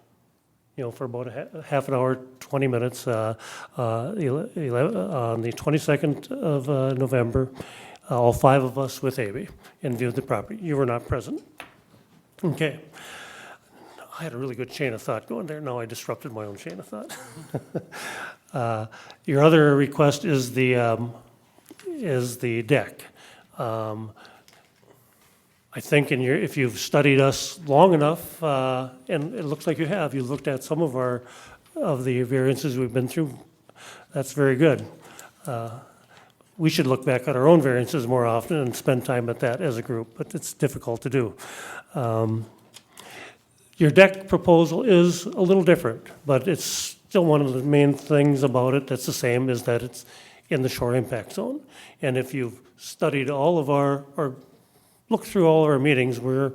for about a half an hour, 20 minutes, on the 22nd of November, all 5 of us with Amy, and viewed the property. You were not present. Okay. I had a really good chain of thought going there. Now I disrupted my own chain of thought. Your other request is the deck. I think if you've studied us long enough, and it looks like you have, you looked at some of the variances we've been through. That's very good. We should look back at our own variances more often and spend time at that as a group, but it's difficult to do. Your deck proposal is a little different, but it's still one of the main things about it that's the same, is that it's in the shore impact zone. And if you've studied all of or looked through all of our meetings, we're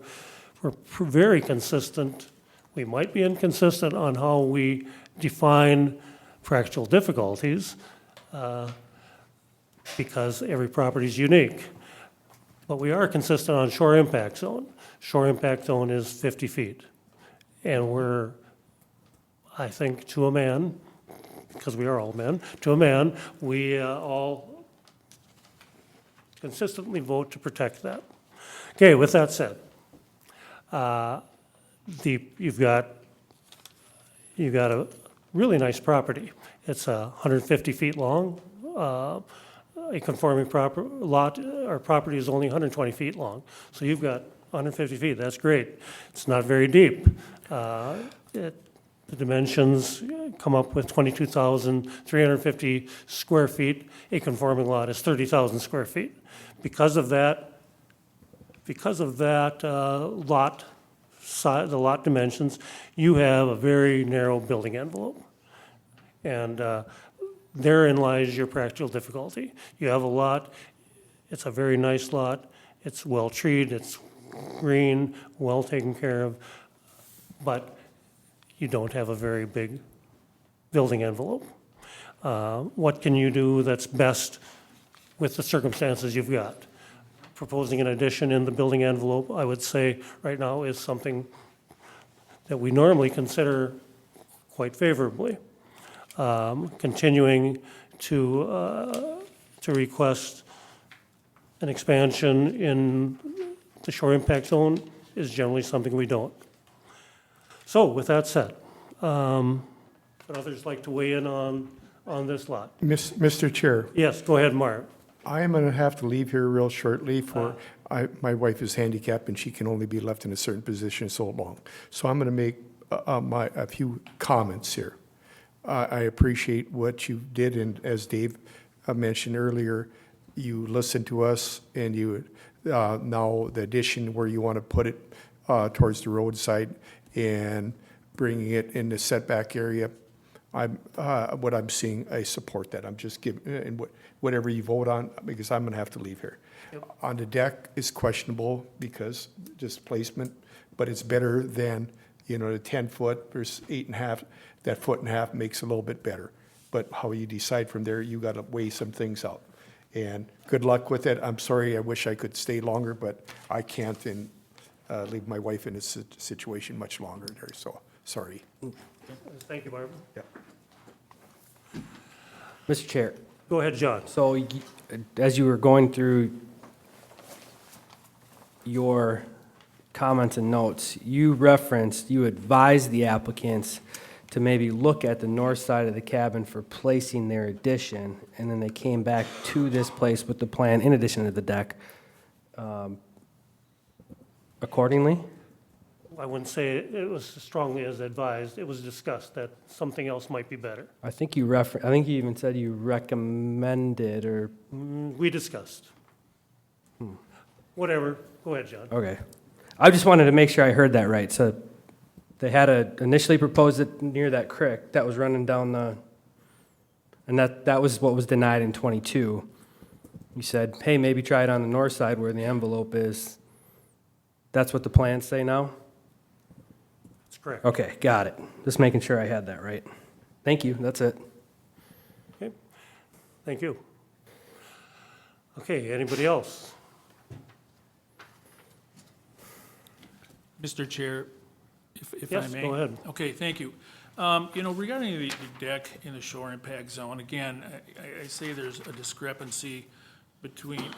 very consistent. We might be inconsistent on how we define practical difficulties, because every property is unique. But we are consistent on shore impact zone. Shore impact zone is 50 feet. And we're, I think, to a man, because we are all men, to a man, we all consistently vote to protect that. Okay, with that said, you've got a really nice property. It's 150 feet long. A conforming property is only 120 feet long. So you've got 150 feet, that's great. It's not very deep. The dimensions come up with 22,350 square feet. A conforming lot is 30,000 square feet. Because of that lot size, the lot dimensions, you have a very narrow building envelope. And therein lies your practical difficulty. You have a lot, it's a very nice lot, it's well treated, it's green, well taken care of, but you don't have a very big building envelope. What can you do that's best with the circumstances you've got? Proposing an addition in the building envelope, I would say, right now is something that we normally consider quite favorably. Continuing to request an expansion in the shore impact zone is generally something we don't. So with that said, would others like to weigh in on this lot? Mr. Chair, Yes, go ahead, Mark. I am going to have to leave here real shortly my wife is handicapped and she can only be left in a certain position so long. So I'm going to make a few comments here. I appreciate what you did, and as Dave mentioned earlier, you listened to us, and you now the addition where you want to put it towards the roadside and bringing it in the setback area. What I'm seeing, I support that. I'm just giving, and whatever you vote on, because I'm going to have to leave here. Yep. On the deck is questionable because just placement, but it's better than, the 10-foot versus 8.5. That 1.5 makes a little bit better. But how you decide from there, you got to weigh some things out. And good luck with it. I'm sorry, I wish I could stay longer, but I can't and leave my wife in this situation much longer there, so sorry. Thank you, Mark. Yeah. Mr. Chair, Go ahead, John. so as you were going through your comments and notes, you advised the applicants to maybe look at the north side of the cabin for placing their addition, and then they came back to this place with the plan in addition to the deck accordingly? I wouldn't say it was as strongly as advised. It was discussed that something else might be better. I think you even said you recommended or, We discussed. Whatever. Go ahead, John. okay. I just wanted to make sure I heard that right. So they had initially proposed it near that creek that was running down and that was what was denied in 22. You said, hey, maybe try it on the north side where the envelope is. That's what the plans say now? That's correct. Okay, got it. Just making sure I had that right. Thank you, that's it. Okay. Thank you. Okay, anybody else? Mr. Chair, if I Yes, may. go ahead. Okay, thank you. Regarding the deck in the shore impact zone, again, I say there's a discrepancy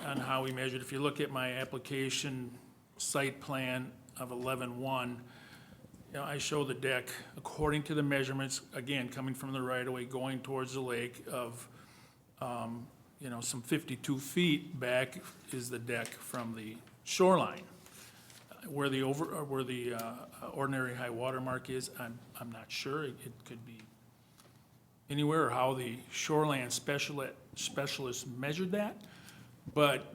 on how we measured. If you look at my application site plan of 11-1, I show the deck according to the measurements, again, coming from the right-of-way, going towards the lake of, some 52 feet back is the deck from the shoreline. Where the ordinary high water mark is, I'm not sure. It could be anywhere, or how the shoreline specialist measured that. But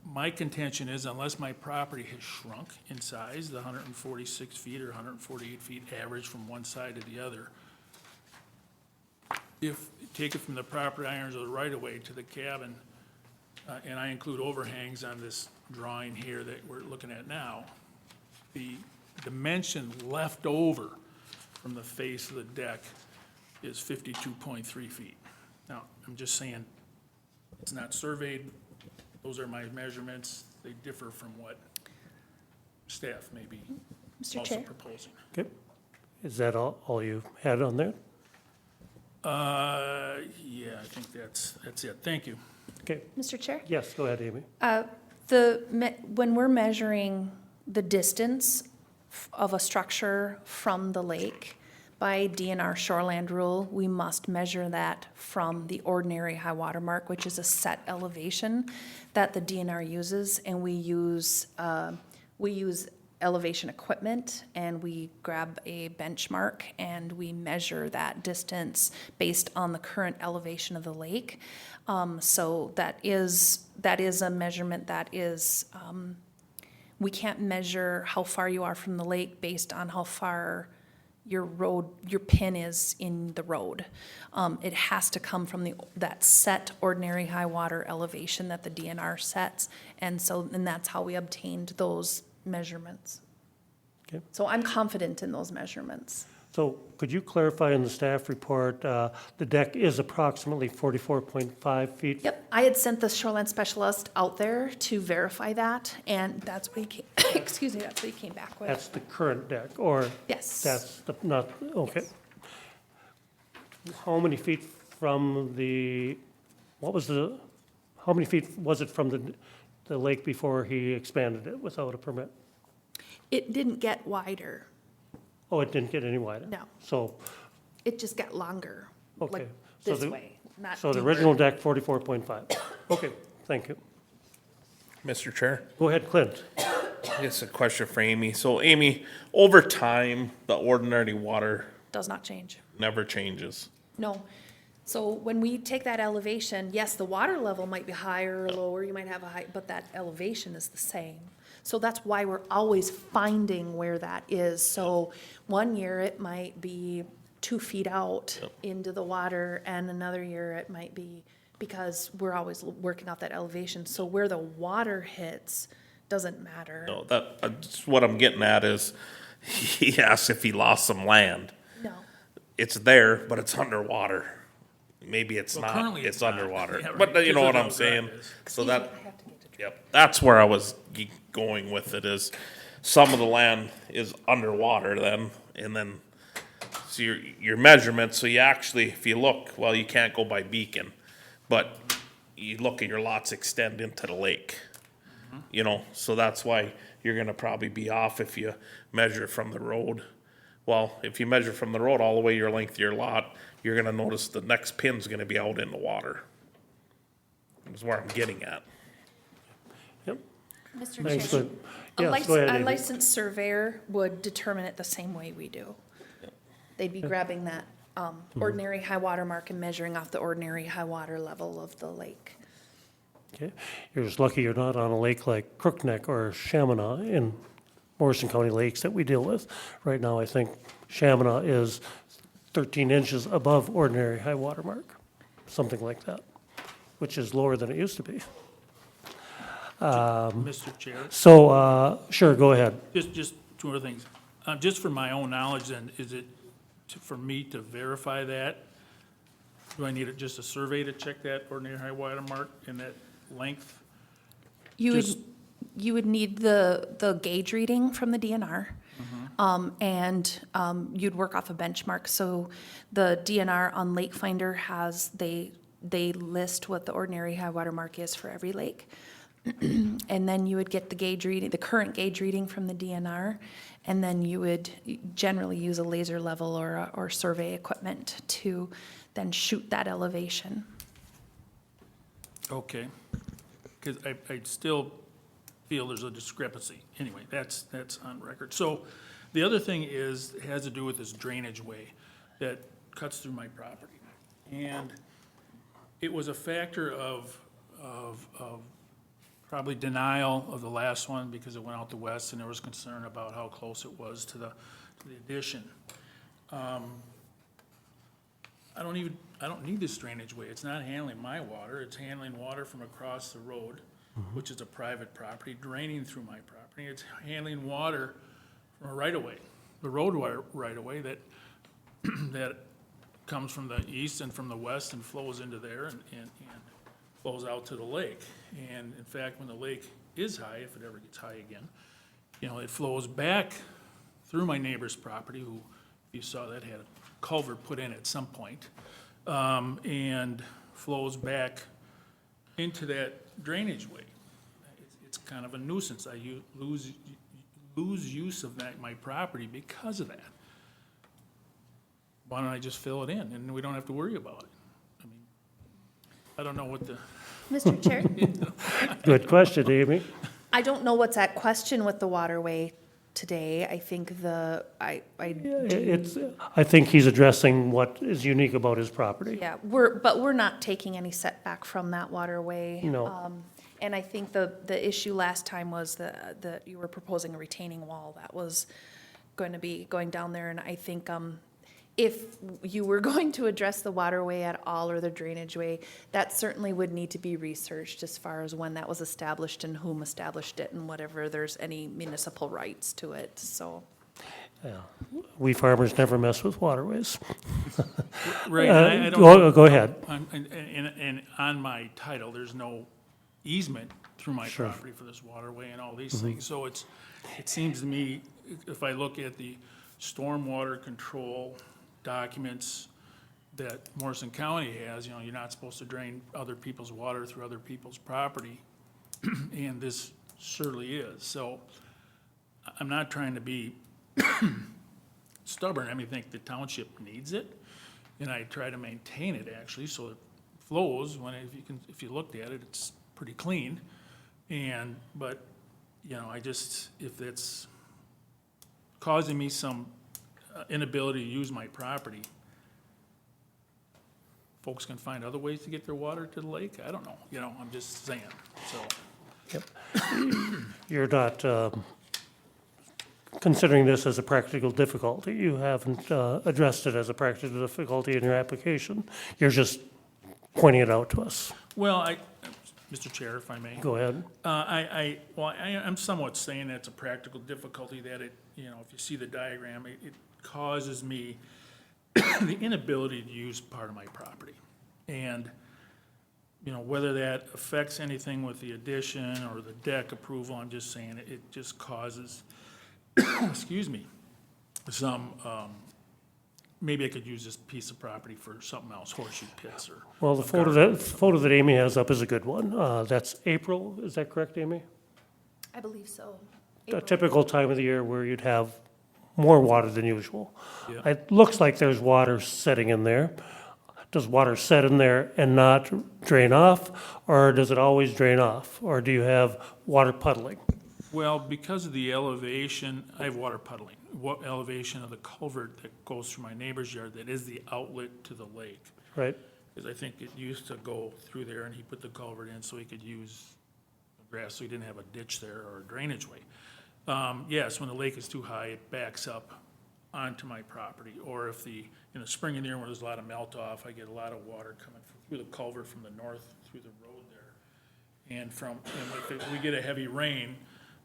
my contention is, unless my property has shrunk in size, the 146 feet or 148 feet average from one side to the other, if take it from the property owners of the right-of-way to the cabin, and I include overhangs on this drawing here that we're looking at now, the dimension left over from the face of the deck is 52.3 feet. Now, I'm just saying, it's not surveyed. Those are my measurements. They differ from what staff may be Mr. also Chair? proposing. Okay. Is that all you had on there? Yeah, I think that's it. Thank you. Okay. Mr. Chair? Yes, go ahead, Amy. When we're measuring the distance of a structure from the lake, by DNR shoreland rule, we must measure that from the ordinary high water mark, which is a set elevation that the DNR uses, and we use elevation equipment, and we grab a benchmark and we measure that distance based on the current elevation of the lake. So that is a measurement that is, we can't measure how far you are from the lake based on how far your pin is in the road. It has to come from that set ordinary high water elevation that the DNR sets, and that's how we obtained those measurements. Okay. So I'm confident in those measurements. So could you clarify in the staff report, the deck is approximately 44.5 feet? Yep, I had sent the shoreline specialist out there to verify that, and that's what he came, excuse me, that's what he came back with. That's the current deck, or? Yes. That's the, not, okay. How many feet from the, how many feet was it from the lake before he expanded it without a permit? It didn't get wider, Oh, it didn't get any wider? no, So, it just got longer, okay. like So this the- way, not So the deeper. original deck, 44.5. Okay, thank you. Mr. Chair? Go ahead, Clint. It's a question for Amy. So Amy, over time, the ordinary water Does not change. never changes. No. So when we take that elevation, yes, the water level might be higher or lower, you might have a high, but that elevation is the same. So that's why we're always finding where that is. So one year it might be 2 feet out into the water, and another year it might be, because we're always working out that elevation. So where the water hits doesn't matter. No, that's what I'm getting at is, he asked if he lost some land. No. It's there, but it's underwater. Maybe it's Well, not, currently it's it's not. underwater. Yeah, right, But you know because what of I'm how saying? dry it is. So Excuse that, me, I have to get to- yep, that's where I was going with it is, some of the land is underwater then, and then, so your measurements, so you actually, if you look, well, you can't go by beacon, but you look at your lots extend into the lake. You know, so that's why you're gonna probably be off if you measure from the road. Well, if you measure from the road all the way your length of your lot, you're gonna notice the next pin's gonna be out in the water. That's where I'm getting at. Yep, Mr. thanks, Chair. Clint. Yes, go ahead, A Amy. licensed surveyor would determine it the same way we do. They'd be grabbing that ordinary high water mark and measuring off the ordinary high water level of the lake. Okay, you're just lucky you're not on a lake like Crookneck or Chaminade in Morrison County lakes that we deal with. Right now, I think Chaminade is 13 inches above ordinary high water mark, something like that, which is lower than it used to be. Mr. Chair, So, sure, go ahead. just two other things. Just for my own knowledge, then, is it for me to verify that? Do I need just a survey to check that ordinary high water mark and that length? Just- You would need the gauge reading from the DNR. And you'd work off a benchmark. So the DNR on Lake Finder has, they list what the ordinary high water mark is for every lake. And then you would get the gauge reading, the current gauge reading from the DNR, and then you would generally use a laser level or survey equipment to then shoot that elevation. Okay, because I still feel there's a discrepancy. Anyway, that's on record. So the other thing is, it has to do with this drainage way that cuts through my property. And it was a factor of probably denial of the last one because it went out the west and there was concern about how close it was to the addition. I don't need this drainage way. It's not handling my water. It's handling water from across the road, which is a private property, draining through my property. It's handling water from a right-of-way, the road right-of-way that, that comes from the east and from the west and flows into there and flows out to the lake. And in fact, when the lake is high, if it ever gets high again, you know, it flows back through my neighbor's property, who, you saw that had a culvert put in at some point, and flows back into that drainage way. It's kind of a nuisance. I lose use of my property because of that. Why don't I just fill it in and we don't have to worry about it? I mean, I don't know what the, Mr. Chair? Good question, Amy. I don't know what's at question with the waterway today. I think I think he's addressing what is unique about his property. yeah, we're not taking any setback from that waterway. No. And I think the issue last time was that you were proposing a retaining wall that was going to be going down there. And I think, if you were going to address the waterway at all or the drainage way, that certainly would need to be researched as far as when that was established and whom established it and whatever there's any municipal rights to it, so. Yeah. We farmers never mess with waterways. Right, and I don't. Go ahead. And on my title, there's no easement through my Sure. property for this waterway and all these things. So it seems to me, if I look at the stormwater control documents that Morrison County has, you're not supposed to drain other people's water through other people's property, and this certainly is. So I'm not trying to be stubborn. I mean, I think the township needs it, and I try to maintain it actually, so it flows. If you looked at it, it's pretty clean. But if it's causing me some inability to use my property, folks can find other ways to get their water to the lake. I don't know. I'm just saying. So You're not considering this as a practical difficulty. You haven't addressed it as a practical difficulty in your application. You're just pointing it out to us. well, Mr. Chair, if I may. Go ahead. I'm somewhat saying that's a practical difficulty that if you see the diagram, it causes me the inability to use part of my property. And, whether that affects anything with the addition or the deck approval, I'm just saying it just causes, excuse me, some, maybe I could use this piece of property for something else, horseshoe pits or. Well, the photo that Amy has up is a good one. That's April, is that correct, Amy? I believe so. A typical time of the year where you'd have more water than usual. Yeah. It looks like there's water setting in there. Does water set in there and not drain off, or does it always drain off? Or do you have water puddling? Well, because of the elevation, I have water puddling, elevation of the culvert that goes through my neighbor's yard, that is the outlet to the lake. Right? Because I think it used to go through there, and he put the culvert in so he could use the grass, so he didn't have a ditch there or a drainage way. Yes, when the lake is too high, it backs up onto my property. Or if in the spring and the year when there's a lot of melt off, I get a lot of water coming through the culvert from the north, through the road there. And if we get a heavy rain,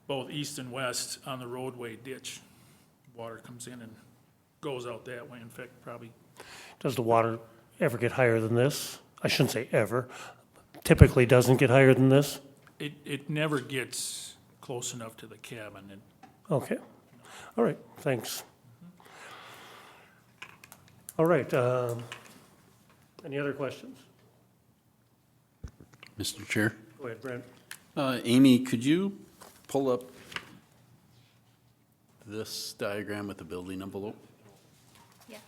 both east and west on the roadway ditch, water comes in and goes out that way. In fact, probably. Does the water ever get higher than this? I shouldn't say ever. Typically doesn't get higher than this? It never gets close enough to the cabin. And Okay. All right, thanks. All right, any other questions? Mr. Chair? Go ahead, Brent. Amy, could you pull up this diagram with the building envelope? Yes.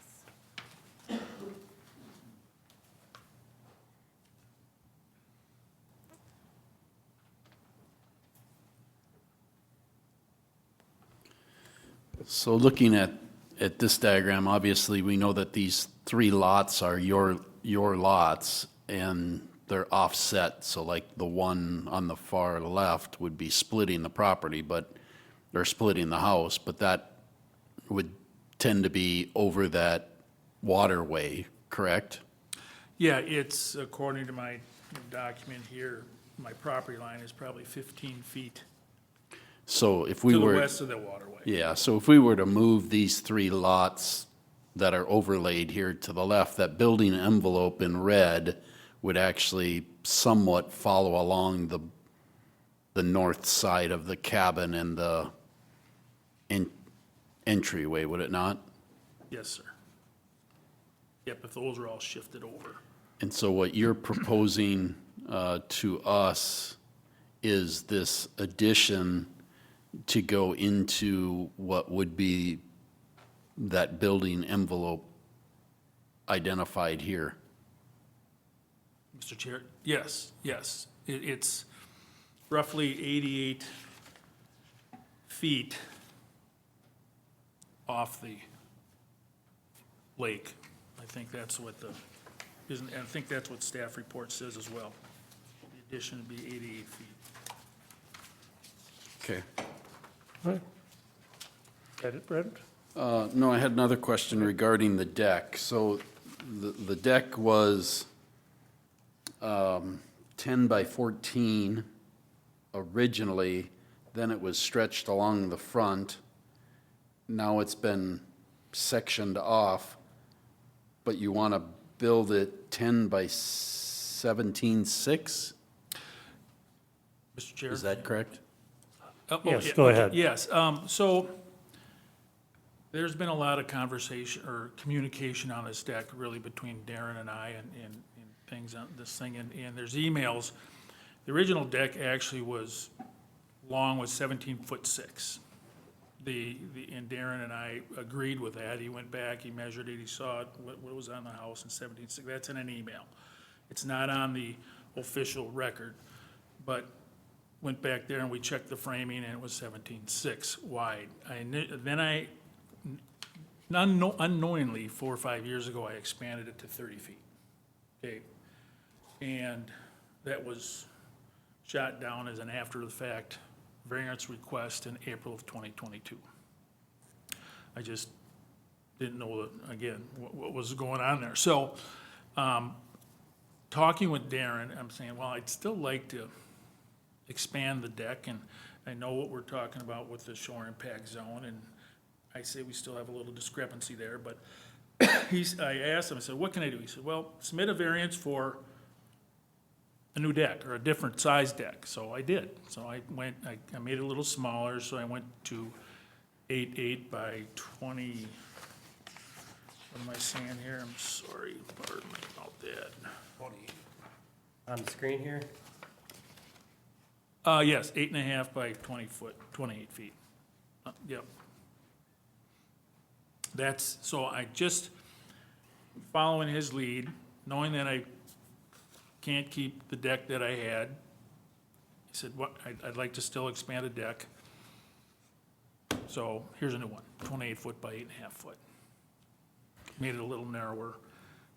So looking at this diagram, obviously, we know that these three lots are your lots, and they're offset. So like the one on the far left would be splitting the property, but they're splitting the house, but that would tend to be over that waterway, correct? yeah, it's, according to my document here, my property line is probably 15 feet So if we to the were. west of the waterway. Yeah, so if we were to move these three lots that are overlaid here to the left, that building envelope in red would actually somewhat follow along the north side of the cabin and the entryway, would it not? Yes, sir. Yep, if those are all shifted over. And so what you're proposing to us is this addition to go into what would be that building envelope identified here. Mr. Chair, yes. It's roughly 88 feet off the lake. I think that's what I think that's what staff report says as well. The addition would be 88 feet. Okay. All right. Got it, Brent? No, I had another question regarding the deck. So the deck was 10 by 14 originally, then it was stretched along the front. now it's been sectioned off, but you want to build it 10 by 17.6? Mr. Chair? Is that correct? Yes, yeah, go okay, ahead. Yes, so there's been a lot of conversation or communication on this deck, really between Darren and I and things on this thing, and there's emails. The original deck actually was long, was 17'6". And Darren and I agreed with that. He went back, he measured it, he saw it, what was on the house in 17'6". That's in an email. It's not on the official record, but went back there and we checked the framing and it was 17'6" wide. Unknowingly, 4 or 5 years ago, I expanded it to 30 feet. Okay, and that was shot down as an after-the-fact variance request in April of 2022. I just didn't know, again, what was going on there. So, talking with Darren, I'm saying, well, I'd still like to expand the deck, and I know what we're talking about with the shore impact zone, and I say we still have a little discrepancy there, but I asked him, I said, what can I do? He said, well, submit a variance for a new deck or a different size deck. So I did. So I made it a little smaller, so I went to 8 by 20. What am I saying here? I'm sorry, pardon me about that. On the screen here? Yes, 8.5 by 20 foot, 28 feet. Yep. So I just, following his lead, knowing that I can't keep the deck that I had, he said, I'd like to still expand a deck. So here's a new one, 28 foot by 8.5 foot. Made it a little narrower.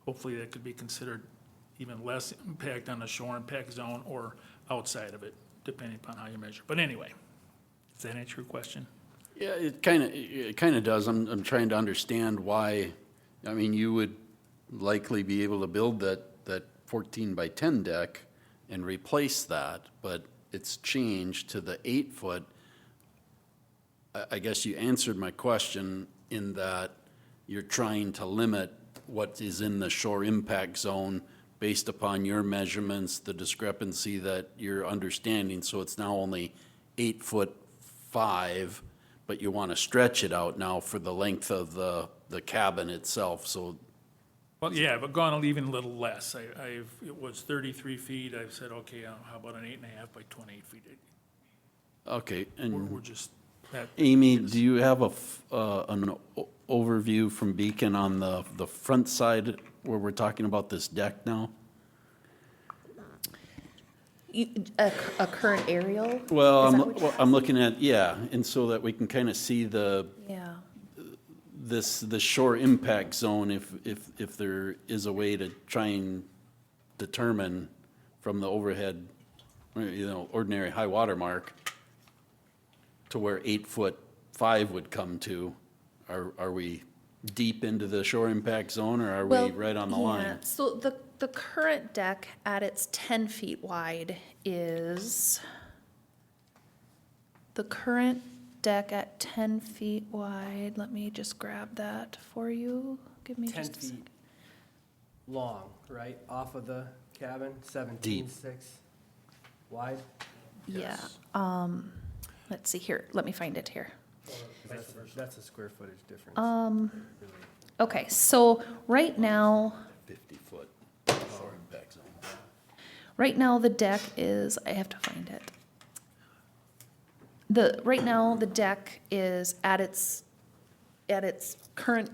Hopefully that could be considered even less impact on the shore impact zone or outside of it, depending upon how you measure. But anyway, does that answer your question? Yeah, it kind of does. I'm trying to understand why. I mean, you would likely be able to build that 14 by 10 deck and replace that, but it's changed to the 8 foot. I guess you answered my question in that you're trying to limit what is in the shore impact zone based upon your measurements, the discrepancy that you're understanding. So it's now only 8'5", but you want to stretch it out now for the length of the cabin itself. So Well, yeah, but gone even a little less. It was 33 feet. I've said, okay, how about an 8.5 by 28 feet? okay, We're and just, that. Amy, do you have an overview from Beacon on the front side where we're talking about this deck now? A current aerial? Well, Is that what you're I'm looking at, yeah, and so that we can kind of see Yeah. the shore impact zone, if there is a way to try and determine from the overhead, ordinary high water mark to where 8'5" would come to. Are we deep into the shore impact zone, or are we right on the line? So the current deck at its 10 feet wide is, the current deck at 10 feet wide, let me just grab that for you. Give me 10 just a feet second. long, right, off of the cabin, 17.6 wide? Yeah, let's see here, let me find it here. That's a square footage difference. Okay, so right now, 50-foot shore impact zone. right now the deck is, I have to find it. Right now, the deck is at its current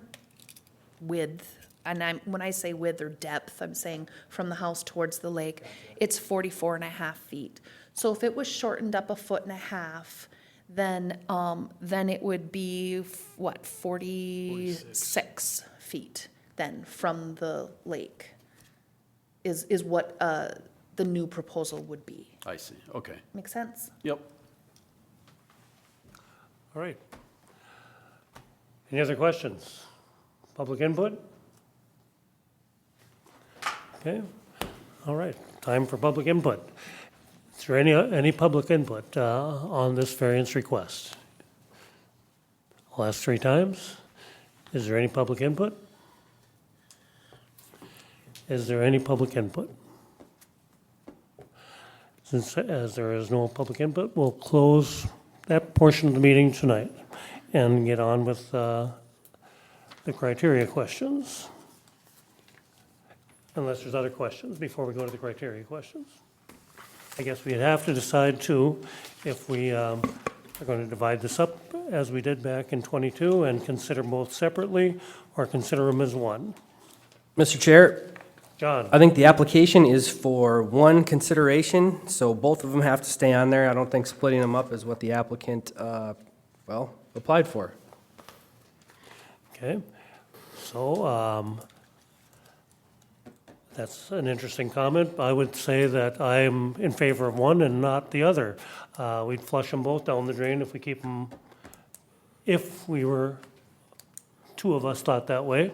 width, and when I say width or depth, I'm saying from the house towards the lake, it's 44.5 feet. So if it was shortened up 1.5 feet, then it would be, 46 feet then from the lake, is what the new proposal would be. I see, okay. Make sense? Yep. All right. Any other questions? Public input? Okay, all right, time for public input. Is there any public input on this variance request? I'll ask 3 times. Is there any public input? Is there any public input? Since, as there is no public input, we'll close that portion of the meeting tonight and get on with the criteria questions. Unless there's other questions before we go to the criteria questions. I guess we'd have to decide too, if we are going to divide this up as we did back in '22 and consider both separately or consider them as one. Mr. Chair, John? I think the application is for one consideration, so both of them have to stay on there. I don't think splitting them up is what the applicant, applied for. Okay, so, that's an interesting comment. I would say that I'm in favor of one and not the other. We'd flush them both down the drain if we keep them, if we were, 2 of us thought that way.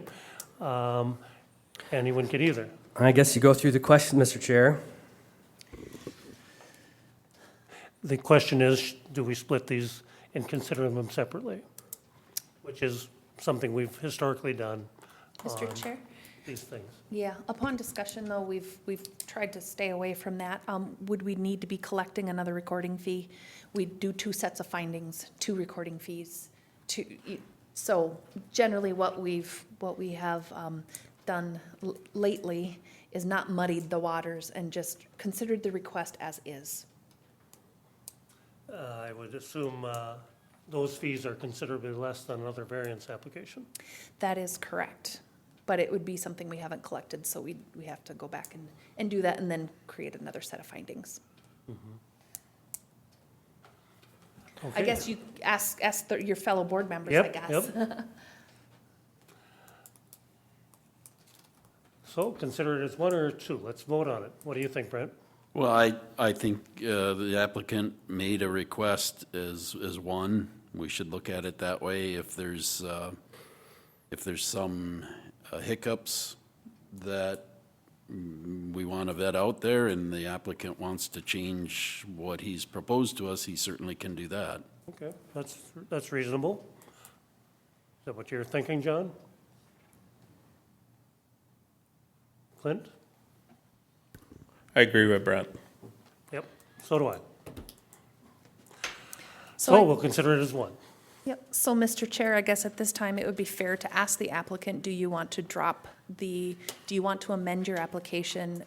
And he wouldn't get either. I guess you go through the question, Mr. Chair. The question is, do we split these and consider them separately? Which is something we've historically done Mr. Chair? these things. Yeah, upon discussion, though, we've tried to stay away from that. Would we need to be collecting another recording fee? We do 2 sets of findings, 2 recording fees. So generally, what we have done lately is not muddied the waters and just considered the request as is. I would assume those fees are considerably less than another variance application. That is correct. But it would be something we haven't collected, so we have to go back and do that and then create another set of findings. I Okay. guess you ask your fellow board members, I Yep, guess. yep. So consider it as 1 or 2. Let's vote on it. What do you think, Brent? Well, I think the applicant made a request as one. We should look at it that way. If there's some hiccups that we want to vet out there and the applicant wants to change what he's proposed to us, he certainly can do that. Okay, that's reasonable. Is that what you're thinking, John? Clint? I agree with Brent. Yep, so do I. So So I- we'll consider it as 1. Yep, so Mr. Chair, I guess at this time, it would be fair to ask the applicant, do you want to amend your application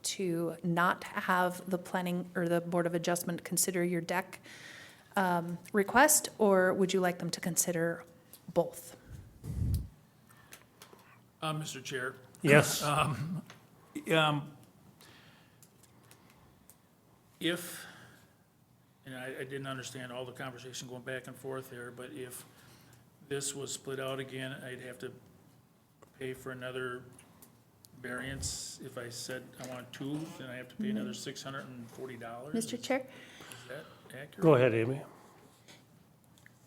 to not have the planning or the Board of Adjustment consider your deck request, or would you like them to consider both? Mr. Chair, Yes, if, and I didn't understand all the conversation going back and forth there, but if this was split out again, I'd have to pay for another variance. If I said I want 2, then I have to pay another $640. Mr. Chair? Is that accurate? go ahead, Amy.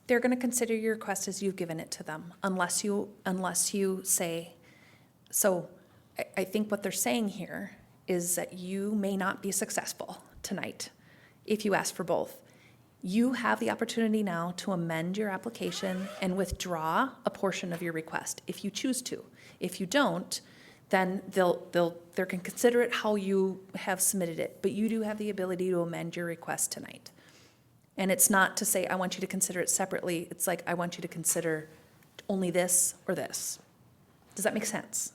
They're going to consider your request as you've given it to them, unless you say, so I think what they're saying here is that you may not be successful tonight if you ask for both. You have the opportunity now to amend your application and withdraw a portion of your request if you choose to. If you don't, then they can consider it how you have submitted it, but you do have the ability to amend your request tonight. And it's not to say, I want you to consider it separately. It's like, I want you to consider only this or this. Does that make sense?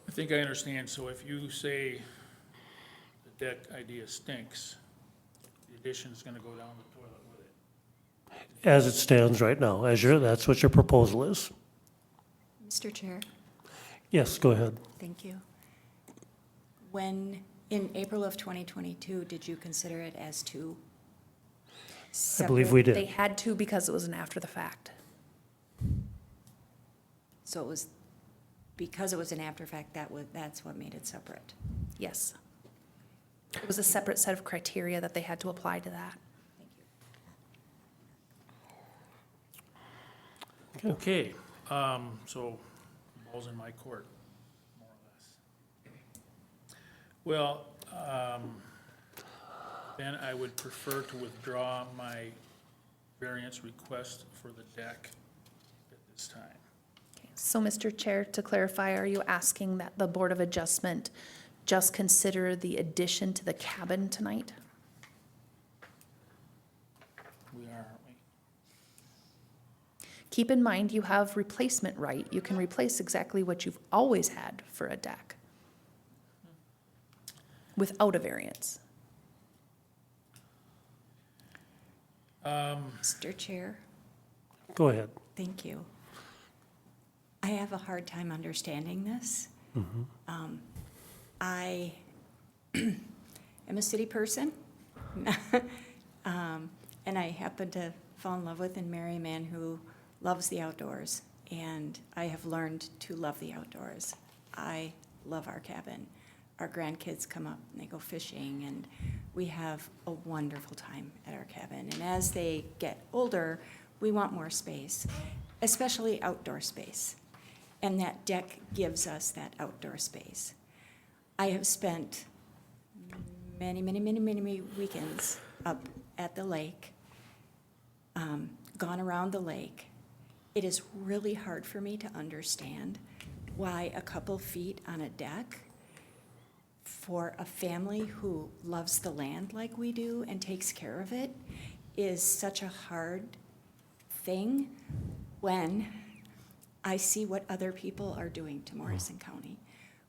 I think I understand. So if you say the deck idea stinks, the addition is gonna go down the toilet with it. As it stands right now, that's what your proposal is. Mr. Chair, Yes, go ahead. thank you. When, in April of 2022, did you consider it as 2? I believe we They did. had to because it was an after the fact. So it was, because it was an after fact, that's what made it separate? Yes. It was a separate set of criteria that they had to apply to that. Thank you. Okay, so ball's in my court, more or less. Well, then I would prefer to withdraw my variance request for the deck at this time. So, Mr. Chair, to clarify, are you asking that the Board of Adjustment just consider the addition to the cabin tonight? We are, aren't we? Keep in mind, you have replacement right. You can replace exactly what you've always had for a deck without a variance. Mr. Chair, Go ahead. thank you. I have a hard time understanding this. I am a city person, and I happen to fall in love with and marry a man who loves the outdoors, and I have learned to love the outdoors. I love our cabin. Our grandkids come up and they go fishing, and we have a wonderful time at our cabin. And as they get older, we want more space, especially outdoor space. And that deck gives us that outdoor space. I have spent many weekends up at the lake, gone around the lake. It is really hard for me to understand why a couple feet on a deck for a family who loves the land like we do and takes care of it is such a hard thing when I see what other people are doing to Morrison County.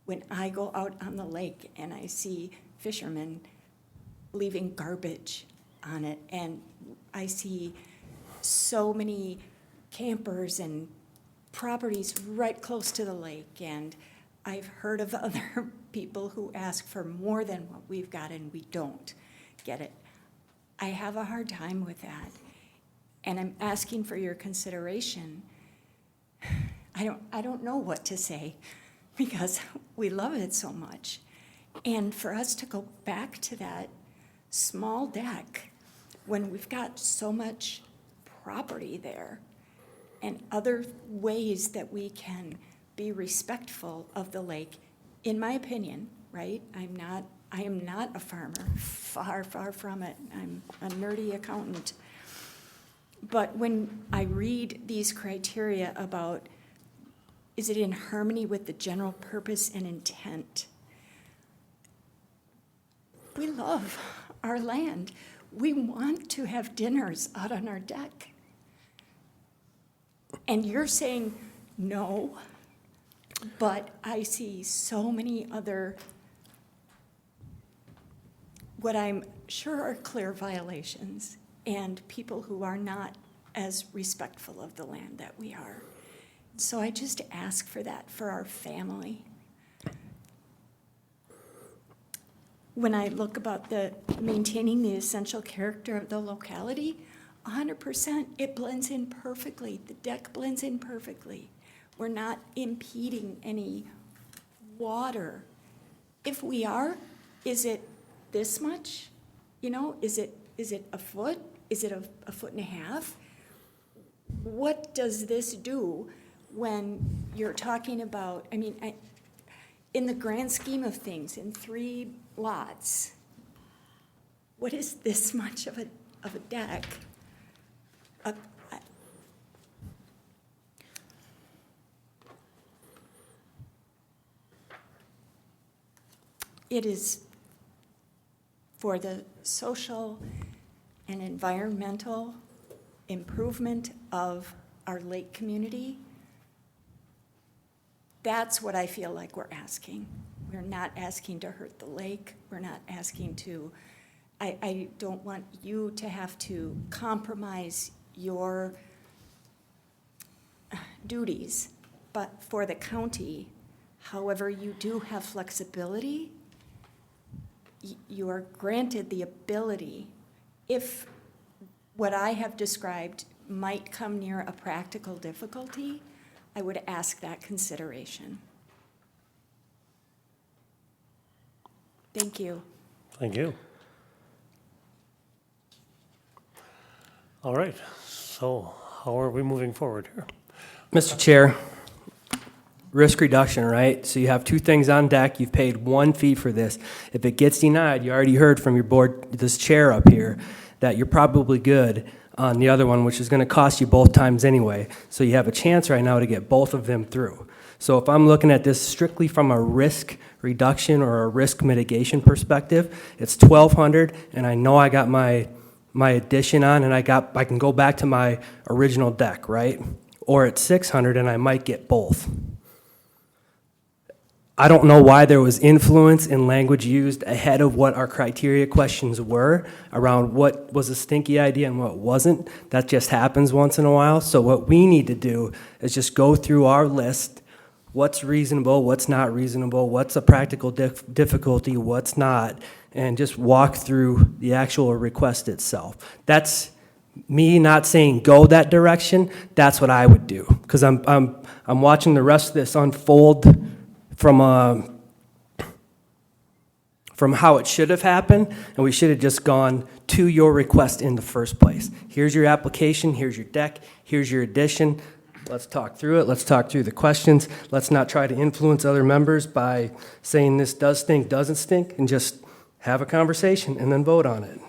When I go out on the lake and I see fishermen leaving garbage on it, and I see so many campers and properties right close to the lake, and I've heard of other people who ask for more than what we've got and we don't get it. I have a hard time with that, and I'm asking for your consideration. I don't know what to say because we love it so much. And for us to go back to that small deck when we've got so much property there and other ways that we can be respectful of the lake, in my opinion, right? I am not a farmer, far from it. I'm a nerdy accountant. But when I read these criteria about, is it in harmony with the general purpose and intent? We love our land. We want to have dinners out on our deck. And you're saying no, but I see so many other, what I'm sure are clear violations, and people who are not as respectful of the land that we are. So I just ask for that for our family. When I look about the maintaining the essential character of the locality, 100%, it blends in perfectly. The deck blends in perfectly. We're not impeding any water. If we are, is it this much? You know, is it a foot? Is it a foot and a half? What does this do when you're talking about, in the grand scheme of things, in 3 lots, what is this much of a deck? It is for the social and environmental improvement of our lake community. That's what I feel like we're asking. We're not asking to hurt the lake. We're not asking to, I don't want you to have to compromise your duties, but for the county, however, you do have flexibility. You are granted the ability, if what I have described might come near a practical difficulty, I would ask that consideration. Thank you. Thank you. All right, so how are we moving forward here? Mr. Chair, risk reduction, right? So you have 2 things on deck. You've paid 1 fee for this. If it gets denied, you already heard from your board, this chair up here, that you're probably good. on the other one, which is going to cost you both times anyway. So you have a chance right now to get both of them through. So if I'm looking at this strictly from a risk reduction or a risk mitigation perspective, it's $1,200, and I know I got my addition on, and I can go back to my original deck, right? Or it's $600, and I might get both. I don't know why there was influence in language used ahead of what our criteria questions were around what was a stinky idea and what wasn't. That just happens once in a while. So what we need to do is just go through our list, what's reasonable, what's not reasonable, what's a practical difficulty, what's not, and just walk through the actual request itself. That's me not saying go that direction. That's what I would do, because I'm watching the rest of this unfold from how it should have happened, and we should have just gone to your request in the first place. Here's your application, here's your deck, here's your addition. Let's talk through it, let's talk through the questions. Let's not try to influence other members by saying this does stink, doesn't stink, and just have a conversation and then vote on it.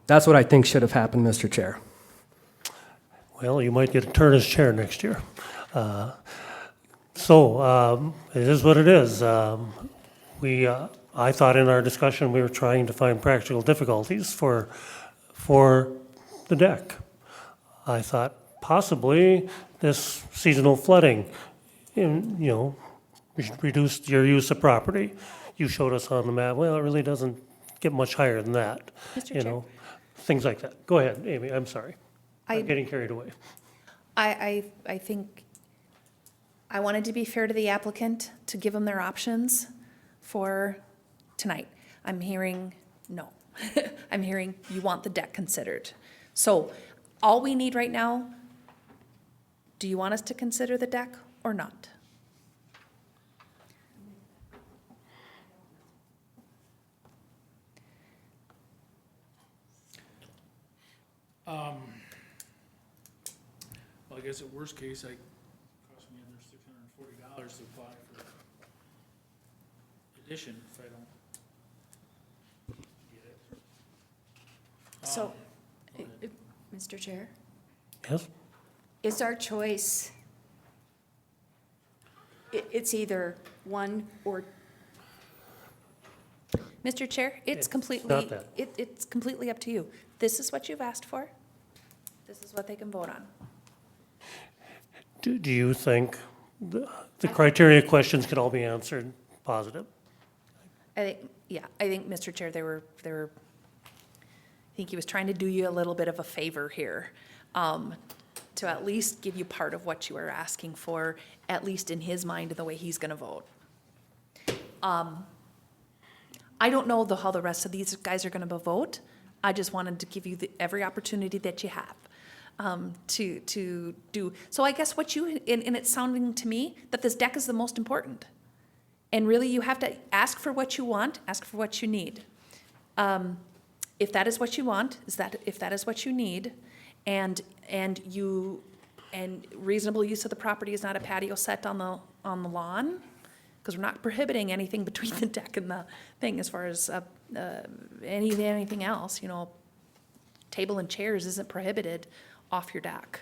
That's what I think should have happened, Mr. Chair. Well, you might get a turn as chair next year. It is what it is. I thought in our discussion we were trying to find practical difficulties for the deck. I thought possibly this seasonal flooding, reduced your use of property. You showed us on the map, well, it really doesn't get much higher than that. Mr. Chair. Things like that. Go ahead, Amy, I'm sorry. I'm getting carried away. I think I wanted to be fair to the applicant, to give them their options for tonight. I'm hearing no. I'm hearing you want the deck considered. So all we need right now, do you want us to consider the deck or not? Well, I guess at worst case, it cost me another $640 to apply for addition if I don't get it. So, Mr. Chair, Yes? is our choice, it's either one or, Mr. Chair, it's completely, not that. it's completely up to you. This is what you've asked for. This is what they can vote on. Do you think the criteria questions could all be answered positive? I think, Mr. Chair, I think he was trying to do you a little bit of a favor here, to at least give you part of what you are asking for, at least in his mind, and the way he's gonna vote. I don't know how the rest of these guys are gonna vote. I just wanted to give you every opportunity that you have, to do. So I guess and it's sounding to me that this deck is the most important. And really, you have to ask for what you want, ask for what you need. If that is what you want, if that is what you need, and reasonable use of the property is not a patio set on the lawn, because we're not prohibiting anything between the deck and the thing as far as anything else, table and chairs isn't prohibited off your deck,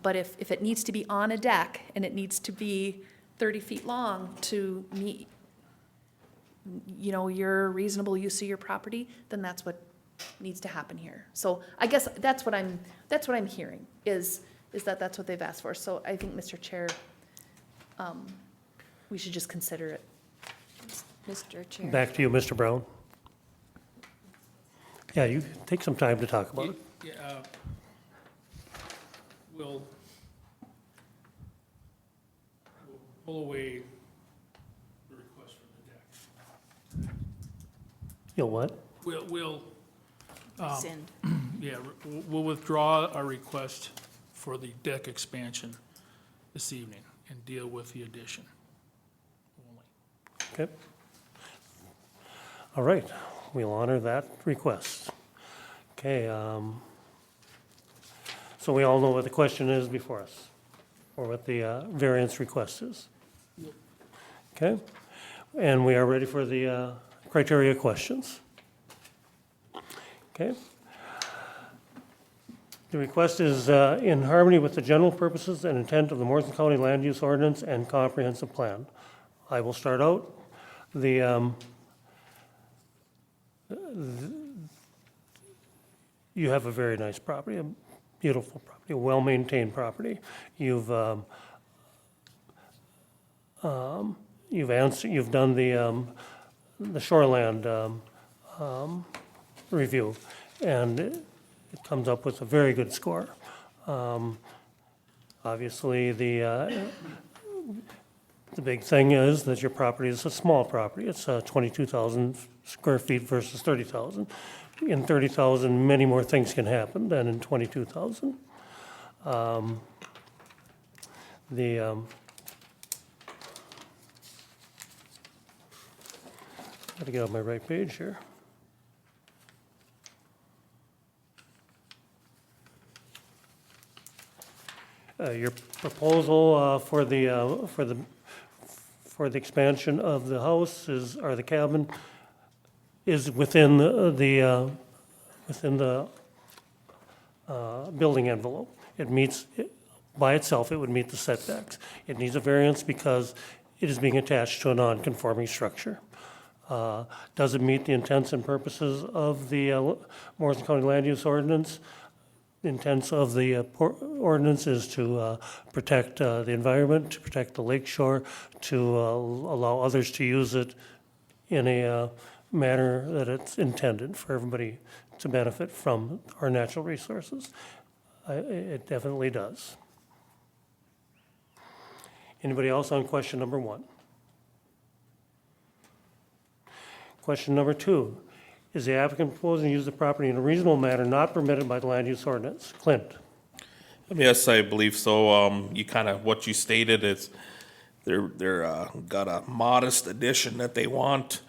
but if it needs to be on a deck and it needs to be 30 feet long to meet, your reasonable use of your property, then that's what needs to happen here. So I guess that's what I'm hearing, is that that's what they've asked for. So I think, Mr. Chair, we should just consider it. Mr. Chair. Back to you, Mr. Brown. Yeah, you take some time to talk about it. Yeah, we'll pull away the request for the deck. You'll what? We'll Send. Yeah, we'll withdraw our request for the deck expansion this evening and deal with the addition only. Okay. All right, we'll honor that request. Okay, so we all know what the question is before us, or what the variance request is. Okay, and we are ready for the criteria questions. Okay, The request is in harmony with the general purposes and intent of the Morrison County Land Use Ordinance and Comprehensive Plan. I will start out. You have a very nice property, a beautiful property, a well-maintained property. You've done the shoreland review, and it comes up with a very good score. Obviously, the big thing is that your property is a small property. It's 22,000 square feet versus 30,000. In 30,000, many more things can happen than in 22,000. Got to get on my right page here. Your proposal for the expansion of the house or the cabin is within the building envelope. It meets, by itself, it would meet the setbacks. It needs a variance because it is being attached to a non-conforming structure. Does it meet the intents and purposes of the Morrison County Land Use Ordinance? The intents of the ordinance is to protect the environment, to protect the lake shore, to allow others to use it in a manner that it's intended for everybody to benefit from our natural resources. It definitely does. Anybody else on question number 1? Question number 2. Is the applicant proposing to use the property in a reasonable manner not permitted by the land use ordinance? Clint? Yes, I believe so. You kind of, what you stated is they're got a modest addition that they want.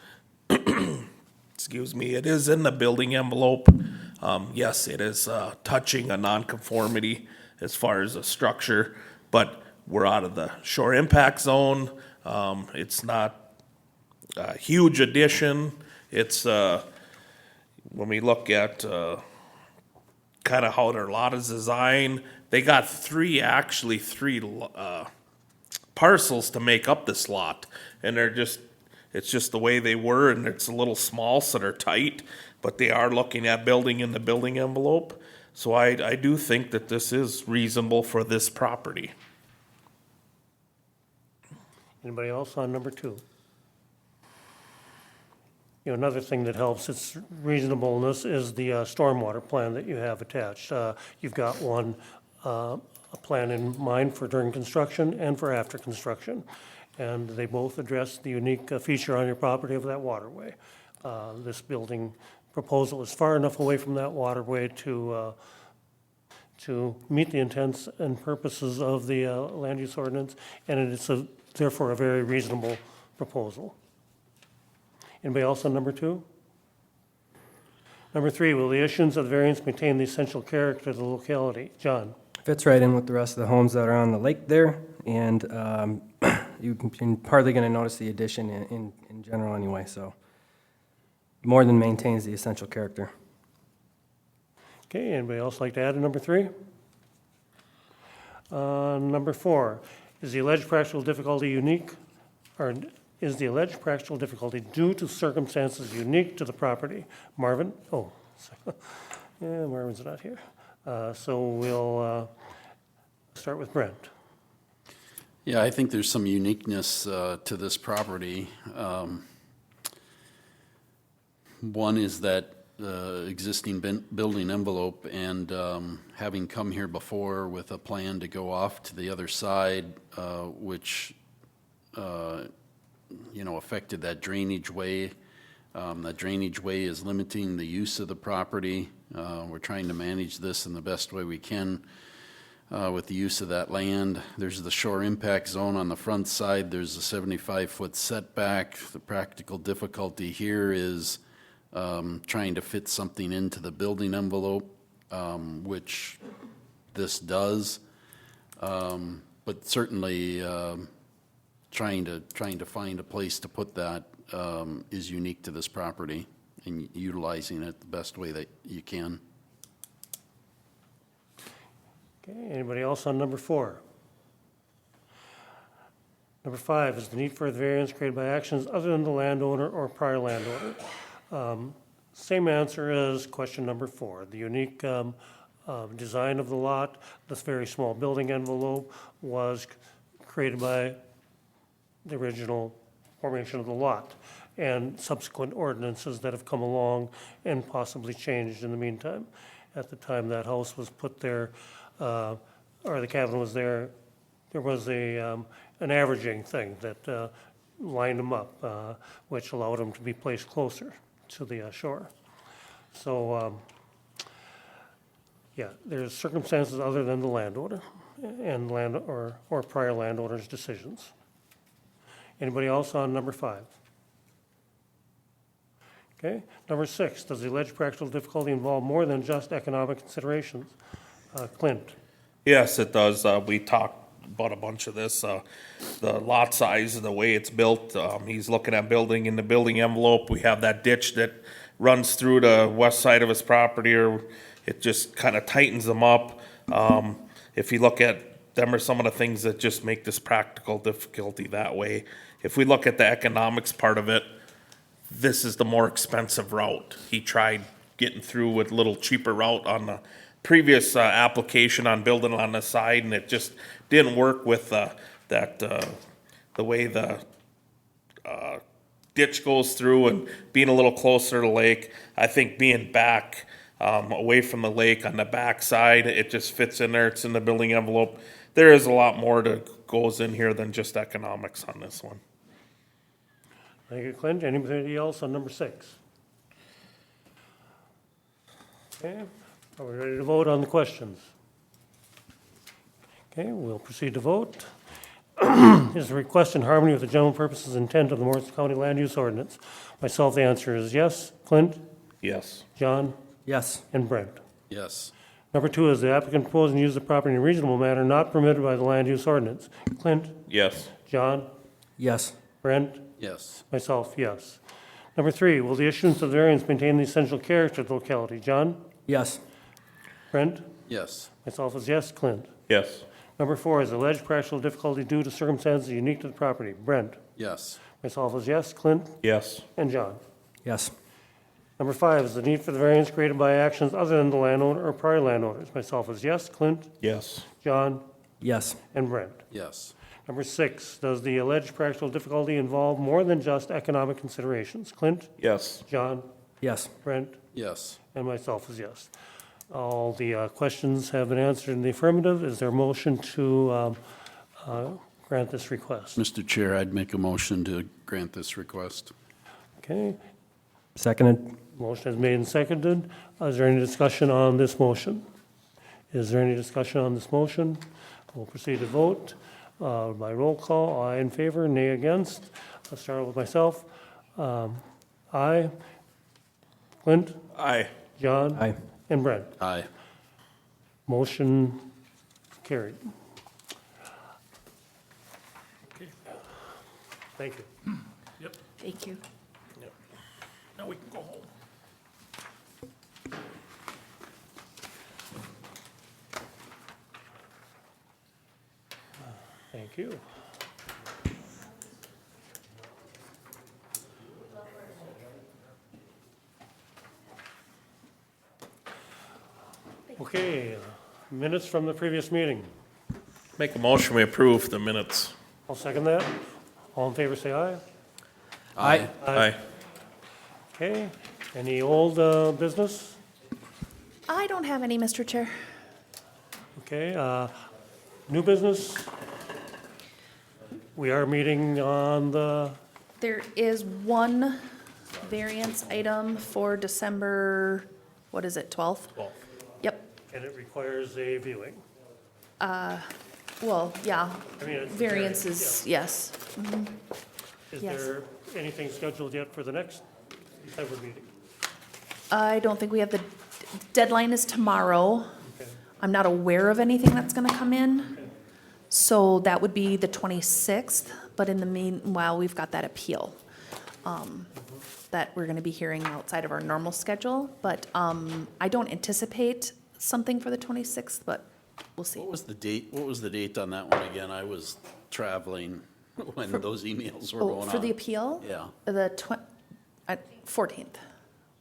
Excuse me, it is in the building envelope. Yes, it is touching a nonconformity as far as a structure, but we're out of the shore impact zone. It's not a huge addition. It's when we look at kind of how their lot is designed, they got three parcels to make up this lot, and it's just the way they were, and it's a little small, so they're tight, but they are looking at building in the building envelope. So I do think that this is reasonable for this property. Anybody else on number 2? Another thing that helps its reasonableness is the stormwater plan that you have attached. You've got a plan in mind for during construction and for after construction. And they both address the unique feature on your property of that waterway. This building proposal is far enough away from that waterway to meet the intents and purposes of the land use ordinance, and it is therefore a very reasonable proposal. Anybody else on number 2? Number 3, will the issuance of the variance maintain the essential character of the locality? John? Fits right in with the rest of the homes that are on the lake there, and you're hardly going to notice the addition in general anyway, so more than maintains the essential character. Okay, anybody else like to add to number 3? Number 4, is the alleged practical difficulty unique, or is the alleged practical difficulty due to circumstances unique to the property? Marvin? Oh, yeah, Marvin's not here. So we'll start with Brent. Yeah, I think there's some uniqueness to this property. One is that existing building envelope, and having come here before with a plan to go off to the other side, which affected that drainage way. That drainage way is limiting the use of the property. We're trying to manage this in the best way we can with the use of that land. There's the shore impact zone on the front side. There's a 75-foot setback. The practical difficulty here is trying to fit something into the building envelope, which this does. But certainly trying to find a place to put that is unique to this property, and utilizing it the best way that you can. Okay, anybody else on number 4? Number 5 is the need for the variance created by actions other than the landowner or prior landowner. Same answer as question number 4. The unique design of the lot, this very small building envelope, was created by the original formation of the lot and subsequent ordinances that have come along and possibly changed in the meantime. At the time that house was put there, or the cabin was there, there was an averaging thing that lined them up, which allowed them to be placed closer to the shore. So, yeah, there's circumstances other than the landowner and or prior landowner's decisions. Anybody else on number 5? Okay, number 6, does the alleged practical difficulty involve more than just economic considerations? Clint? Yes, it does. We talked about a bunch of this. The lot size, the way it's built, he's looking at building in the building envelope. We have that ditch that runs through the west side of his property, or it just kind of tightens them up. If you look at them are some of the things that just make this practical difficulty that way. If we look at the economics part of it, this is the more expensive route. He tried getting through with a little cheaper route on the previous application on building on the side, and it just didn't work with the way the ditch goes through and being a little closer to the lake. I think being back away from the lake on the back side, it just fits in there. It's in the building envelope. There is a lot more that goes in here than just economics on this one. Thank you, Clint. Anybody else on number 6? Okay, are we ready to vote on the questions? Okay, we'll proceed to vote. Is the request in harmony with the general purposes and intent of the Morrison County Land Use Ordinance? Myself, the answer is yes. Clint? Yes. John? Yes. And Brent? Yes. Number 2 is the applicant proposing to use the property in a reasonable manner not permitted by the Land Use Ordinance. Clint? Yes. John? Yes. Brent? Yes. Myself, yes. Number 3, will the issuance of the variance maintain the essential character of the locality? John? Yes. Brent? Yes. Myself is yes. Clint? Yes. Number 4 is alleged practical difficulty due to circumstances unique to the property. Brent? Yes. Myself is yes. Clint? Yes. And John? Yes. Number 5 is the need for the variance created by actions other than the landowner or prior landowners. Myself is yes. Clint? Yes. John? Yes. And Brent? Yes. Number 6, does the alleged practical difficulty involve more than just economic considerations? Clint? Yes. John? Yes. Brent? Yes. And myself is yes. All the questions have been answered in the affirmative. Is there a motion to grant this request? Mr. Chair, I'd make a motion to grant this request. Okay, Seconded. motion is made and seconded. Is there any discussion on this motion? Is there any discussion on this motion? We'll proceed to vote by roll call. Aye in favor, nay against. I'll start with myself. Aye. Clint? Aye. John? Aye. And Brent? Aye. Motion carried. Okay, Thank you. yep, Thank you. now we can go home. Thank you. Okay, minutes from the previous meeting. Make a motion, we approve the minutes. I'll second that. All in favor, say aye. Aye. Aye. Okay, any old business? I don't have any, Mr. Chair. Okay, new business? We are meeting on the, There is one variance item for December, what is it, 12th? Yep. and it requires a viewing. Well, yeah, I mean, it's a variances, yes. Is yes. there anything scheduled yet for the next December meeting? I don't think we have deadline is tomorrow. Okay. I'm not aware of anything that's gonna come in. So that would be the 26th, but in the meanwhile, we've got that appeal that we're gonna be hearing outside of our normal schedule. But I don't anticipate something for the 26th, but we'll see. What was the date on that one again? I was traveling when those emails were Oh, going on. for the appeal? Yeah. The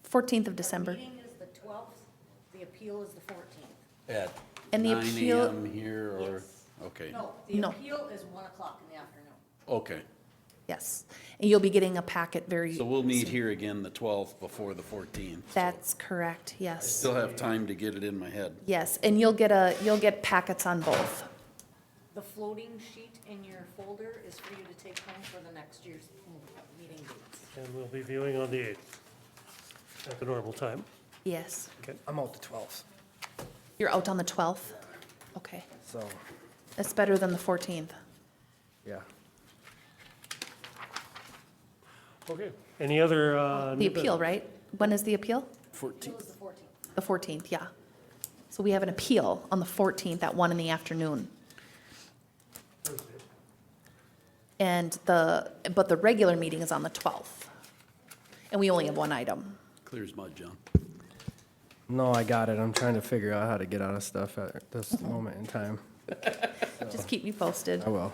14th of December. Meeting is the 12th, the appeal is the 14th. At And the 9 appeal- AM here or, okay, No, the No. appeal is 1 o'clock in the afternoon. okay. Yes, and you'll be getting a packet very. So we'll meet soon. here again the 12th before the 14th. So That's correct, yes. Still have time to get it in my head. Yes, and you'll get packets on both. The floating sheet in your folder is for you to take home for the next year's meeting dates. And we'll be viewing on the 8th at the normal time. Yes. I'm out the 12th, You're out on the 12th? Okay, so, that's better than the 14th. yeah. Okay. Any other, The new appeal, business? right? When is the appeal? 14th. The 14th, yeah. So we have an appeal on the 14th at 1 in the afternoon. And but the regular meeting is on the 12th. And we only have one item. Clear as mud, John. No, I got it. I'm trying to figure out how to get out of stuff at this moment in time. Just keep me posted. I will.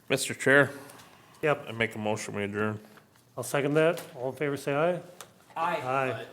Mr. Chair, Yep, I make a motion we adjourn. I'll second that. All in favor, say aye. Aye. Aye.